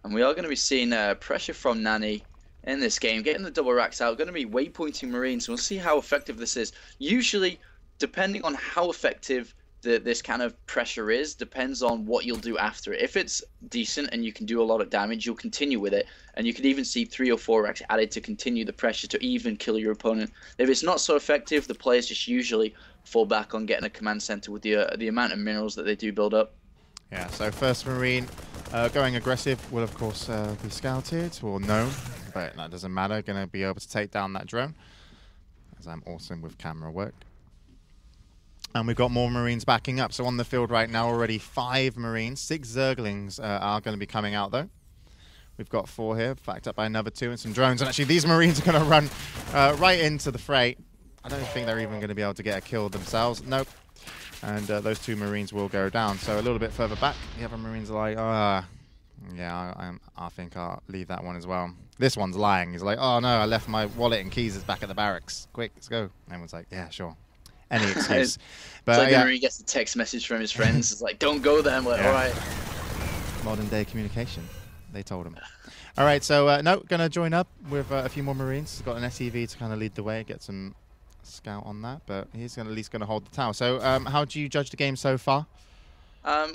And we are going to be seeing pressure from Nani in this game, getting the double racks out. Going to be waypointing Marines. We'll see how effective this is. Usually, depending on how effective this kind of pressure is, depends on what you'll do after it. If it's decent and you can do a lot of damage, you'll continue with it, and you could even see 3 or 4 racks added to continue the pressure to even kill your opponent. If it's not so effective, the players just usually fall back on getting a command center with the amount of minerals that they do build up. Yeah, so first Marine going aggressive will of course be scouted or known, but that doesn't matter. Going to be able to take down that drone, as I'm awesome with camera work. And we've got more Marines backing up. So on the field right now, already 5 Marines. 6 Zerglings are going to be coming out, though. We've got 4 here, backed up by another 2 and some drones. And actually, these Marines are going to run right into the fray. I don't think they're even going to be able to get a kill themselves. Nope. And those 2 Marines will go down. So a little bit further back, the other Marines are like, yeah, I think I'll leave that one as well. This one's lying. He's like, oh, no, I left my wallet and keys back at the barracks. Quick, let's go. Everyone's like, yeah, sure. Any excuse. But it's like when he gets a text message from his friends. It's like, don't go there. I'm like, all right. Modern day communication. They told him. All right, so no, going to join up with a few more Marines. Got an SCV to kind of lead the way, get some scout on that, but he's at least going to hold the tower. So how do you judge the game so far?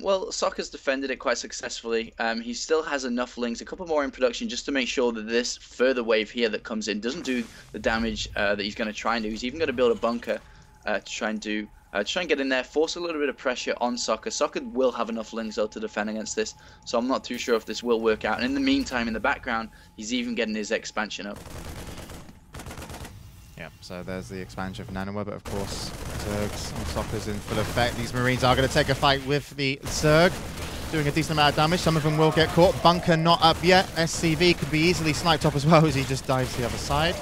Well, Soccer's defended it quite successfully. He still has enough links, a couple more in production, just to make sure that this further wave here that comes in doesn't do the damage that he's going to try and do. He's even going to build a bunker to try and get in there, force a little bit of pressure on Soccer. Soccer will have enough links though to defend against this, so I'm not too sure if this will work out. And in the meantime, in the background, he's even getting his expansion up. Yeah, so there's the expansion for Nanawa, but of course, Zergs and Soccer's in full effect. These Marines are going to take a fight with the Zerg, doing a decent amount of damage. Some of them will get caught. Bunker not up yet. SCV could be easily sniped off as well as he just dives to the other side.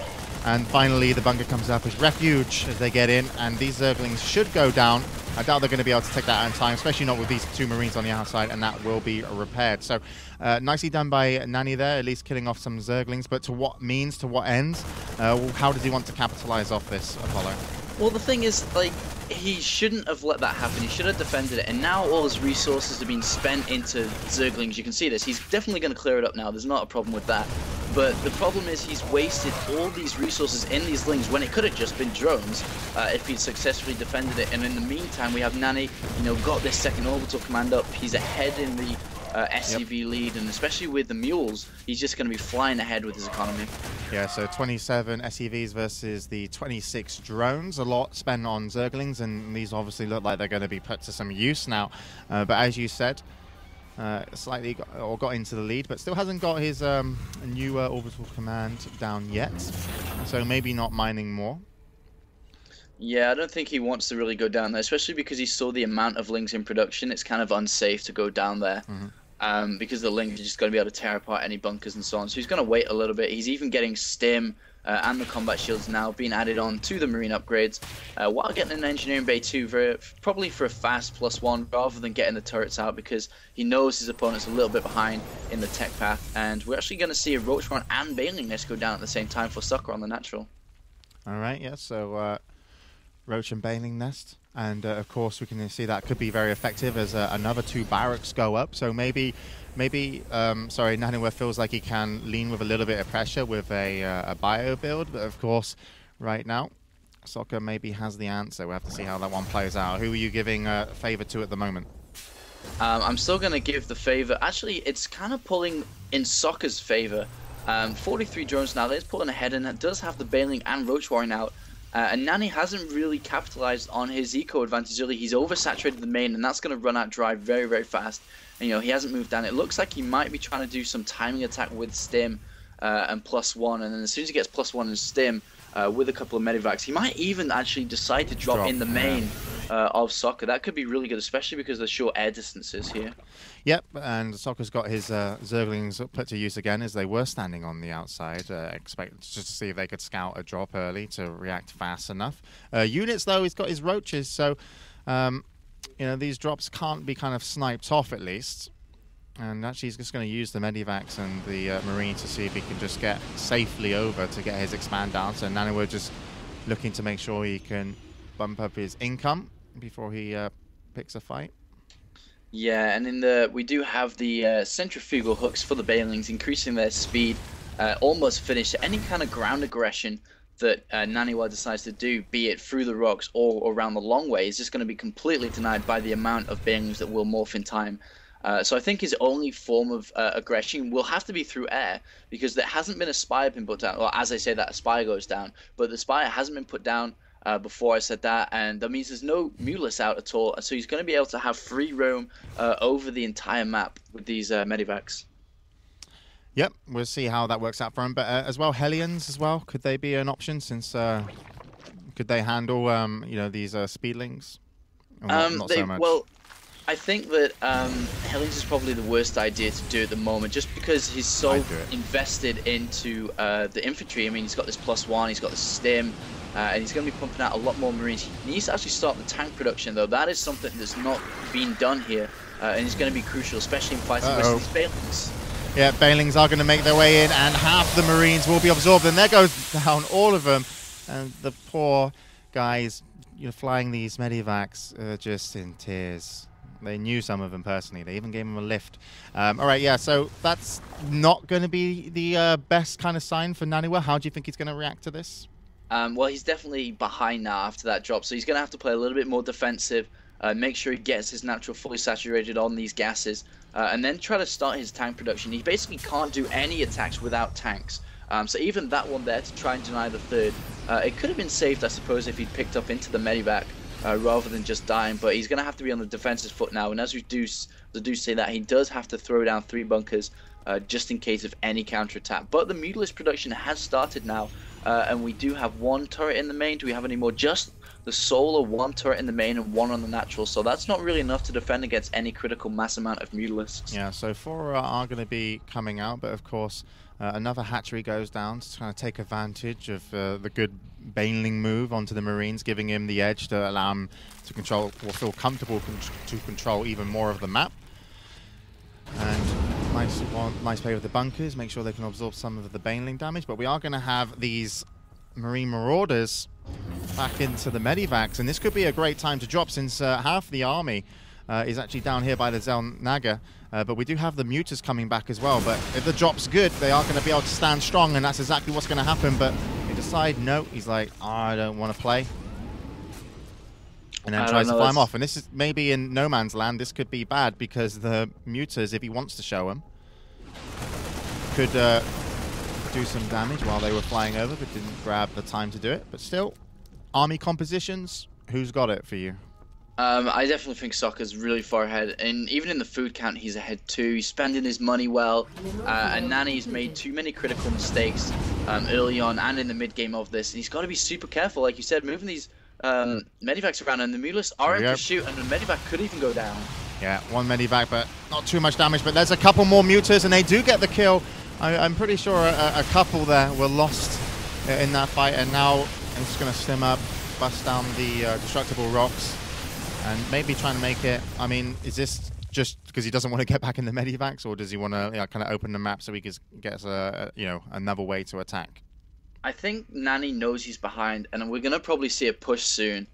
And finally, the bunker comes up as refuge as they get in, and these Zerglings should go down. I doubt they're going to be able to take that out in time, especially not with these 2 Marines on the outside, and that will be repaired. So, nicely done by Nani there, at least killing off some Zerglings, but to what means, to what ends? How does he want to capitalize off this, Apollo? Well, the thing is, like, he shouldn't have let that happen. He should have defended it, and now all his resources are being spent into Zerglings. You can see this. He's definitely going to clear it up now. There's not a problem with that. but the problem is he's wasted all these resources in these lings when it could have just been drones if he'd successfully defended it. And in the meantime, we have Nani, you know, got this second orbital command up. He's ahead in the SCV lead, and especially with the mules, he's just going to be flying ahead with his economy. Yeah, so 27 SCVs versus the 26 drones. A lot spent on Zerglings, and these obviously look like they're going to be put to some use now. But as you said, slightly got into the lead, but still hasn't got his new orbital command down yet. So maybe not mining more. Yeah, I don't think he wants to really go down there, especially because he saw the amount of lings in production. It's kind of unsafe to go down there. Because the lings are just going to be able to tear apart any bunkers and so on. So he's going to wait a little bit. He's even getting stim and the combat shields now being added on to the marine upgrades, while getting an engineering bay too, probably for a fast +1 rather than getting the turrets out, because he knows his opponent's a little bit behind in the tech path. And we're actually going to see a Roach Run and Bailing Nest go down at the same time for Sucker on the natural. All right, yeah, so Roach and Bailing Nest. And of course, we can see that could be very effective as another 2 barracks go up. So maybe Naniwa feels like he can lean with a little bit of pressure with a bio build. But of course, right now, Soccer maybe has the answer. We'll have to see how that one plays out. Who are you giving a favor to at the moment? I'm still going to give the favor. Actually, it's kind of pulling in Soccer's favor. 43 drones now. That's pulling ahead, and that does have the Bailing and Roach Warren out. And Nani hasn't really capitalized on his eco advantage early. He's oversaturated the main, and that's going to run out dry very, very fast. And, you know, he hasn't moved down. It looks like he might be trying to do some timing attack with stim and +1. And then as soon as he gets +1 in stim with a couple of medivacs, he might even actually decide to drop in the main of Soccer. That could be really good, especially because of the short air distances here. Yep, and Soccer's got his Zerglings put to use again as they were standing on the outside, expect just to see if they could scout a drop early to react fast enough. Units, though, he's got his Roaches, so you know, these drops can't be kind of sniped off at least. And actually, he's just going to use the Medivacs and the Marines to see if he can just get safely over to get his expand down. So Naniwa just looking to make sure he can bump up his income before he picks a fight. Yeah, and we do have the centrifugal hooks for the Bailings, increasing their speed, almost finished. Any kind of ground aggression that Naniwa decides to do, be it through the rocks or around the long way, is just going to be completely denied by the amount of Bailings that will morph in time. So I think his only form of aggression will have to be through air, because there hasn't been a spire been put down. Well, as I say that, a spire goes down, but the spire hasn't been put down before I said that, and that means there's no Mulus out at all. So he's going to be able to have free roam over the entire map with these medivacs. Yep, we'll see how that works out for him. But as well, Hellions as well, could they be an option, since could they handle you know, these speedlings? Not so much. Well, I think that Hellions is probably the worst idea to do at the moment, just because he's so invested into the infantry. I mean, he's got this +1, he's got the stim, and he's going to be pumping out a lot more Marines. He needs to actually start the tank production, though. That is something that's not being done here, and it's going to be crucial, especially in fighting with these Bailings. Yeah, Bailings are going to make their way in, and half the Marines will be absorbed, and there goes down all of them. And the poor guys, you know, flying these Medivacs are just in tears. They knew some of them personally. They even gave them a lift. All right, yeah, so that's not going to be the best kind of sign for Naniwa. How do you think he's going to react to this? Well, he's definitely behind now after that drop, so he's going to have to play a little bit more defensive, make sure he gets his natural fully saturated on these gases, and then try to start his tank production. He basically can't do any attacks without tanks. So even that one there to try and deny the third, it could have been saved, I suppose, if he'd picked up into the Medivac rather than just dying, but he's going to have to be on the defensive foot now, and as we do say that, he does have to throw down 3 bunkers just in case of any counterattack. But the Mutalisk production has started now, and we do have 1 turret in the main. Do we have any more? Just the solar, 1 turret in the main and 1 on the natural, so that's not really enough to defend against any critical mass amount of Mutalisks. Yeah, so 4 are going to be coming out, but of course another hatchery goes down to kind of take advantage of the good Baneling move onto the Marines, giving him the edge to allow him to control, or feel comfortable to control even more of the map. And nice play with the bunkers, make sure they can absorb some of the Baneling damage, but we are going to have these Marine Marauders back into the Medivacs, and this could be a great time to drop, since half the army is actually down here by the Zelnaga. But we do have the Mutas coming back as well. But if the drop's good, they are going to be able to stand strong, and that's exactly what's going to happen. But they decide, no, he's like, oh, I don't want to play. And then tries to fly him off. And this is maybe in no man's land, this could be bad because the Mutas, if he wants to show him, could do some damage while they were flying over, but didn't grab the time to do it. But still, army compositions, who's got it for you? I definitely think Soccer's really far ahead, and even in the food count, he's ahead too. He's spending his money well, and Nani's made too many critical mistakes early on and in the mid game of this. And he's got to be super careful, like you said, moving these medivacs around, and the Mutas are in pursuit, and the medivac could even go down. Yeah, one medivac, but not too much damage. But there's a couple more Mutas, and they do get the kill. I'm pretty sure a couple there were lost in that fight, and now I'm just going to stim up, bust down the destructible rocks, and maybe trying to make it. I mean, is this just because he doesn't want to get back in the medivacs, or does he want to kind of open the map so he gets another way to attack? I think Nani knows he's behind, and we're going to probably see a push soon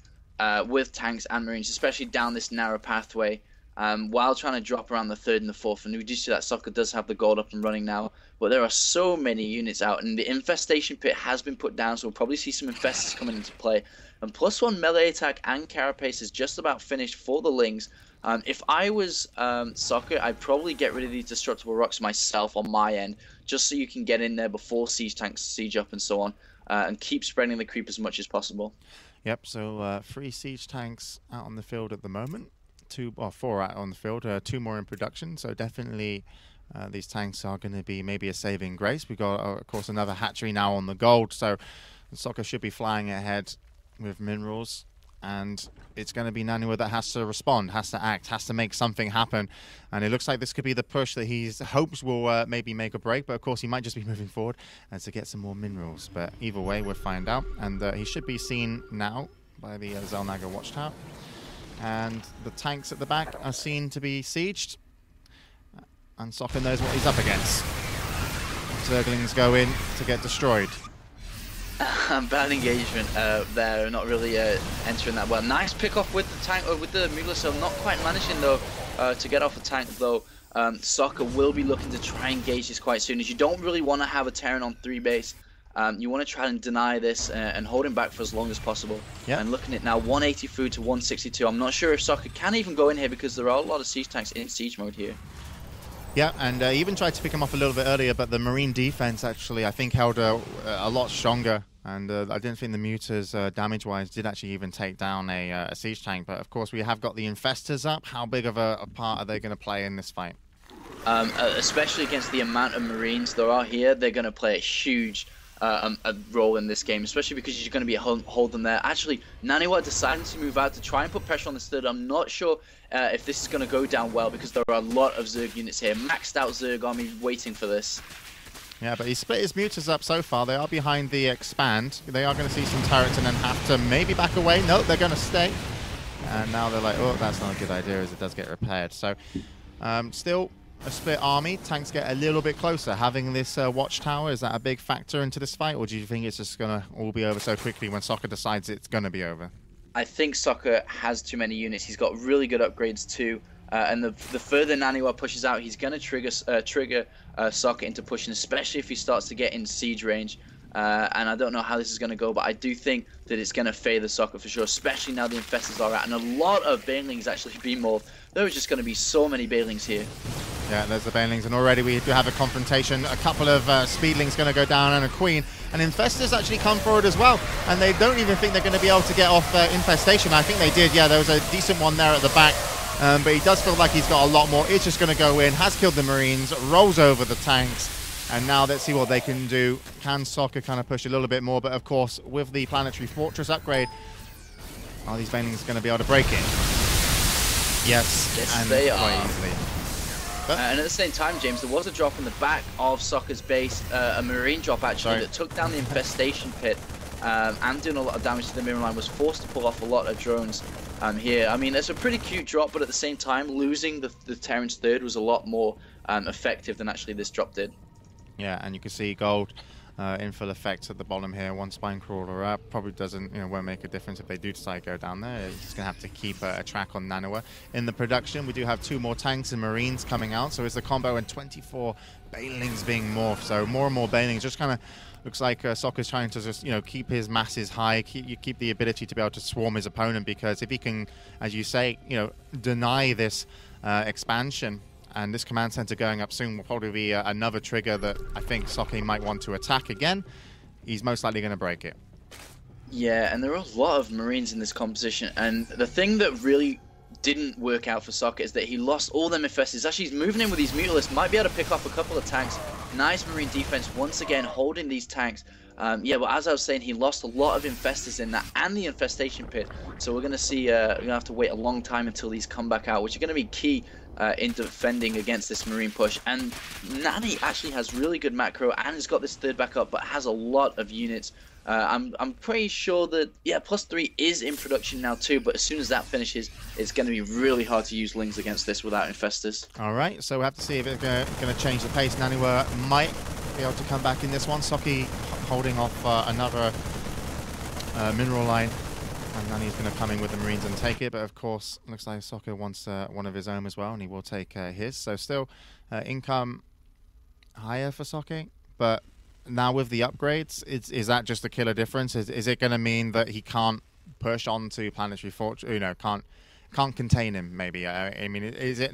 with tanks and marines, especially down this narrow pathway, while trying to drop around the 3rd and the 4th. And we do see that Soccer does have the gold up and running now, but there are so many units out, and the infestation pit has been put down, so we'll probably see some infestors coming into play. And +1 melee attack and carapace is just about finished for the Lings. If I was Soccer, I'd probably get rid of these destructible rocks myself on my end, just so you can get in there before siege tanks siege up and so on, and keep spreading the creep as much as possible. Yep, so 3 siege tanks out on the field at the moment. 4 out on the field, 2 more in production, so definitely these tanks are going to be maybe a saving grace. We've got, of course, another hatchery now on the gold, so Soccer should be flying ahead with minerals, and it's going to be Naniwa that has to respond, has to act, has to make something happen, and it looks like this could be the push that he hopes will maybe make a break, but of course he might just be moving forward and to get some more minerals. But either way, we'll find out, and he should be seen now by the Zelnaga watchtower. And the tanks at the back are seen to be sieged. And Soccer knows what he's up against. Zerglings go in to get destroyed. Bad engagement there, not really entering that well. Nice pick off with the tank, with the Mula, so not quite managing though to get off the tank though. Soccer will be looking to try and engage this quite soon, as you don't really want to have a Terran on 3 base. You want to try and deny this and hold him back for as long as possible. Yep. And looking at now 180 food to 162. I'm not sure if Soccer can even go in here because there are a lot of siege tanks in siege mode here. Yeah, and even tried to pick him off a little bit earlier, but the Marine defense actually, I think, held a lot stronger. And I didn't think the Mutas, damage-wise, did actually even take down a siege tank. But of course, we have got the Infestors up. How big of a part are they going to play in this fight? Especially against the amount of Marines there are here, they're going to play a huge a role in this game, especially because you're going to be holding there. Actually, Naniwa decided to move out to try and put pressure on the third. I'm not sure if this is going to go down well because there are a lot of Zerg units here. Maxed out Zerg army waiting for this. Yeah, but he split his Mutas up so far. They are behind the expand. They are going to see some turrets and then have to maybe back away. No, they're going to stay. And now they're like, oh, that's not a good idea as it does get repaired. So still a split army. Tanks get a little bit closer. Having this watchtower, is that a big factor into this fight? Or do you think it's just going to all be over so quickly when Soccer decides it's going to be over? I think Soccer has too many units. He's got really good upgrades too. And the further Naniwa pushes out, he's going to trigger Soccer into pushing, especially if he starts to get in siege range. And I don't know how this is going to go, but I do think that it's going to favour Soccer for sure, especially now the Infestors are out. And a lot of Banelings actually being morphed. There are just going to be so many Banelings here. Yeah, there's the Banelings, and already we do have a confrontation. A couple of Speedlings going to go down and a Queen. And Infestors actually come forward as well. And they don't even think they're going to be able to get off Infestation. I think they did. Yeah, there was a decent one there at the back. But he does feel like he's got a lot more. It's just going to go in, has killed the Marines, rolls over the tanks. And now let's see what they can do. Can Soccer kind of push a little bit more? But of course, with the Planetary Fortress upgrade, are these Banelings going to be able to break it? Yes, and they are. Easily. And at the same time, James, there was a drop in the back of Soccer's base, a Marine drop actually, that took down the Infestation pit and doing a lot of damage to the Mirror Line, was forced to pull off a lot of drones here. I mean, it's a pretty cute drop, but at the same time, losing the Terran's third was a lot more effective than actually this drop did. Yeah, and you can see gold in full effect at the bottom here. One spine crawler up probably doesn't, won't make a difference if they do decide to go down there. He's just gonna have to keep a track on Nanoa. In the production, we do have 2 more tanks and marines coming out, so it's the combo and 24 banelings being morphed. So more and more banelings, just kind of looks like Soccer's trying to just keep his masses high, keep the ability to be able to swarm his opponent, because if he can, as you say, deny this expansion. And this command center going up soon will probably be another trigger that I think Soke might want to attack again. He's most likely going to break it. Yeah, and there are a lot of Marines in this composition. And the thing that really didn't work out for Soke is that he lost all them Infestors. Actually, he's moving in with these Mutalisks. Might be able to pick off a couple of tanks. Nice Marine defense once again, holding these tanks. Yeah, but as I was saying, he lost a lot of Infestors in that and the Infestation Pit. So we're going to see, we're going to have to wait a long time until these come back out, which are going to be key in defending against this Marine push. And Nani actually has really good macro and has got this third backup, but has a lot of units. I'm pretty sure that, yeah, +3 is in production now too, but as soon as that finishes, it's going to be really hard to use Lings against this without Infestors. All right, so we'll have to see if it's going to change the pace. Naniwa might be able to come back in this one. Soke holding off another mineral line. And Nani's going to come in with the Marines and take it, but of course, looks like Soke wants one of his own as well, and he will take his. So still income higher for Soke, but now with the upgrades, is that just a killer difference? Is it going to mean that he can't push on to Planetary Fortress? Can't contain him? Maybe. I mean, is it